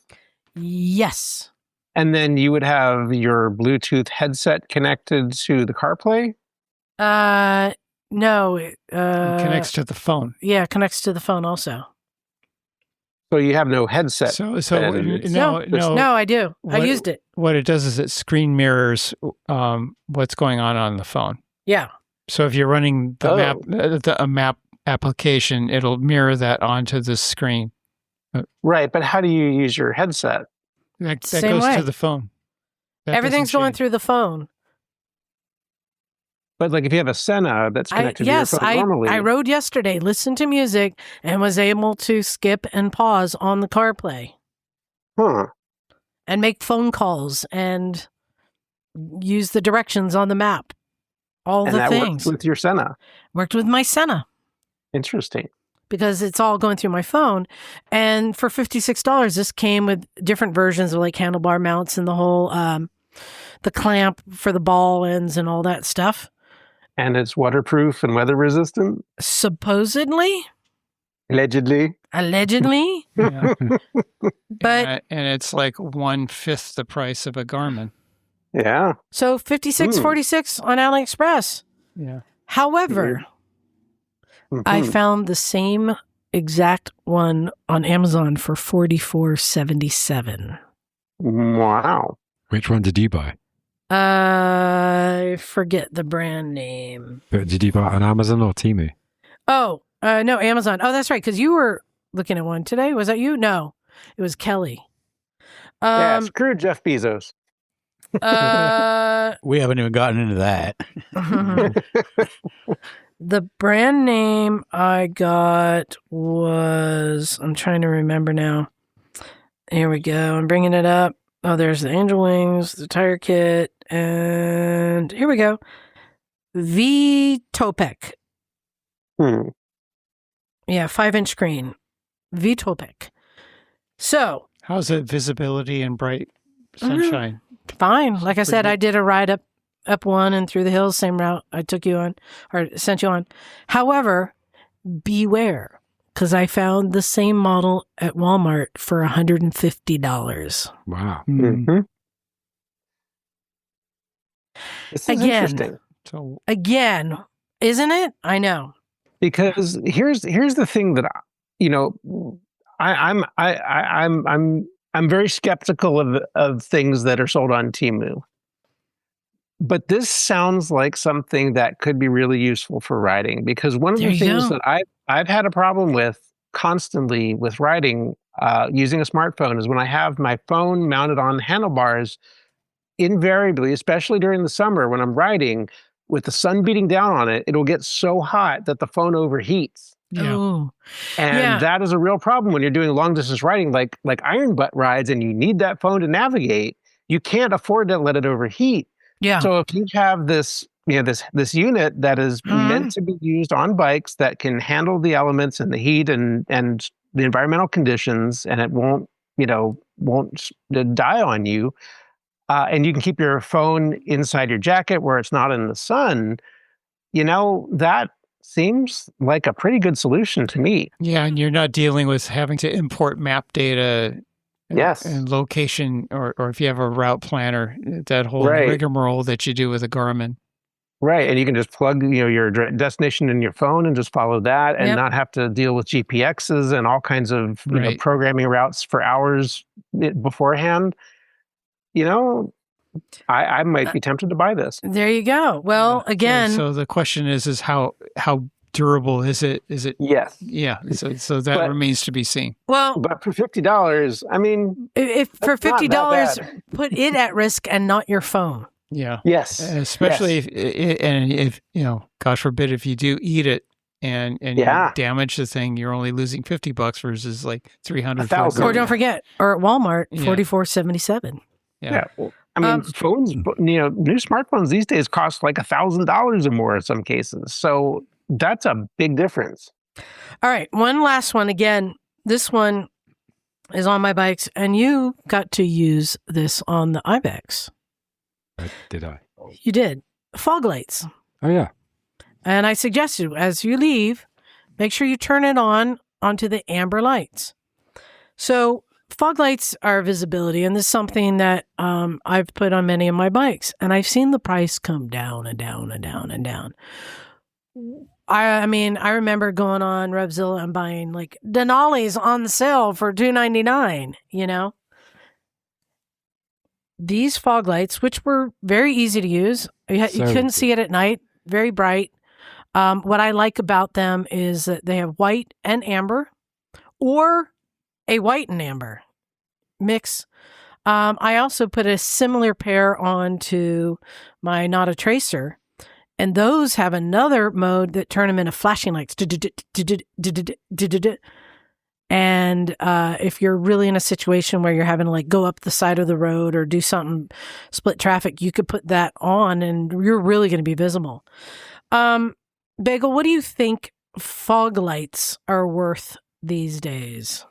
Yes. And then you would have your Bluetooth headset connected to the CarPlay? No. It connects to the phone. Yeah, it connects to the phone also. So you have no headset. So No, I do. I used it. What it does is it screen mirrors what's going on the phone. Yeah. So if you're running the map application, it'll mirror that onto the screen. Right, but how do you use your headset? That Same goes way. to the phone. That Everything's doesn't going change. through the phone. But like if you have a Senna that's connected to your phone normally. I rode yesterday, listened to music, and was able to skip and pause on the CarPlay. Huh. And make phone calls and use the directions on the map. All the things. Worked with your Senna. Worked with my Senna. Interesting. Because it's all going through my phone. And for $56, this came with different versions of like handlebar mounts and the whole, the clamp for the ball ends and all that stuff. And it's waterproof and weather resistant? Supposedly. Allegedly. Yeah. But and it's like 1/5 the price of a Garmin. Yeah. So $56.46 on AliExpress. Yeah. However, I found the same exact one on Amazon for $44.77. Wow. Which one did you buy? I forget the brand name. But did you buy it on Amazon or Temu? Oh, no, Amazon. Oh, that's right. Because you were looking at one today. Was that you? No, it was Kelly. Yeah, screw Jeff Bezos. We haven't even gotten into that. The brand name I got was, I'm trying to remember now. Here we go. I'm bringing it up. Oh, there's the angel wings, the tire kit, and here we go. V-Topec. Yeah, 5-inch screen. V-Topec. So. How's it visibility in bright sunshine? Fine. Like I said, I did a ride up one and through the hills, same route I took you on or sent you on. However, beware, because I found the same model at Walmart for $150. Wow. This is interesting. Again, isn't it? I know. Because here's the thing that I'm very skeptical of things that are sold on Temu. But this sounds like something that could be really useful for riding, because one of the things that I've had a problem with constantly with riding using a smartphone is when I have my phone mounted on handlebars, invariably, especially during the summer when I'm riding, with the sun beating down on it, it'll get so hot that the phone overheats. Yeah. And that is a real problem when you're doing long distance riding, like iron butt rides, and you need that phone to navigate. You can't afford to let it overheat. Yeah. So if you have this, this unit that is meant to be used on bikes that can handle the elements and the heat and the environmental conditions, and it won't die on you, and you can keep your phone inside your jacket where it's not in the sun, that seems like a pretty good solution to me. Yeah, and you're not dealing with having to import map data. And location, or if you have a route planner, that whole rigmarole that you do with a Garmin. Right, and you can just plug your destination in your phone and just follow that, and not have to deal with GPXs and all kinds of programming routes for hours beforehand. I might be tempted to buy this. There you go. Well, again, So the question is how durable is it? Is it? Yes. Yeah. So that But- remains to be seen. well, But for $50, I mean, if for That's not that $50, bad. put it at risk and not your phone. Yeah. yes. Especially if God forbid, if you do eat it and Yeah. you damage the thing, you're only losing $50 versus like 300. $1,000. Or don't forget, or at Walmart, Yeah. $44.77. Yeah. Well, I mean, phones, new smartphones these days cost like $1,000 or more in some cases. So that's a big difference. All right, one last one. Again, this one is on my bikes, and you got to use this on the Ibex. Did I? You did. Fog lights. Oh, yeah. And I suggested as you leave, make sure you turn it onto the amber lights. So fog lights are visibility, and this is something that I've put on many of my bikes, and I've seen the price come down and down and down and down. I mean, I remember going on Revzilla and buying like Denali's on sale for $2.99, These fog lights, which were very easy to use, you couldn't see it at night, very bright. What I like about them is that they have white and amber, or a white and amber mix. I also put a similar pair onto my Not a Tracer, and those have another mode that turn them into flashing lights. And if you're really in a situation where you're having to like go up the side of the road or do something, split traffic, you could put that on and you're really going to be visible. Bagel, what do you think fog lights are worth these days?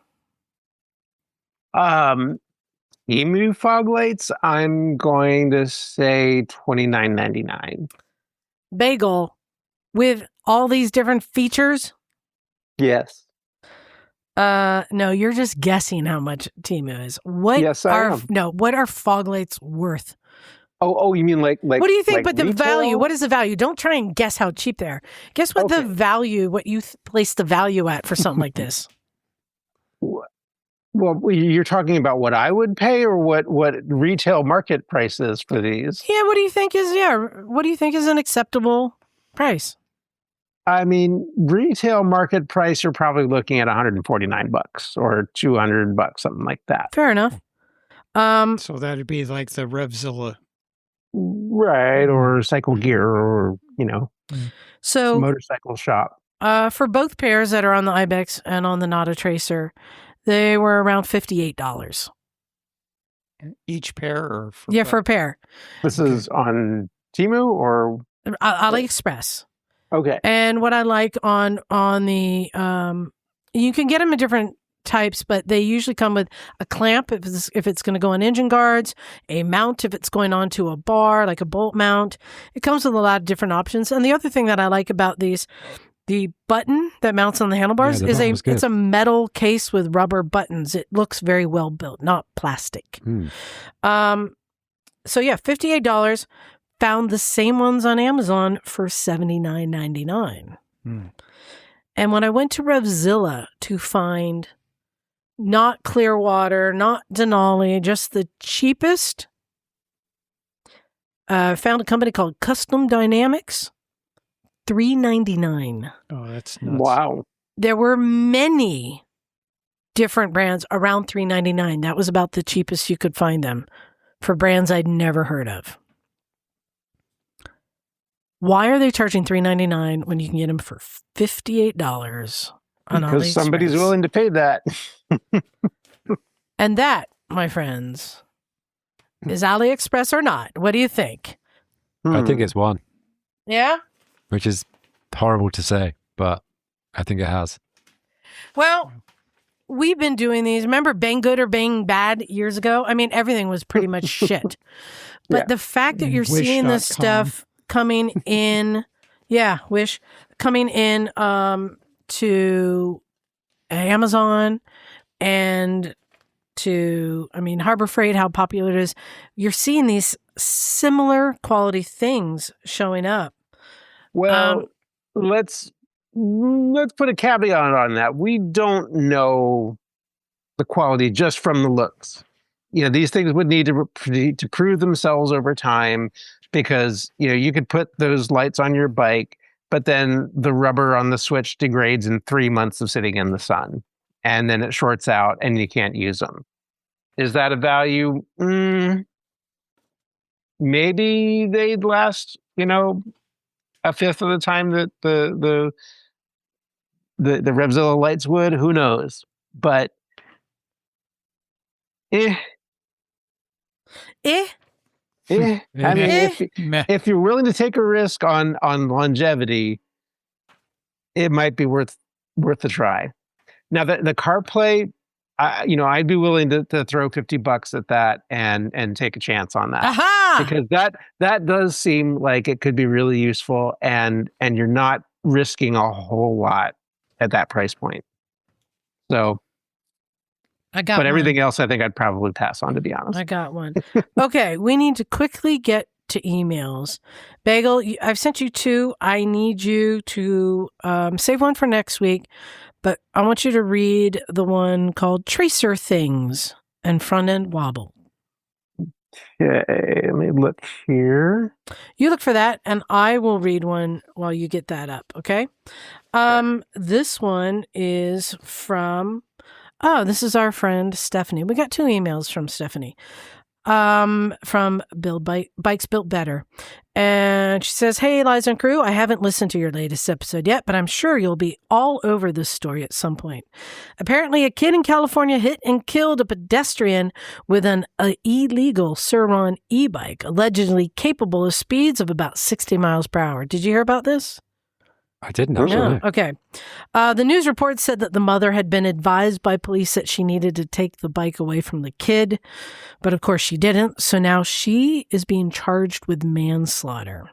Emu fog lights, I'm going to say $29.99. Bagel, with all these different features? Yes. No, you're just guessing how much Temu is. What Yes, I am. No, what are fog lights worth? Oh, you mean like What do you think? like But the retail? value, what is the value? Don't try and guess how cheap they are. Guess what the Okay. value, what you place the value at for something like this. Well, you're talking about what I would pay or what retail market price is for these? Yeah, what do you think is an acceptable price? I mean, retail market price, you're probably looking at $149 or $200, something like that. Fair enough. So that'd be like the Revzilla. Right, or Cycle Gear, or So motorcycle shop. for both pairs that are on the Ibex and on the Not a Tracer, they were around $58. Each pair or for Yeah, for a pair. This is on Temu or AliExpress. okay. And what I like on the you can get them in different types, but they usually come with a clamp if it's going to go on engine guards, a mount if it's going onto a bar, like a bolt mount. It comes with a lot of different options. And the other thing that I like about these, the button that mounts on the handlebars Yeah, the button was good. it's a metal case with rubber buttons. It looks very well built, not plastic. So yeah, $58. Found the same ones on Amazon for $79.99. And when I went to Revzilla to find not Clearwater, not Denali, just the cheapest, found a company called Custom Dynamics, $3.99. Oh, that's nuts. Wow. There were many different brands around $3.99. That was about the cheapest you could find them for brands I'd never heard of. Why are they charging $3.99 when you can get them for $58 on Because somebody's AliExpress? willing to pay that. And that, my friends, is AliExpress or not? What do you think? I think it's one, Yeah? which is horrible to say, but I think it has. Well, we've been doing these. Remember Bang Good or Bang Bad years ago? I mean, everything was pretty much shit. But Yeah. the fact that you're seeing this Wish.com. stuff coming in, coming in to Amazon and to, Harbor Freight, how popular it is. You're seeing these similar quality things showing up. Well, let's put a caveat on that. We don't know the quality just from the looks. these things would need to prove themselves over time, because you could put those lights on your bike, but then the rubber on the switch degrades in 3 months of sitting in the sun, and then it shorts out and you can't use them. Is that a value? Maybe they'd last, a fifth of the time that the Revzilla lights would. Who knows? But I mean, if you're willing to take a risk on longevity, it might be worth the try. Now, the CarPlay, I'd be willing to throw $50 at that and take a chance on that. Aha! Because that does seem like it could be really useful, and you're not risking a whole lot at that price point. So, but everything else, I think I'd probably pass on, to be honest. I got one. Okay, we need to quickly get to emails. Bagel, I've sent you 2. I need you to save one for next week, but I want you to read the one called Tracer Things and Front End Wobble. Okay, let me look here. You look for that, and I will read one while you get that up, okay? This one is from... this is our friend Stephanie. We got 2 emails from Stephanie. From Bikes Built Better. And she says, "Hey, Liza and crew, I haven't listened to your latest episode yet, but I'm sure you'll be all over this story at some point. Apparently, a kid in California hit and killed a pedestrian with an illegal Sur-Ron e-bike, allegedly capable of speeds of about 60 miles per hour. Did you hear about this?" I didn't actually. No. Okay. The news report said that the mother had been advised by police that she needed to take the bike away from the kid, but of course she didn't. So now she is being charged with manslaughter.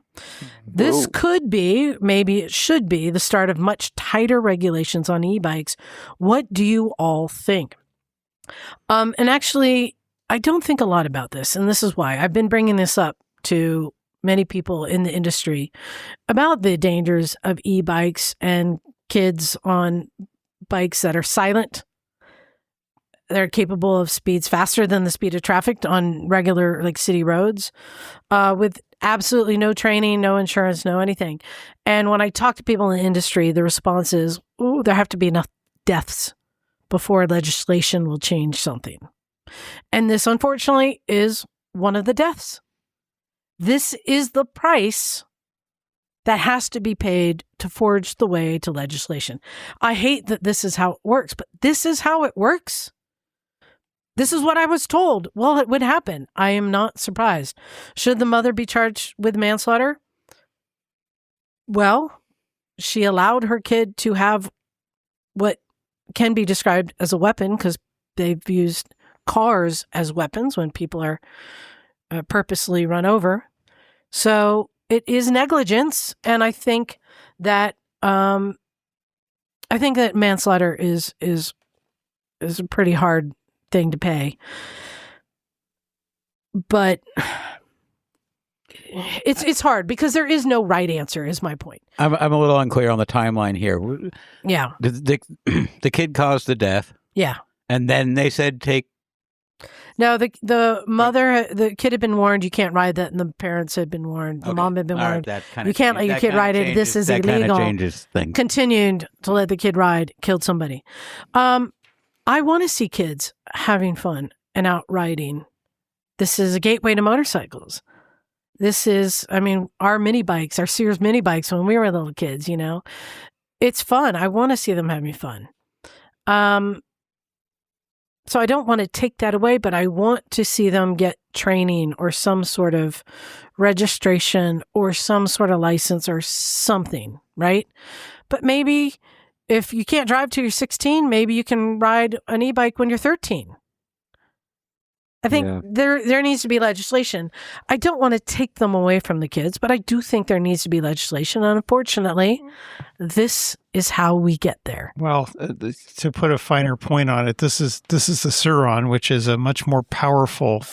This could be, maybe it should be, the start of much tighter regulations on e-bikes. What do you all think? And actually, I don't think a lot about this, and this is why. I've been bringing this up to many people in the industry about the dangers of e-bikes and kids on bikes that are silent. They're capable of speeds faster than the speed of traffic on regular city roads, with absolutely no training, no insurance, no anything. And when I talk to people in the industry, the response is, there have to be enough deaths before legislation will change something. And this, unfortunately, is one of the deaths. This is the price that has to be paid to forge the way to legislation. I hate that this is how it works, but this is how it works. This is what I was told. Well, it would happen. I am not surprised. Should the mother be charged with manslaughter? Well, she allowed her kid to have what can be described as a weapon, because they've used cars as weapons when people are purposely run over. So it is negligence, and I think that manslaughter is a pretty hard thing to pay. But it's hard because there is no right answer, is my point. I'm a little unclear on the timeline here. Yeah. The kid caused the death. Yeah. And then they said take. No, the kid had been warned you can't ride that, and the parents had been warned. The mom had been warned. You can't let your kid ride it. This is illegal. Kind of changes things. Continued to let the kid ride, killed somebody. I want to see kids having fun and out riding. This is a gateway to motorcycles. This is, our mini bikes, our Sears mini bikes when we were little kids, It's fun. I want to see them having fun. So I don't want to take that away, but I want to see them get training or some sort of registration or some sort of license or something, right? But maybe if you can't drive till you're 16, maybe you can ride an e-bike when you're 13. I think there needs to be legislation. I don't want to take them away from the kids, but I do think there needs to be legislation. And unfortunately, this is how we get there. Well, to put a finer point on it, this is the Sur-Ron, which is a much more powerful.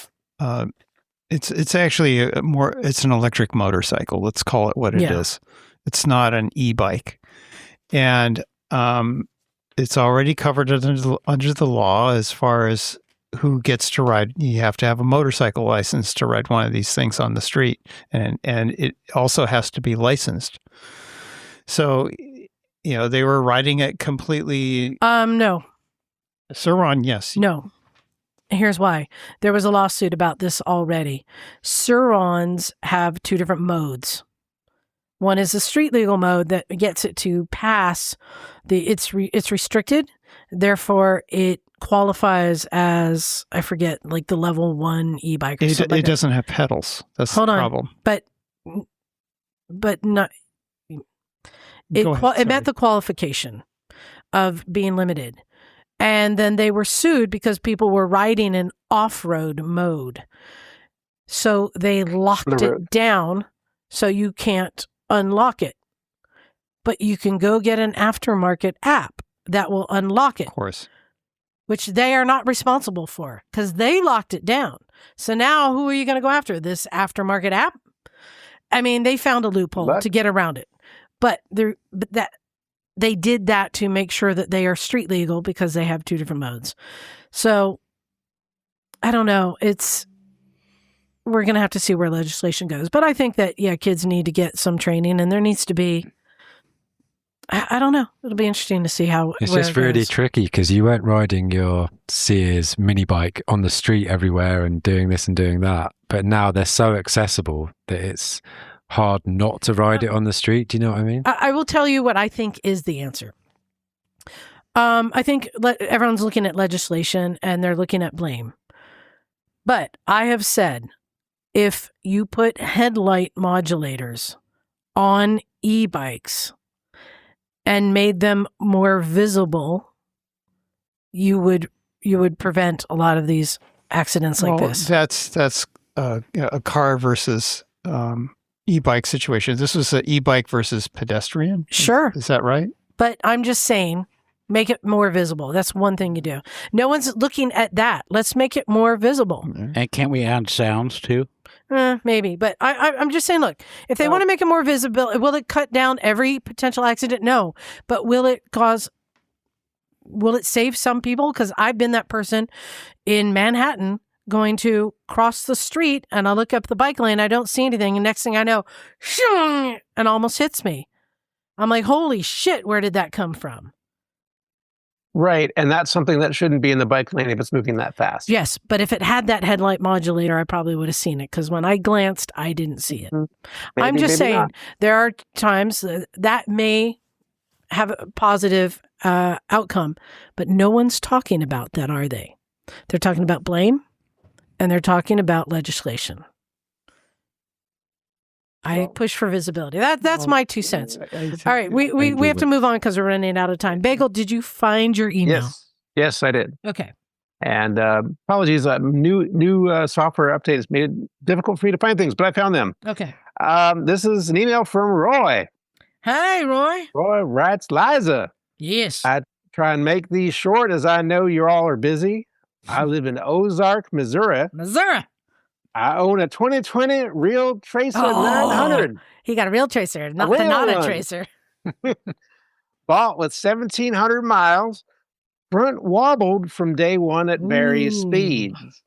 It's actually it's an electric motorcycle. Let's call it what it is. It's not an e-bike, and it's already covered under the law as far as who gets to ride. You have to have a motorcycle license to ride one of these things on the street, and it also has to be licensed. So, they were riding it completely. No. Sur-Ron, yes. No. Here's why. There was a lawsuit about this already. Sur-Rons have two different modes. One is the street legal mode that gets it to pass it's restricted. Therefore, it qualifies as, I forget, like the level 1 e-bike. Or something like doesn't have pedals. That's the problem. But not. It met the qualification of being limited. And then they were sued because people were riding in off-road mode. So they locked it down so you can't unlock it. But you can go get an aftermarket app that will unlock it. Of course. Which they are not responsible for because they locked it down. So now who are you going to go after? This aftermarket app? I mean, they found a loophole to get around it. But they did that to make sure that they are street legal because they have two different modes. So I don't know. We're going to have to see where legislation goes. But I think that, kids need to get some training, and there needs to be, I don't know. It'll be interesting to see how it's just really tricky because you weren't riding your Sears mini bike on the street everywhere and doing this and doing that. But now they're so accessible that it's hard not to ride it on the street. Do you know what I mean? I will tell you what I think is the answer. I think everyone's looking at legislation and they're looking at blame. But I have said, if you put headlight modulators on e-bikes and made them more visible, you would prevent a lot of these accidents like this. That's a car versus e-bike situation. This was an e-bike versus pedestrian. Sure. Is that right? But I'm just saying, make it more visible. That's one thing you do. No one's looking at that. Let's make it more visible. And can't we add sounds too? Maybe. But I'm just saying, look, if they want to make it more visible, will it cut down every potential accident? No. But will it save some people? Because I've been that person in Manhattan going to cross the street and I look up the bike lane, I don't see anything, and next thing I know, shung, and almost hits me. I'm like, holy shit, where did that come from? Right, and that's something that shouldn't be in the bike lane if it's moving that fast. Yes, but if it had that headlight modulator, I probably would have seen it, because when I glanced, I didn't see it. I'm just saying, there are times that may have a positive outcome, but no one's talking about that, are they? They're talking about blame, and they're talking about legislation. I push for visibility. That's my 2 cents. All right, we have to move on because we're running out of time. Bagel, did you find your email? Yes, I did. Okay. And apologies, new software update has made it difficult for you to find things, but I found them. Okay. This is an email from Roy. Hey, Roy. Roy writes, Liza. Yes. I try and make these short as I know you all are busy. I live in Ozark, Missouri. I own a 2020 Real Tracer 900. He got a Real Tracer, not a Tracer. Bought with 1,700 miles. Front wobbled from day one at various speeds.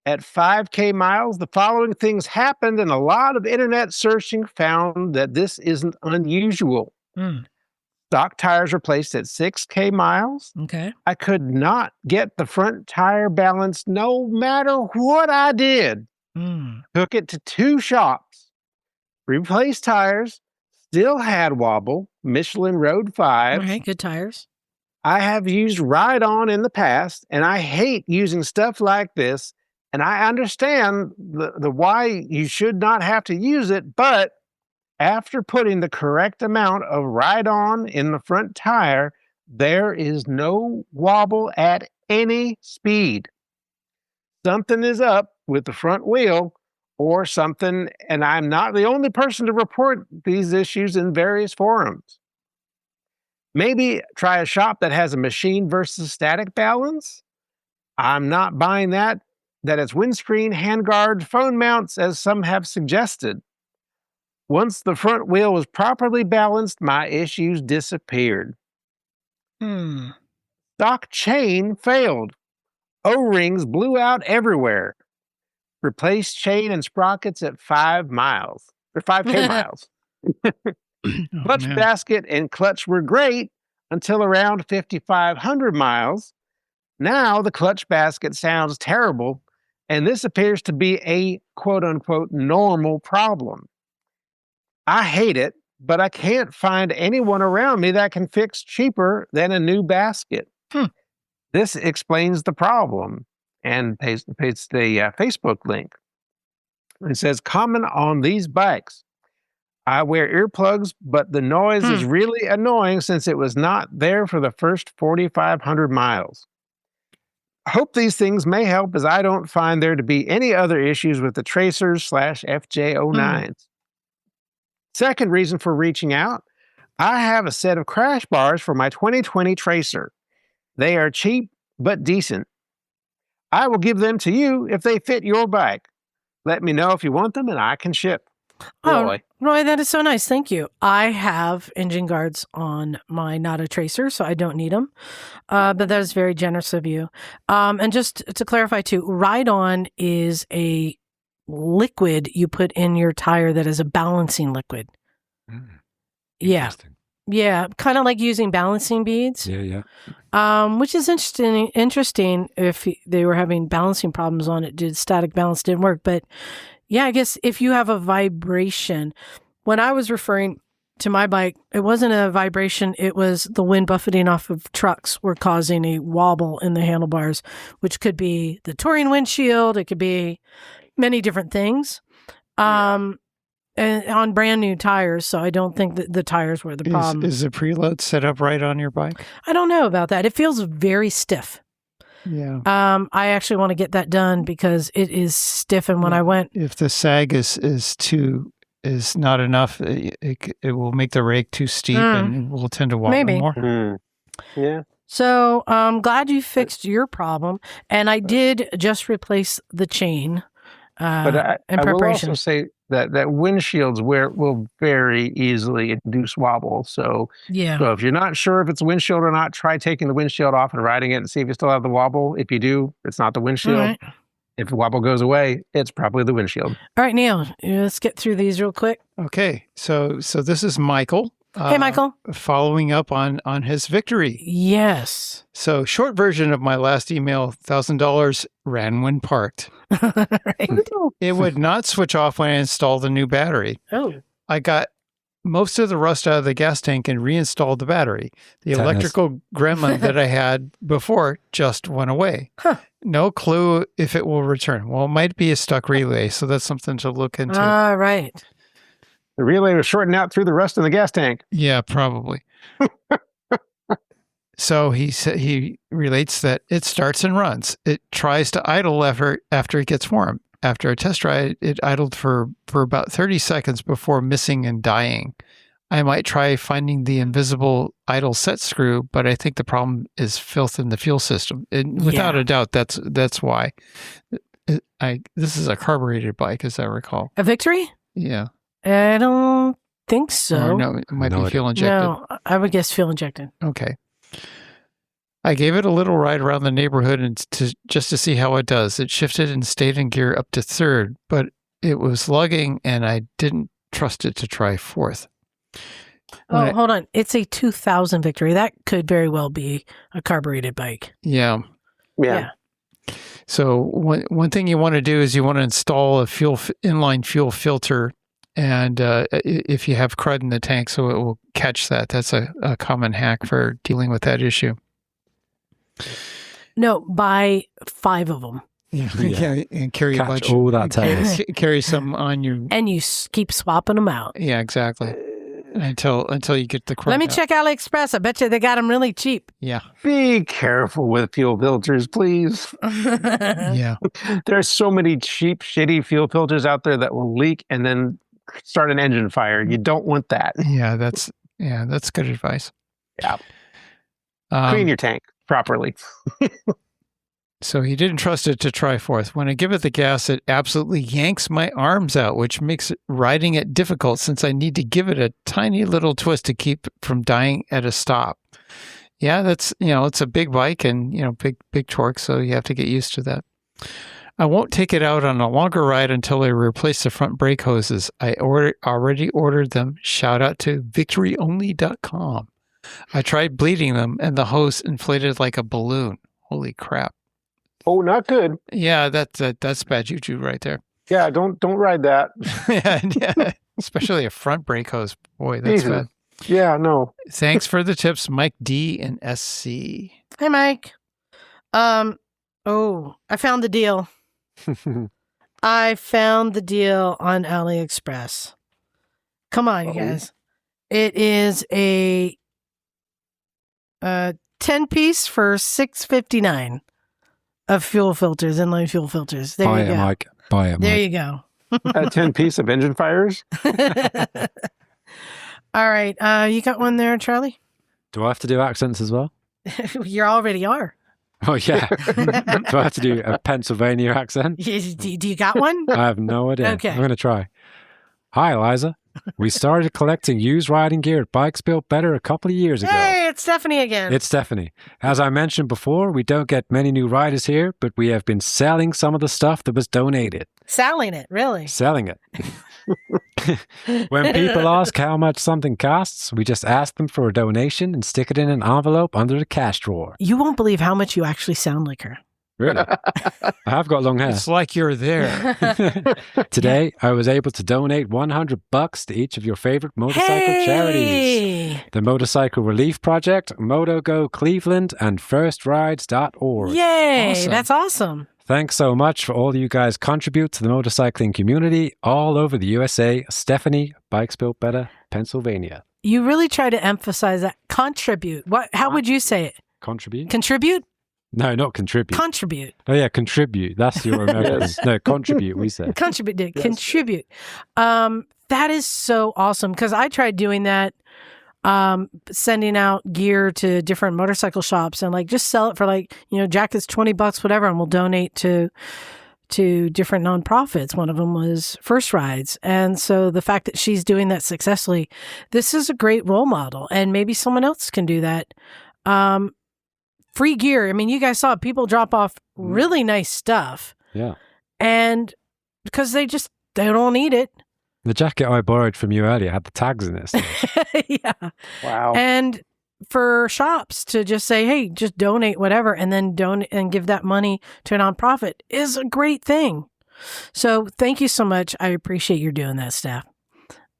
At 5K miles, the following things happened, and a lot of internet searching found that this isn't unusual. Stock tires replaced at 6K miles. Okay. I could not get the front tire balanced no matter what I did. Took it to 2 shops. Replaced tires. Still had wobble. Michelin Road 5. All right, good tires. I have used Ride-On in the past, and I hate using stuff like this. And I understand the why you should not have to use it, but after putting the correct amount of Ride-On in the front tire, there is no wobble at any speed. Something is up with the front wheel or something, and I'm not the only person to report these issues in various forums. Maybe try a shop that has a machine versus static balance. I'm not buying that it's windscreen, handguard, phone mounts, as some have suggested. Once the front wheel was properly balanced, my issues disappeared. Stock chain failed. O-rings blew out everywhere. Replace chain and sprockets at 5 miles or 5K miles. Clutch man. basket and clutch were great until around 5,500 miles. Now the clutch basket sounds terrible, and this appears to be a quote-unquote normal problem. I hate it, but I can't find anyone around me that can fix cheaper than a new basket. This explains the problem, and pastes the Facebook link. It says, comment on these bikes. I wear earplugs, but the noise is really annoying since it was not there for the first 4,500 miles. I hope these things may help, as I don't find there to be any other issues with the Tracers/FJ09s. Second reason for reaching out, I have a set of crash bars for my 2020 Tracer. They are cheap, but decent. I will give them to you if they fit your bike. Let me know if you want them and I can ship. Roy. Roy, that is so nice. Thank you. I have engine guards on my not a Tracer, so I don't need them. But that is very generous of you. And just to clarify too, Ride-On is a liquid you put in your tire that is a balancing liquid. Yeah. Yeah. Kind of like using balancing beads. Yeah. Which is interesting if they were having balancing problems on it. Static balance didn't work. But yeah, I guess if you have a vibration, when I was referring to my bike, it wasn't a vibration. It was the wind buffeting off of trucks were causing a wobble in the handlebars, which could be the touring windshield. It could be many different things. And on brand new tires. So I don't think that the tires were the problem. Is the preload set up right on your bike? I don't know about that. It feels very stiff. Yeah. I actually want to get that done because it is stiff. And when I went, if the sag is not enough, it will make the rake too steep and will tend to wobble more. Yeah. So I'm glad you fixed your problem. And I did just replace the chain. But I will also say that windshields will very easily induce wobble. So if you're not sure if it's a windshield or not, try taking the windshield off and riding it and see if you still have the wobble. If you do, it's not the windshield. Right. If the wobble goes away, it's probably the windshield. All right, Neal, let's get through these real quick. Okay, so this is Michael. Hey, Michael. Following up on his victory. Yes. So short version of my last email, $1,000 ran when parked. Right. It would not switch off when I installed the new battery. Oh. I got most of the rust out of the gas tank and reinstalled the battery. The electrical gremlin that I had before just went away. Huh. No clue if it will return. Well, it might be a stuck relay, so that's something to look into. Right. The relay was shorting out through the rust in the gas tank. Yeah, probably. So he relates that it starts and runs. It tries to idle after it gets warm. After a test ride, it idled for about 30 seconds before missing and dying. I might try finding the invisible idle set screw, but I think the problem is filth in the fuel system. Without a doubt, that's why. This is a carbureted bike, as I recall. A victory? Yeah. I don't think so. Or no, it might be fuel injected. No, I would guess fuel injected. Okay. I gave it a little ride around the neighborhood just to see how it does. It shifted and stayed in gear up to third, but it was lugging and I didn't trust it to try fourth. Hold on. It's a 2000 victory. That could very well be a carbureted bike. Yeah. So one thing you want to do is you want to install a inline fuel filter, and if you have crud in the tank, so it will catch that. That's a common hack for dealing with that issue. No, buy 5 of them. Yeah, and carry catch a bunch. All that tails. Carry some on you. And you keep swapping them out. Yeah, exactly. Until you get the crud. Let me out. check AliExpress. I bet you they got them really cheap. Yeah. Be careful with fuel filters, please. Yeah. There's so many cheap, shitty fuel filters out there that will leak and then start an engine fire. You don't want that. Yeah, that's good advice. Yeah. Clean your tank properly. So he didn't trust it to try fourth. When I give it the gas, it absolutely yanks my arms out, which makes riding it difficult since I need to give it a tiny little twist to keep it from dying at a stop. Yeah, that's, it's a big bike and, big torque, so you have to get used to that. I won't take it out on a longer ride until I replace the front brake hoses. I already ordered them. Shout out to victoryonly.com. I tried bleeding them and the hose inflated like a balloon. Holy crap. Oh, not good. Yeah, that's bad juju right there. Yeah, don't ride that. yeah, especially a front brake hose. Boy, that's Jesus. bad. Yeah, no. Thanks for the tips, Mike D and SC. Hey, Mike. I found the deal. I found the deal on AliExpress. Come on, you guys. It is a 10-piece for $6.59 of fuel filters, inline fuel filters. There you go. Mike. Buy it, There Mike. you go. A 10-piece of engine fires? All right. You got one there, Charlie? Do I have to do accents as well? You already are. Oh, yeah. Do I have to do a Pennsylvania accent? Do you got one? I have no idea. Okay. I'm going to try. Hi, Liza. We started collecting used riding gear at Bikes Built Better a couple of years ago. Hey, it's Stephanie again. It's Stephanie. As I mentioned before, we don't get many new riders here, but we have been selling some of the stuff that was donated. Selling it, really. Selling it. When people ask how much something costs, we just ask them for a donation and stick it in an envelope under the cash drawer. You won't believe how much you actually sound like her. Really? I have got long hair. It's like you're there. Today, I was able to donate $100 to each of your favorite motorcycle charities. The Motorcycle Relief Project, MotoGo Cleveland, and FirstRides.org. Yay, Awesome. that's awesome. Thanks so much for all you guys contribute to the motorcycling community all over the USA. Stephanie, Bikes Built Better, Pennsylvania. You really try to emphasize that. Contribute. How would you say it? Contribute? Contribute? No, not contribute. Contribute. Oh, yeah, contribute. That's your American. Yes. No, contribute, we say. Contribute. Yes. Contribute. That is so awesome because I tried doing that, sending out gear to different motorcycle shops and just sell it for jackets, $20, whatever, and we'll donate to different nonprofits. One of them was First Rides. And so the fact that she's doing that successfully, this is a great role model and maybe someone else can do that. Free gear. I mean, you guys saw people drop off really nice stuff. Yeah. And because they don't need it. The jacket I borrowed from you earlier had the tags in it. So. Yeah. Wow. And for shops to just say, hey, just donate whatever and then donate and give that money to a nonprofit is a great thing. So thank you so much. I appreciate you doing that, Steph.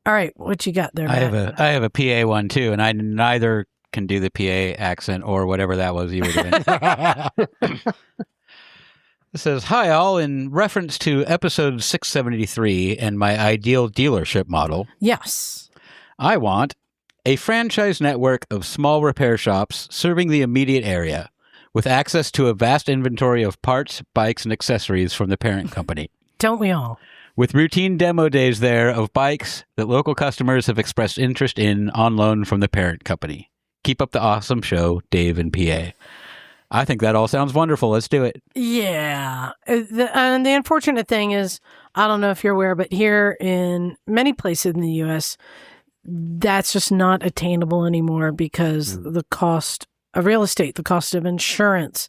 All right. What you got there, Matt? I have a PA one too, and I neither can do the PA accent or whatever that was you were doing. It says, hi all, in reference to episode 673 and my ideal dealership model, Yes. I want a franchise network of small repair shops serving the immediate area with access to a vast inventory of parts, bikes, and accessories from the parent company. Don't we all? With routine demo days there of bikes that local customers have expressed interest in on loan from the parent company. Keep up the awesome show, Dave and PA. I think that all sounds wonderful. Let's do it. Yeah. And the unfortunate thing is, I don't know if you're aware, but here in many places in the U.S., that's just not attainable anymore because the cost of real estate, the cost of insurance,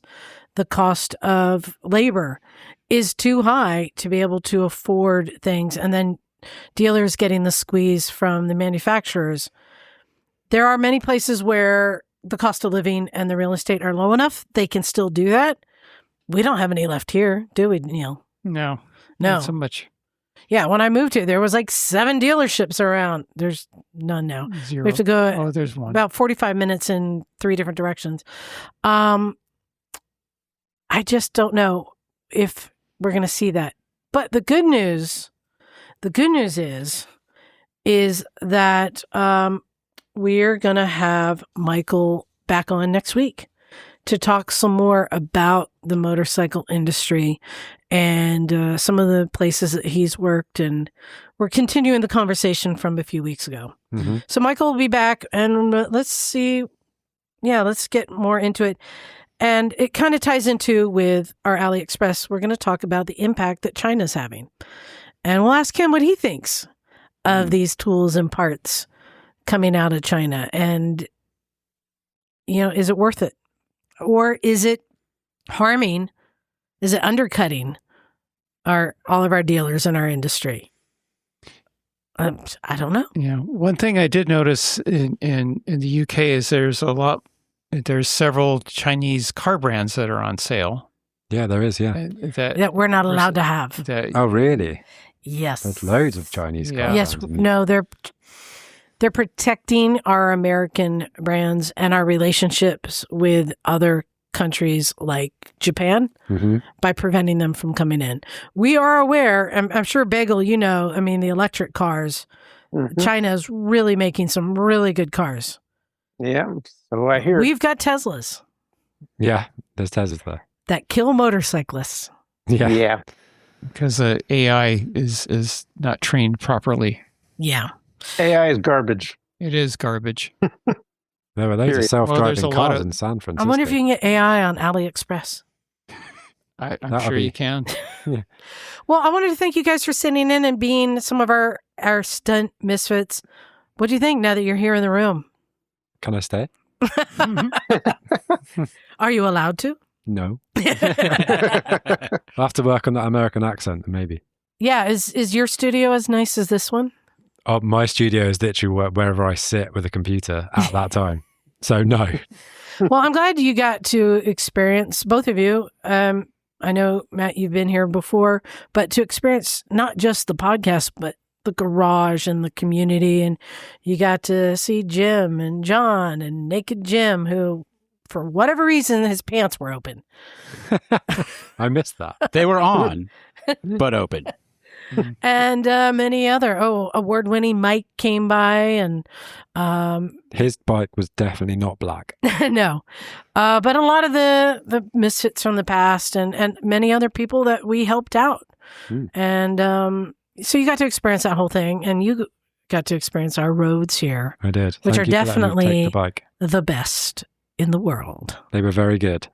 the cost of labor is too high to be able to afford things. And then dealers getting the squeeze from the manufacturers. There are many places where the cost of living and the real estate are low enough. They can still do that. We don't have any left here, do we, Neal? No. No. Not so much. Yeah, when I moved here, there was 7 dealerships around. There's none now. 0. We have to go Oh, there's one. about 45 minutes in 3 different directions. I just don't know if we're going to see that. But the good news is that we're going to have Michael back on next week to talk some more about the motorcycle industry and some of the places that he's worked. And we're continuing the conversation from a few weeks ago. Mm-hmm. So Michael will be back and let's see. Yeah, let's get more into it. And it kind of ties into with our AliExpress. We're going to talk about the impact that China's having. And we'll ask him what he thinks of these tools and parts coming out of China. And is it worth it? Or is it harming? Is it undercutting all of our dealers in our industry? I don't know. Yeah. One thing I did notice in the UK is there's several Chinese car brands that are on sale. Yeah, there is. Yeah. That we're not allowed to have. Oh, really? Yes. There's loads of Chinese cars. Yes. No, they're protecting our American brands and our relationships with other countries like Japan by preventing them from coming in. We are aware, I'm sure Bagel, the electric cars, China is really making some really good cars. Yeah, so I hear. We've got Teslas. Yeah, there's Teslas there. That kill motorcyclists. Yeah. Because AI is not trained properly. Yeah. AI is garbage. It is garbage. There were loads of self-driving cars in San Francisco. I wonder if you can get AI on AliExpress. I'm sure you can. Yeah. Well, I wanted to thank you guys for sitting in and being some of our stunt misfits. What do you think now that you're here in the room? Can I stay? Are you allowed to? No. I'll have to work on that American accent, maybe. Yeah. Is your studio as nice as this one? Oh, my studio is literally wherever I sit with a computer at that time. So no. Well, I'm glad you got to experience, both of you. I know, Matt, you've been here before, but to experience not just the podcast, but the garage and the community. And you got to see Jim and John and Naked Jim, who, for whatever reason, his pants were open. I missed that. They were on, but open. And many other award-winning Mike came by, and his bike was definitely not black. no, but a lot of the misfits from the past, and many other people that we helped out, and so you got to experience that whole thing, and you got to experience our roads here. I did, which Thank are you for letting me definitely take the bike. The best in the world. They were very good.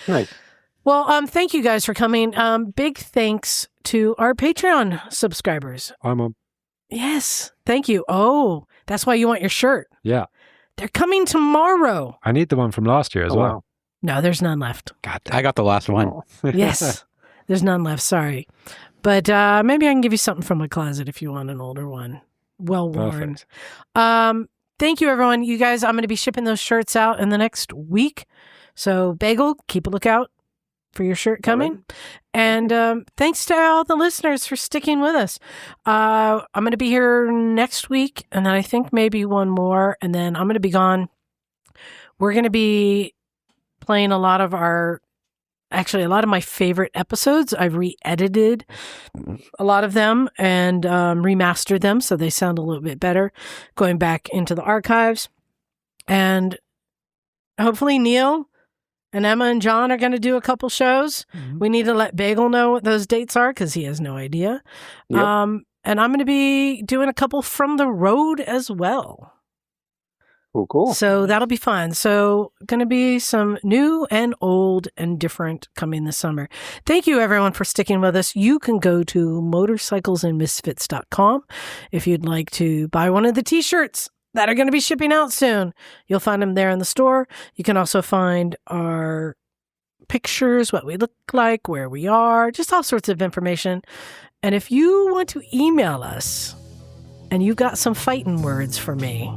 Nice. Well, thank you guys for coming. Big thanks to our Patreon subscribers. I'm on. Yes, thank you. Oh, that's why you want your shirt. Yeah. They're coming tomorrow. I need the one from last year as well. Wow. No, there's none left. God damn. I got the last one. Yes, there's none left. Sorry. But maybe I can give you something from my closet if you want an older one. Well worn. Perfect. Thank you, everyone. You guys, I'm going to be shipping those shirts out in the next week. So, Bagel, keep a lookout for your shirt coming. And thanks to all the listeners for sticking with us. I'm going to be here next week, and then I think maybe one more, and then I'm going to be gone. We're going to be playing a lot of my favorite episodes. I've re-edited a lot of them and remastered them so they sound a little bit better, going back into the archives. And hopefully Neal and Emma and John are going to do a couple shows. We need to let Bagel know what those dates are because he has no idea. Yep. And I'm going to be doing a couple from the road as well. Cool. So that'll be fun. So going to be some new and old and different coming this summer. Thank you, everyone, for sticking with us. You can go to motorcyclesandmisfits.com if you'd like to buy one of the t-shirts that are going to be shipping out soon. You'll find them there in the store. You can also find our pictures, what we look like, where we are, just all sorts of information. And if you want to email us and you've got some fighting words for me,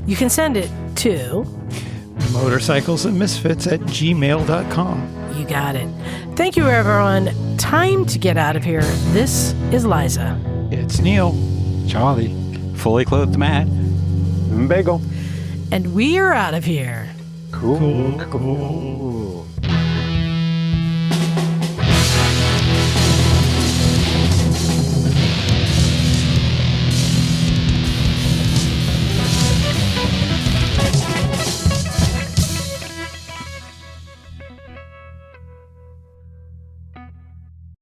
you can send it to motorcyclesandmisfits@gmail.com. You got it. Thank you, everyone. Time to get out of here. This is Liza. It's Neal. Charlie. Fully clothed Matt. Bagel. And we are out of here. Cool. Cool.